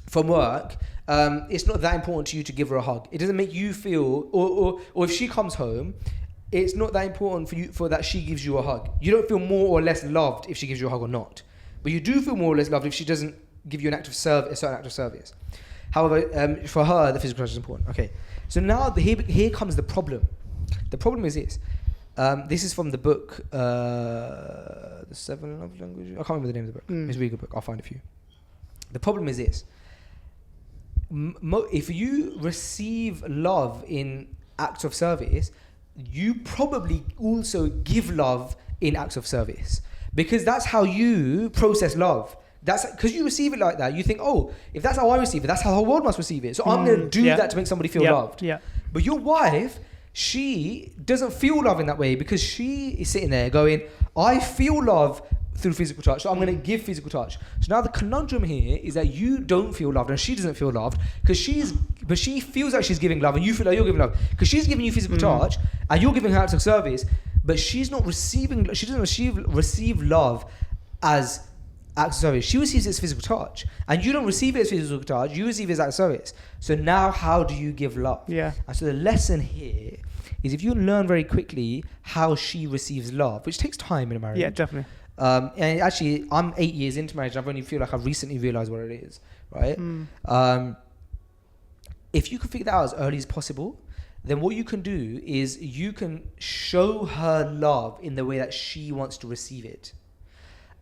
from work, it's not that important to you to give her a hug. It doesn't make you feel, or if she comes home, it's not that important for that she gives you a hug. You don't feel more or less loved if she gives you a hug or not. But you do feel more or less loved if she doesn't give you a certain act of service. However, for her, the physical touch is important. Okay, so now here comes the problem. The problem is this. This is from the book, The 7 Love Languages. I can't remember the name of the book. It's a really good book. I'll find a few. The problem is this. If you receive love in acts of service, you probably also give love in acts of service, because that's how you process love. That's because you receive it like that. You think, oh, if that's how I receive it, that's how the whole world must receive it. So I'm going to do that to make somebody feel loved. Yeah. But your wife, she doesn't feel love in that way, because she is sitting there going, I feel love through physical touch, so I'm going to give physical touch. So now the conundrum here is that you don't feel loved and she doesn't feel loved, but she feels like she's giving love and you feel like you're giving love, because she's giving you physical touch and you're giving her acts of service, but she doesn't receive love as acts of service. She receives it as physical touch, and you don't receive it as physical touch, you receive it as acts of service. So now how do you give love? Yeah. And so the lesson here is, if you learn very quickly how she receives love, which takes time in a marriage. Yeah, definitely. And actually, I'm 8 years into marriage. I've only feel like I've recently realized what it is, right? If you can figure that out as early as possible, then what you can do is you can show her love in the way that she wants to receive it.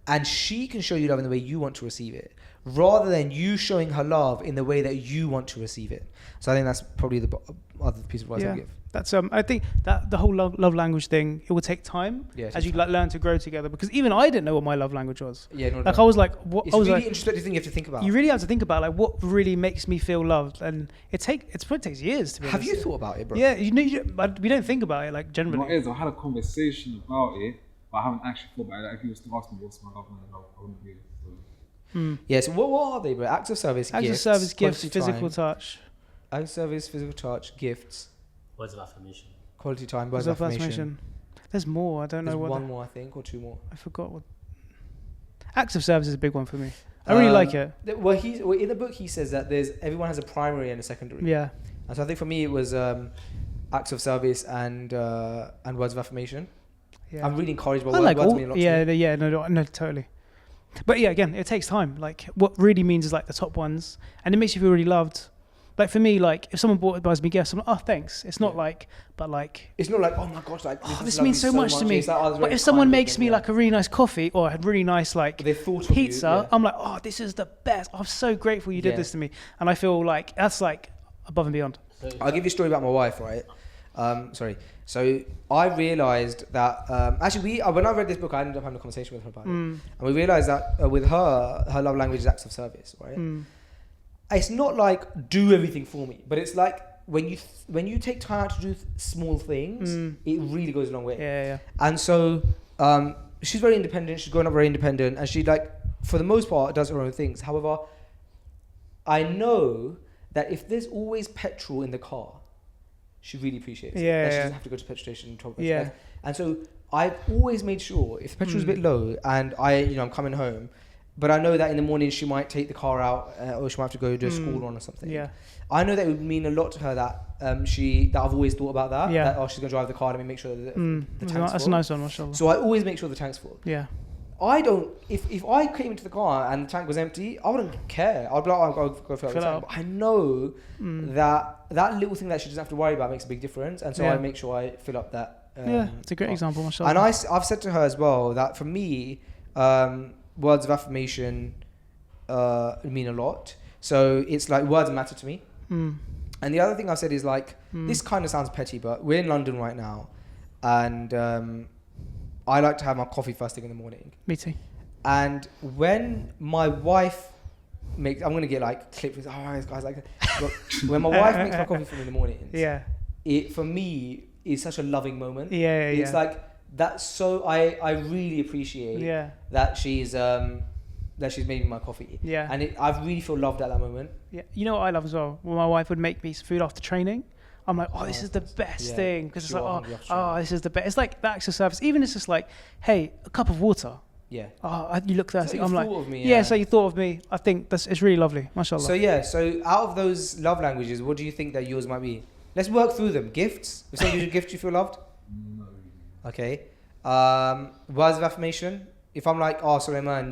And she can show you love in the way you want to receive it, rather than you showing her love in the way that you want to receive it. So I think that's probably the other piece of advice I'll give. That's I think that the whole love language thing, it will take time as you learn to grow together, because even I didn't know what my love language was. Yeah, no, I was like, what? It's a really interesting thing you have to think about. You really have to think about what really makes me feel loved, and it probably takes years to be Have honest. you thought about it, bro? Yeah, but we don't think about it generally. What is, I had a conversation about it, but I haven't actually thought about it. Like, if you was to ask me what's my love language, I wouldn't be able to. Yeah, so what are they, bro? Acts of service, acts gifts, of service, gifts, quality physical time. touch. Acts of service, physical touch, gifts. Words of affirmation. Quality time, words of affirmation. There's more. I don't know what. One more, I think, or two more. I forgot what. Acts of service is a big one for me. I really like it. Well, in the book he says that everyone has a primary and a secondary. Yeah. And so I think for me it was acts of service and words of affirmation. Yeah. I'm really encouraged by words mean a lot to me. No, totally. But yeah, again, it takes time. Like, what really means is like the top ones, and it makes you feel really loved. Like for me, like if someone buys me gifts, I'm like, oh, thanks. It's not it's not like, oh my gosh, like this means so much to me. But if someone makes me like a really nice coffee or a really nice pizza, I'm like, oh, this is the best. I'm so grateful you did this to me, and I feel like that's like above and beyond. I'll give you a story about my wife, right? So I realized that actually when I read this book, I ended up having a conversation with her about it, and we realized that with her love language is acts of service, right? It's not like do everything for me, but it's like when you take time out to do small things, it really goes a long way. Yeah. And so She's very independent. She's grown up very independent, and she like, for the most part, does her own things. However, I know that if there's always petrol in the car, she really appreciates it. Yeah, That she yeah. doesn't have to go to the petrol station and talk. Yeah. And so I've always made sure if the petrol's a bit low and I'm coming home, but I know that in the morning she might take the car out or she might have to go do a school run or something. Yeah. I know that it would mean a lot to her that that I've always thought about that. Yeah. That she's gonna drive the car. Let me make sure that the tank's That's full. a nice one, mashallah. So I always make sure the tank's full. Yeah. I don't. If I came into the car and the tank was empty, I wouldn't care. I'd be like, I'll go fill up the tank. But I know that little thing that she doesn't have to worry about makes a big difference, and so I make sure I fill up that. It's a great example, mashallah. And I've said to her as well that for me, words of affirmation mean a lot. So it's like words matter to me. And the other thing I've said is like, this kind of sounds petty, but we're in London right now, and I like to have my coffee first thing in the morning. Me too. And when my wife makes, I'm gonna get like clipped with, oh, guys like, but when my wife makes my coffee for me in the mornings, it for me is such a loving moment. It's like that's so I really appreciate that she's made me my coffee. And I really feel loved at that moment. Yeah, you know what I love as well? When my wife would make me some food after training, I'm like, oh, this is the best thing. Because it's like, this is the best. It's like the acts of service. Even it's just like, hey, a cup of water. Yeah. Oh, you look thirsty. So I'm like, thought of me, so you thought of me. I think it's really lovely. MashaAllah. So out of those love languages, what do you think that yours might be? Let's work through them. Gifts. If somebody gives a gift, you feel loved? No. Okay. Words of affirmation. If I'm like, oh, Suleiman,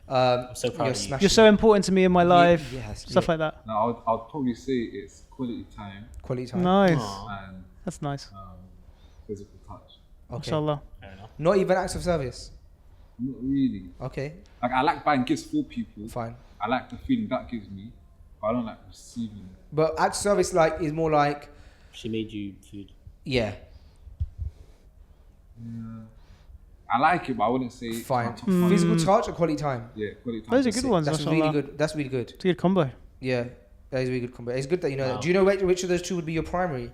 I'm so proud of you. You're so important to me in my life. Stuff like that. No, I'll probably say it's quality time. Quality time. Nice. And That's nice. physical touch. Okay. MashaAllah. Fair enough. Not even acts of service. Not really. Okay. Like I like buying gifts for people. Fine. I like the feeling that gives me, but I don't like receiving it. But acts of service like is more like, She made you food. yeah. I like it, but I wouldn't say Fine. top five. Physical touch or quality time? Yeah, quality time. Those are good ones. That's MashaAllah. really good. That's really good. It's a good combo. Yeah. That is a really good combo. It's good that you know Wow. that. Do you know which of those two would be your primary?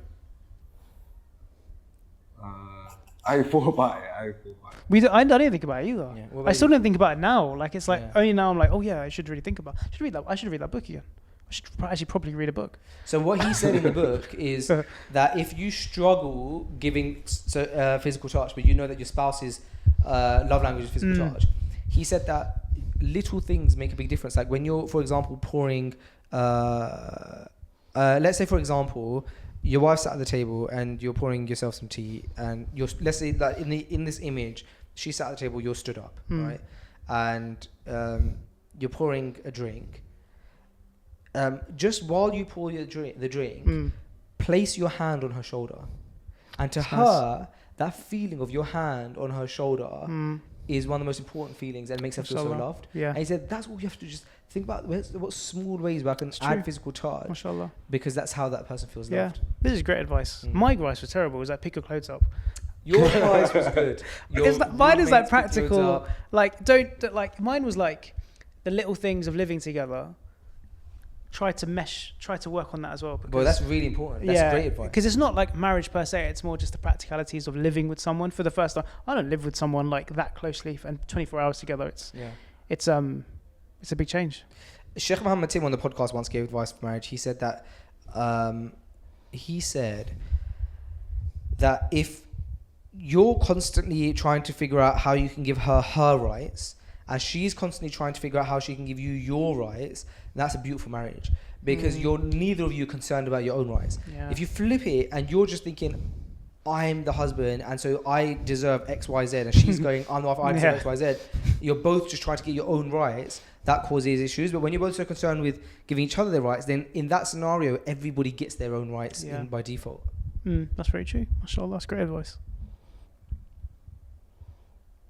I thought about it. I didn't think about it either. Yeah. What about I still you? don't think about it now. Like it's like Yeah. only now I'm like, oh yeah, I should really think about. I should read that book again. I should actually probably read a book. So what he said in the book is that if you struggle giving physical touch, but you know that your spouse's love language is physical touch, he said that little things make a big difference. Like when you're, for example, pouring, let's say, for example, your wife's sat at the table and you're pouring yourself some tea, and let's say that in this image, she sat at the table, you're stood up, right, and you're pouring a drink. Just while you pour the drink, place your hand on her shoulder, and to her, that feeling of your hand on her shoulder is one of the most important feelings, and makes her feel so MashaAllah. loved. Yeah. And he said that's what you have to just think about. What small ways where I can add physical touch, MashaAllah. because that's how that person feels loved. This is great advice. My advice was terrible. It was like pick your clothes up. Your advice was good. Mine is like roommates pick your clothes practical. up. Like don't like mine was like the little things of living together. Try to work on that as well. But that's really important. That's great advice. Because it's not like marriage per se. It's more just the practicalities of living with someone for the first time. I don't live with someone like that closely and 24 hours together. It's a big change. Sheikh Muhammad Tim on the podcast once gave advice for marriage. He said that if you're constantly trying to figure out how you can give her rights, and she's constantly trying to figure out how she can give you your rights, that's a beautiful marriage, because you're neither of you concerned about your own rights. If you flip it and you're just thinking, I'm the husband and so I deserve X, Y, Z, and she's going, I'm the wife, I deserve X, Y, Z, you're both just trying to get your own rights. That causes issues. But when you're both so concerned with giving each other their rights, then in that scenario, everybody gets their own rights by default. That's very true. MashaAllah, that's great advice.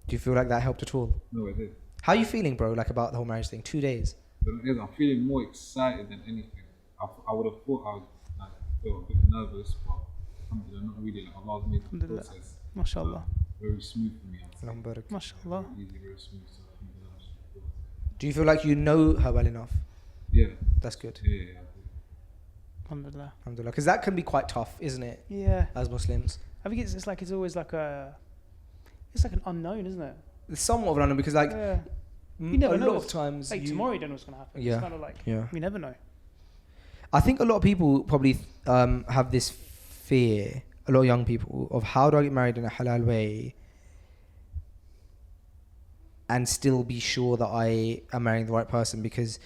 Do you feel like that helped at all? No, it did. How are you feeling, bro, like about the whole marriage thing? 2 days. I'm feeling more excited than anything. I would have thought I would feel a bit nervous, but alhamdulillah, not really. Like Allah's made the process MashaAllah. very smooth for me. MashaAllah. Easy, very smooth. So alhamdulillah. Do you feel like you know her well enough? Yeah. That's good. Yeah. Alhamdulillah. Alhamdulillah. Because that can be quite tough, isn't it? Yeah. As Muslims. I think it's always like it's like an unknown, isn't it? It's somewhat of an unknown because like Yeah. You never a know. lot of times Like tomorrow, you don't know what's gonna happen. Yeah. It's kind of like we never know. I think a lot of people probably have this fear, a lot of young people, of how do I get married in a halal way and still be sure that I am marrying the right person. Because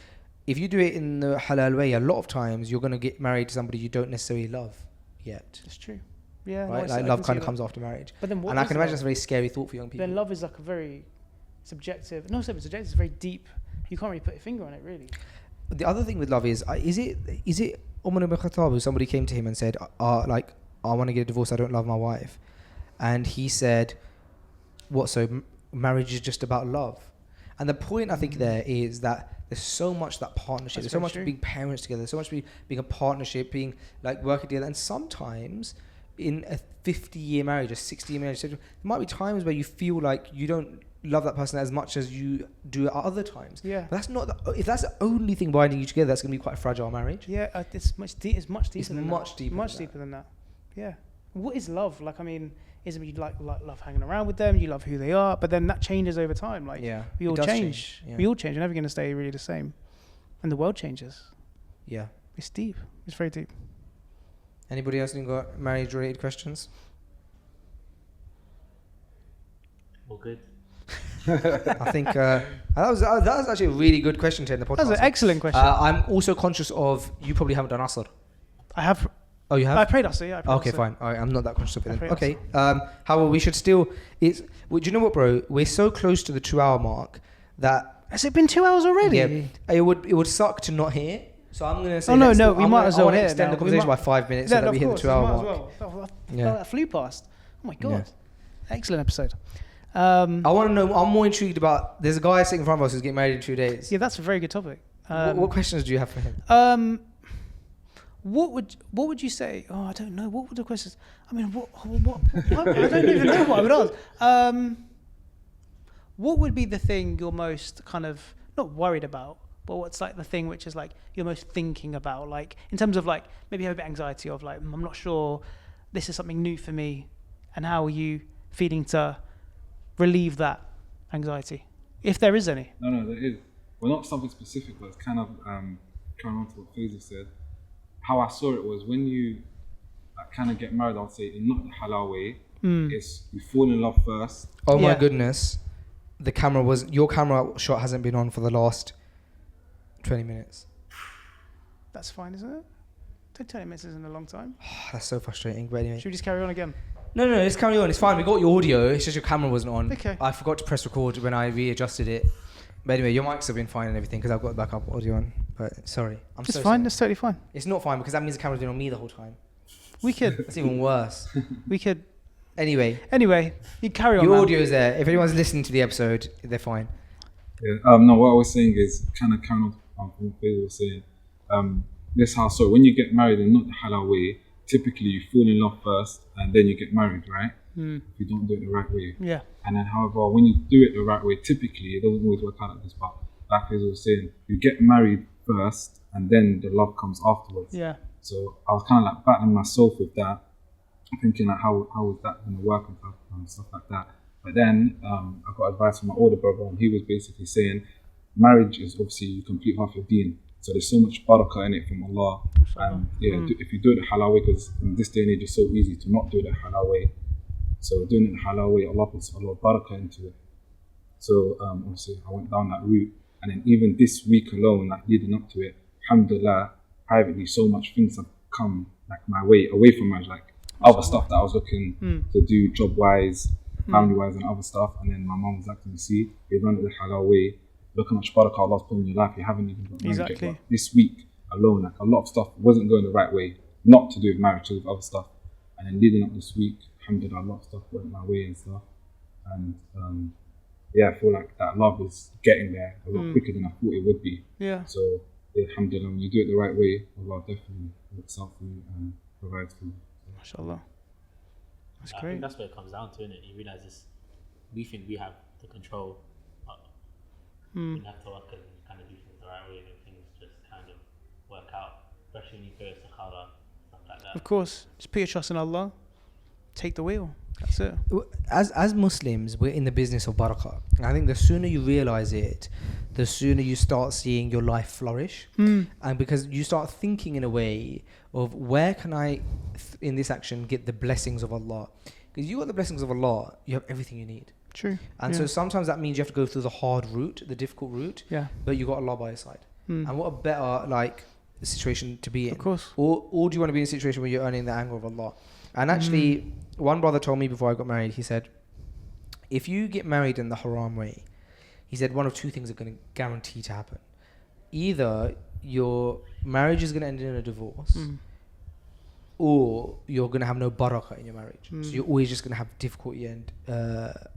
if you do it in the halal way, a lot of times you're going to get married to somebody you don't necessarily love yet. It's true. Yeah. Right? No, Like love kind of comes after marriage. But then what and I is can imagine love? that's a very scary thought for young people. Then love is like a very subjective. No, subjective. It's very deep. You can't really put your finger on it, really. The other thing with love is it Umar ibn Khattab, who somebody came to him and said, like, I want to get a divorce, I don't love my wife. And he said, what, so marriage is just about love? And the point I think there is that there's so much that partnership, That's there's so very much true. being parents together, there's so much being a partnership, being like working together. And sometimes in a 50-year marriage, a 60-year marriage, there might be times where you feel like you don't love that person as much as you do at other times. Yeah. But that's not if that's the only thing binding you together, that's going to be quite a fragile marriage. Yeah, it's much deeper. It's much deeper. It's than much that. deeper Much than deeper than that. Yeah. What is love? Like, I mean, is it you like love hanging around with them? You love who they are, but then that changes over time. Like, Yeah, we it all does change. change, yeah. We all change. We're never going to stay really the same, and the world changes. Yeah. It's deep. It's very deep. Anybody else got marriage-related questions? All good. I think that was actually a really good question to end the podcast. That was an excellent question. I'm also conscious of you probably haven't done Asr. I have. Oh, you have? I prayed us. Yeah. I prayed Okay, Asr. fine. All right, I'm not that conscious of it. I Then. pray Okay. However, we should still. Do you know what, bro? We're so close to the 2-hour mark that Has it been 2 hours already? yeah, it would suck to not hear. So I'm gonna say. Oh, no, let's no, do- we I'm might gonna- as I well wanna hear it extend now. the We conversation might- by 5 minutes Yeah, so that of we hit the course, 2-hour might as mark. well. Yeah. That flew past. Oh my god. Yeah. Excellent episode. I want to know. I'm more intrigued about. There's a guy sitting in front of us who's getting married in 2 days. Yeah, that's a very good topic. What questions do you have for him? What would you say? Oh, I don't know. What would the questions? I mean, what I don't even know what I would ask. What would be the thing you're most kind of not worried about, but what's like the thing which is like you're most thinking about, like in terms of like maybe you have a bit of anxiety of like I'm not sure this is something new for me, and how are you feeling to relieve that anxiety, if there is any? No, there is. Well, not something specific, but it's kind of carrying on to what Faisal said. How I saw it was when you kind of get married, I would say in not the halal way, it's you fall in love first. Oh my Yeah. goodness, your camera shot hasn't been on for the last 20 minutes. That's fine, isn't it? 20 minutes isn't a long time. That's so frustrating. But anyway, Should we just carry on again? no, let's carry on. It's fine. We got your audio. It's just your camera wasn't on. Okay. I forgot to press record when I readjusted it. But anyway, your mics have been fine and everything because I've got the backup audio on. But sorry, I'm It's so fine. sorry. It's totally fine. It's not fine because that means the camera's been on me the whole time. We could. That's even worse. Anyway, You carry on. your man. audio is there. If anyone's listening to the episode, they're fine. Yeah. No, what I was saying is kind of carrying on from what Faisal was saying. This how so when you get married in not the halal way, typically you fall in love first and then you get married, right? If you don't do it the right way. Yeah. And then, however, when you do it the right way, typically it doesn't always work out like this. But like Faisal was saying, you get married first and then the love comes afterwards. Yeah. So I was kind of like battling myself with that, thinking like how is that going to work and stuff like that. But then I got advice from my older brother, and he was basically saying, marriage is obviously you complete half your deen. So there's so much barakah in it from Allah. And if you do it the halal way, because in this day and age it's so easy to not do it the halal way. So doing it the halal way, Allah puts a lot of barakah into it. So obviously I went down that route. And then even this week alone, like leading up to it, alhamdulillah, privately, so much things have come like my way, away from marriage, like other stuff that I was looking to do job-wise, family-wise and other stuff. And then my mum was like, see, you've done it the halal way. Look how much barakah Allah's put in your life. You haven't even got married yet. Exactly. But this week alone, like a lot of stuff wasn't going the right way. Not to do with marriage, to do with other stuff. And then leading up this week, alhamdulillah, a lot of stuff went my way and stuff. And I feel like that love is getting there a lot quicker than I thought it would be. Yeah. So alhamdulillah, when you do it the right way, Allah definitely looks out for you and provides for you. MashaAllah. That's I great. think that's what it comes down to, isn't it? You realise this, we think we have the control, but we have to work and kind of do things the right way, and things just kind of work out, especially when you go to Khala, stuff like that. Of course. Just put your trust in Allah. Take the wheel. That's it. As Muslims, we're in the business of barakah. And I think the sooner you realize it, the sooner you start seeing your life flourish. And because you start thinking in a way of where can I, in this action, get the blessings of Allah. Because you got the blessings of Allah, you have everything you need. True. And so sometimes that means you have to go through the hard route, the difficult route. Yeah. But you got Allah by your side. And what a better situation to be in. Of course. Or do you want to be in a situation where you're earning the anger of Allah? And actually, one brother told me before I got married, he said, if you get married in the haram way, he said one of two things are going to guarantee to happen. Either your marriage is going to end in a divorce, or you're going to have no barakah in your marriage. So you're always just going to have difficulty and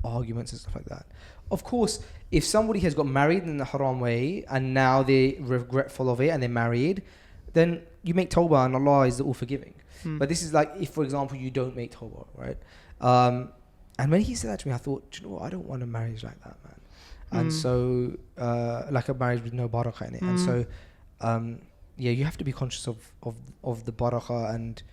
arguments and stuff like that. Of course, if somebody has got married in the haram way and now they're regretful of it and they're married, then you make Tawbah and Allah is all forgiving. But this is like if, for example, you don't make Tawbah, right? And when he said that to me, I thought, do you know what? I don't want a marriage like that, man. And so, like a marriage with no barakah in it. And so, yeah, you have to be conscious of the barakah. And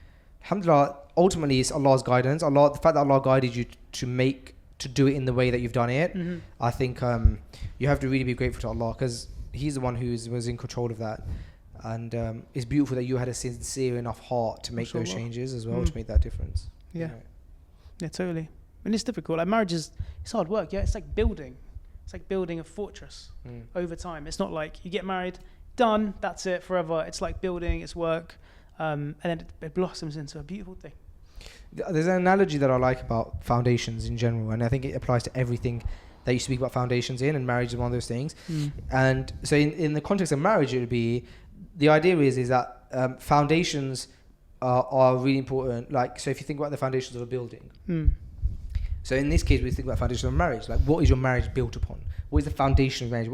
alhamdulillah, ultimately, it's Allah's guidance. The fact that Allah guided you to do it in the way that you've done it, I think you have to really be grateful to Allah, because He's the one who was in control of that. And it's beautiful that you had a sincere enough heart to make those changes as well, to make that difference. Yeah. You know? Yeah, totally. And it's difficult. Like marriage it's hard work. Yeah, it's like building. It's like building a fortress over time. It's not like you get married, done, that's it forever. It's like building, it's work, and then it blossoms into a beautiful thing. There's an analogy that I like about foundations in general, and I think it applies to everything that you speak about foundations in, and marriage is one of those things. And so in the context of marriage, it would be, the idea is that foundations are really important. Like, so if you think about the foundations of a building, so in this case, we think about foundation of marriage. Like, what is your marriage built upon? What is the foundation of marriage?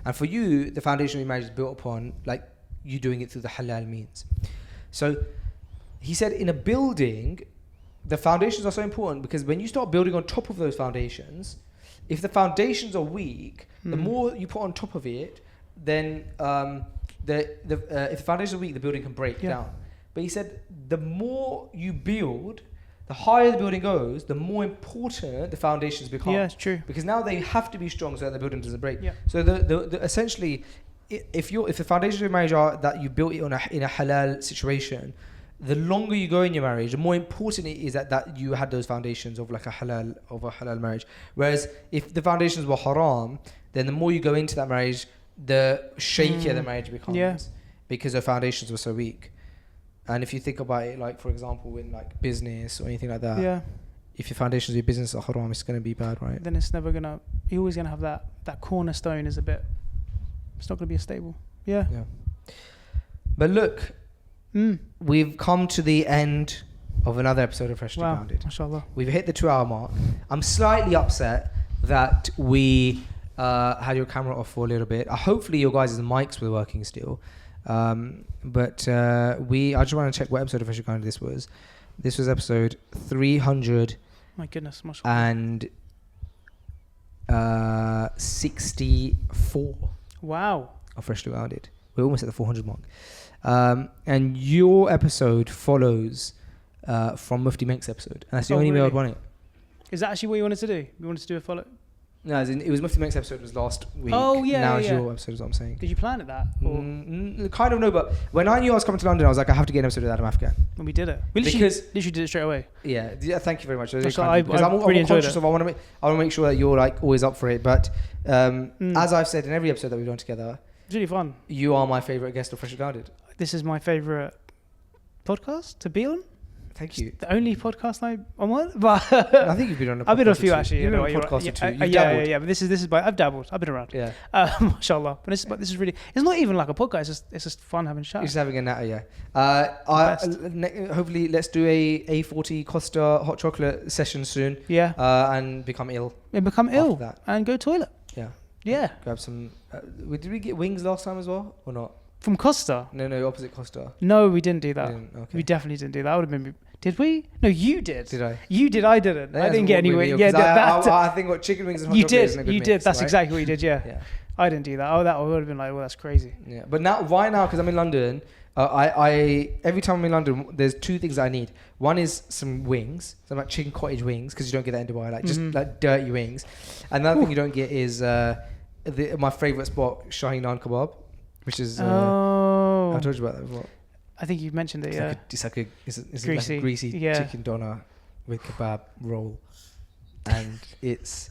And for you, the foundation of your marriage is built upon, like, you doing it through the halal means. So he said, in a building, the foundations are so important, because when you start building on top of those foundations, if the foundations are weak, the more you put on top of it, then if the foundations are weak, the building can break down. But he said, the more you build, the higher the building goes, the more important the foundations become. Yeah, it's true. Because now they have to be strong so that the building doesn't break. Yeah. So the essentially, if the foundations of your marriage are that you built it in a halal situation, the longer you go in your marriage, the more important it is that you had those foundations of like a halal marriage. Whereas if the foundations were haram, then the more you go into that marriage, the shakier the marriage becomes, because the foundations were so weak. And if you think about it, like, for example, in like business or anything like that, if your foundations of your business are haram, it's going to be bad, right? Then it's never gonna. You're always gonna have that cornerstone is a bit. It's not gonna be a stable. Yeah. But look, we've come to the end of another episode of Freshly Grounded. Mashallah. We've hit the 2-hour mark. I'm slightly upset that we had your camera off for a little bit. Hopefully your guys' mics were working still. But I just want to check what episode of Freshly Grounded this was. This was episode 300. My goodness, mashallah. And 64. Wow. Of Freshly Grounded. We're almost at the 400 mark. And your episode follows from Mufti Menk's episode. And that's the only way I'd want it. Is that actually what you wanted to do? You wanted to do a follow? No, as in, it was Mufti Menk's episode was last week. Oh, yeah. Now it's your episode is what I'm saying. Did you plan it that? Or? Kind of, no, but when I knew I was coming to London, I was like, I have to get an episode of Adam Afghan. And we did it. We literally did it straight away. Yeah, thank you very much. Because I'm really conscious of, I want to make sure that you're like always up for it. But as I've said in every episode that we've done together, it's really fun. You are my favourite guest of Freshly Grounded. This is my favourite podcast to be on. Thank you. The only podcast I'm on, but I think you've been on a podcast. I've been on a few actually. You've been on a podcast or two. Yeah. But this is I've dabbled. I've been around. Yeah. Mashallah. But this is really. It's not even like a podcast. It's just fun having a chat. Just having a natter. Yeah. Hopefully, let's do a A40 Costa hot chocolate session soon. Yeah. And become ill. And become ill. And go toilet. Yeah. Yeah. Grab some. Did we get wings last time as well, or not? From Costa? No, opposite Costa. No, we didn't do that. Okay. We definitely didn't do that. I would have been. Did we? No, you did. Did I? You did. I didn't. I didn't get any wings. Yeah, I think what chicken wings and hot you chocolate did. Isn't a good You mix, did. That's right? exactly what you did. Yeah. Yeah. I didn't do that. Oh, that would have been like, well, that's crazy. Yeah, but now, why now? Because I'm in London. I every time I'm in London, there's two things I need. One is some wings, some like chicken cottage wings, because you don't get that in Dubai, like just like dirty wings. Another thing you don't get is my favorite spot, Shahi Naan Kebab, which is I've told you about that before. I think you mentioned it. Yeah, It's like a Greasy, greasy yeah. chicken doner with kebab roll, and it's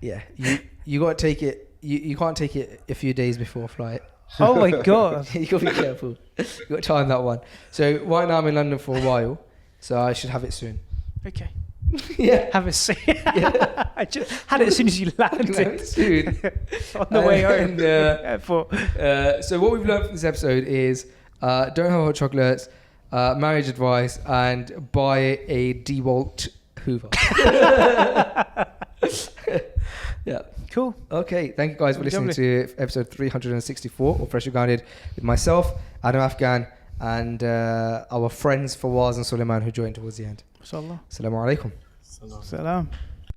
you got to take it. You can't take it a few days before flight. Oh my god. You got to be careful. You got to time that one. So right now I'm in London for a while, so I should have it soon. Okay. Yeah. Have a seat. Yeah. I just had it as soon as you landed. Soon. On the way home. Airport. So what we've learned from this episode is don't have hot chocolates, marriage advice, and buy a DeWalt Hoover. Yeah. Cool. Okay, thank you guys for listening to episode 364 of Freshly Grounded with myself, Adam Afghan, and our friends Fawaz and Suleiman who joined towards the end. Salam. Assalamu alaikum. Salam.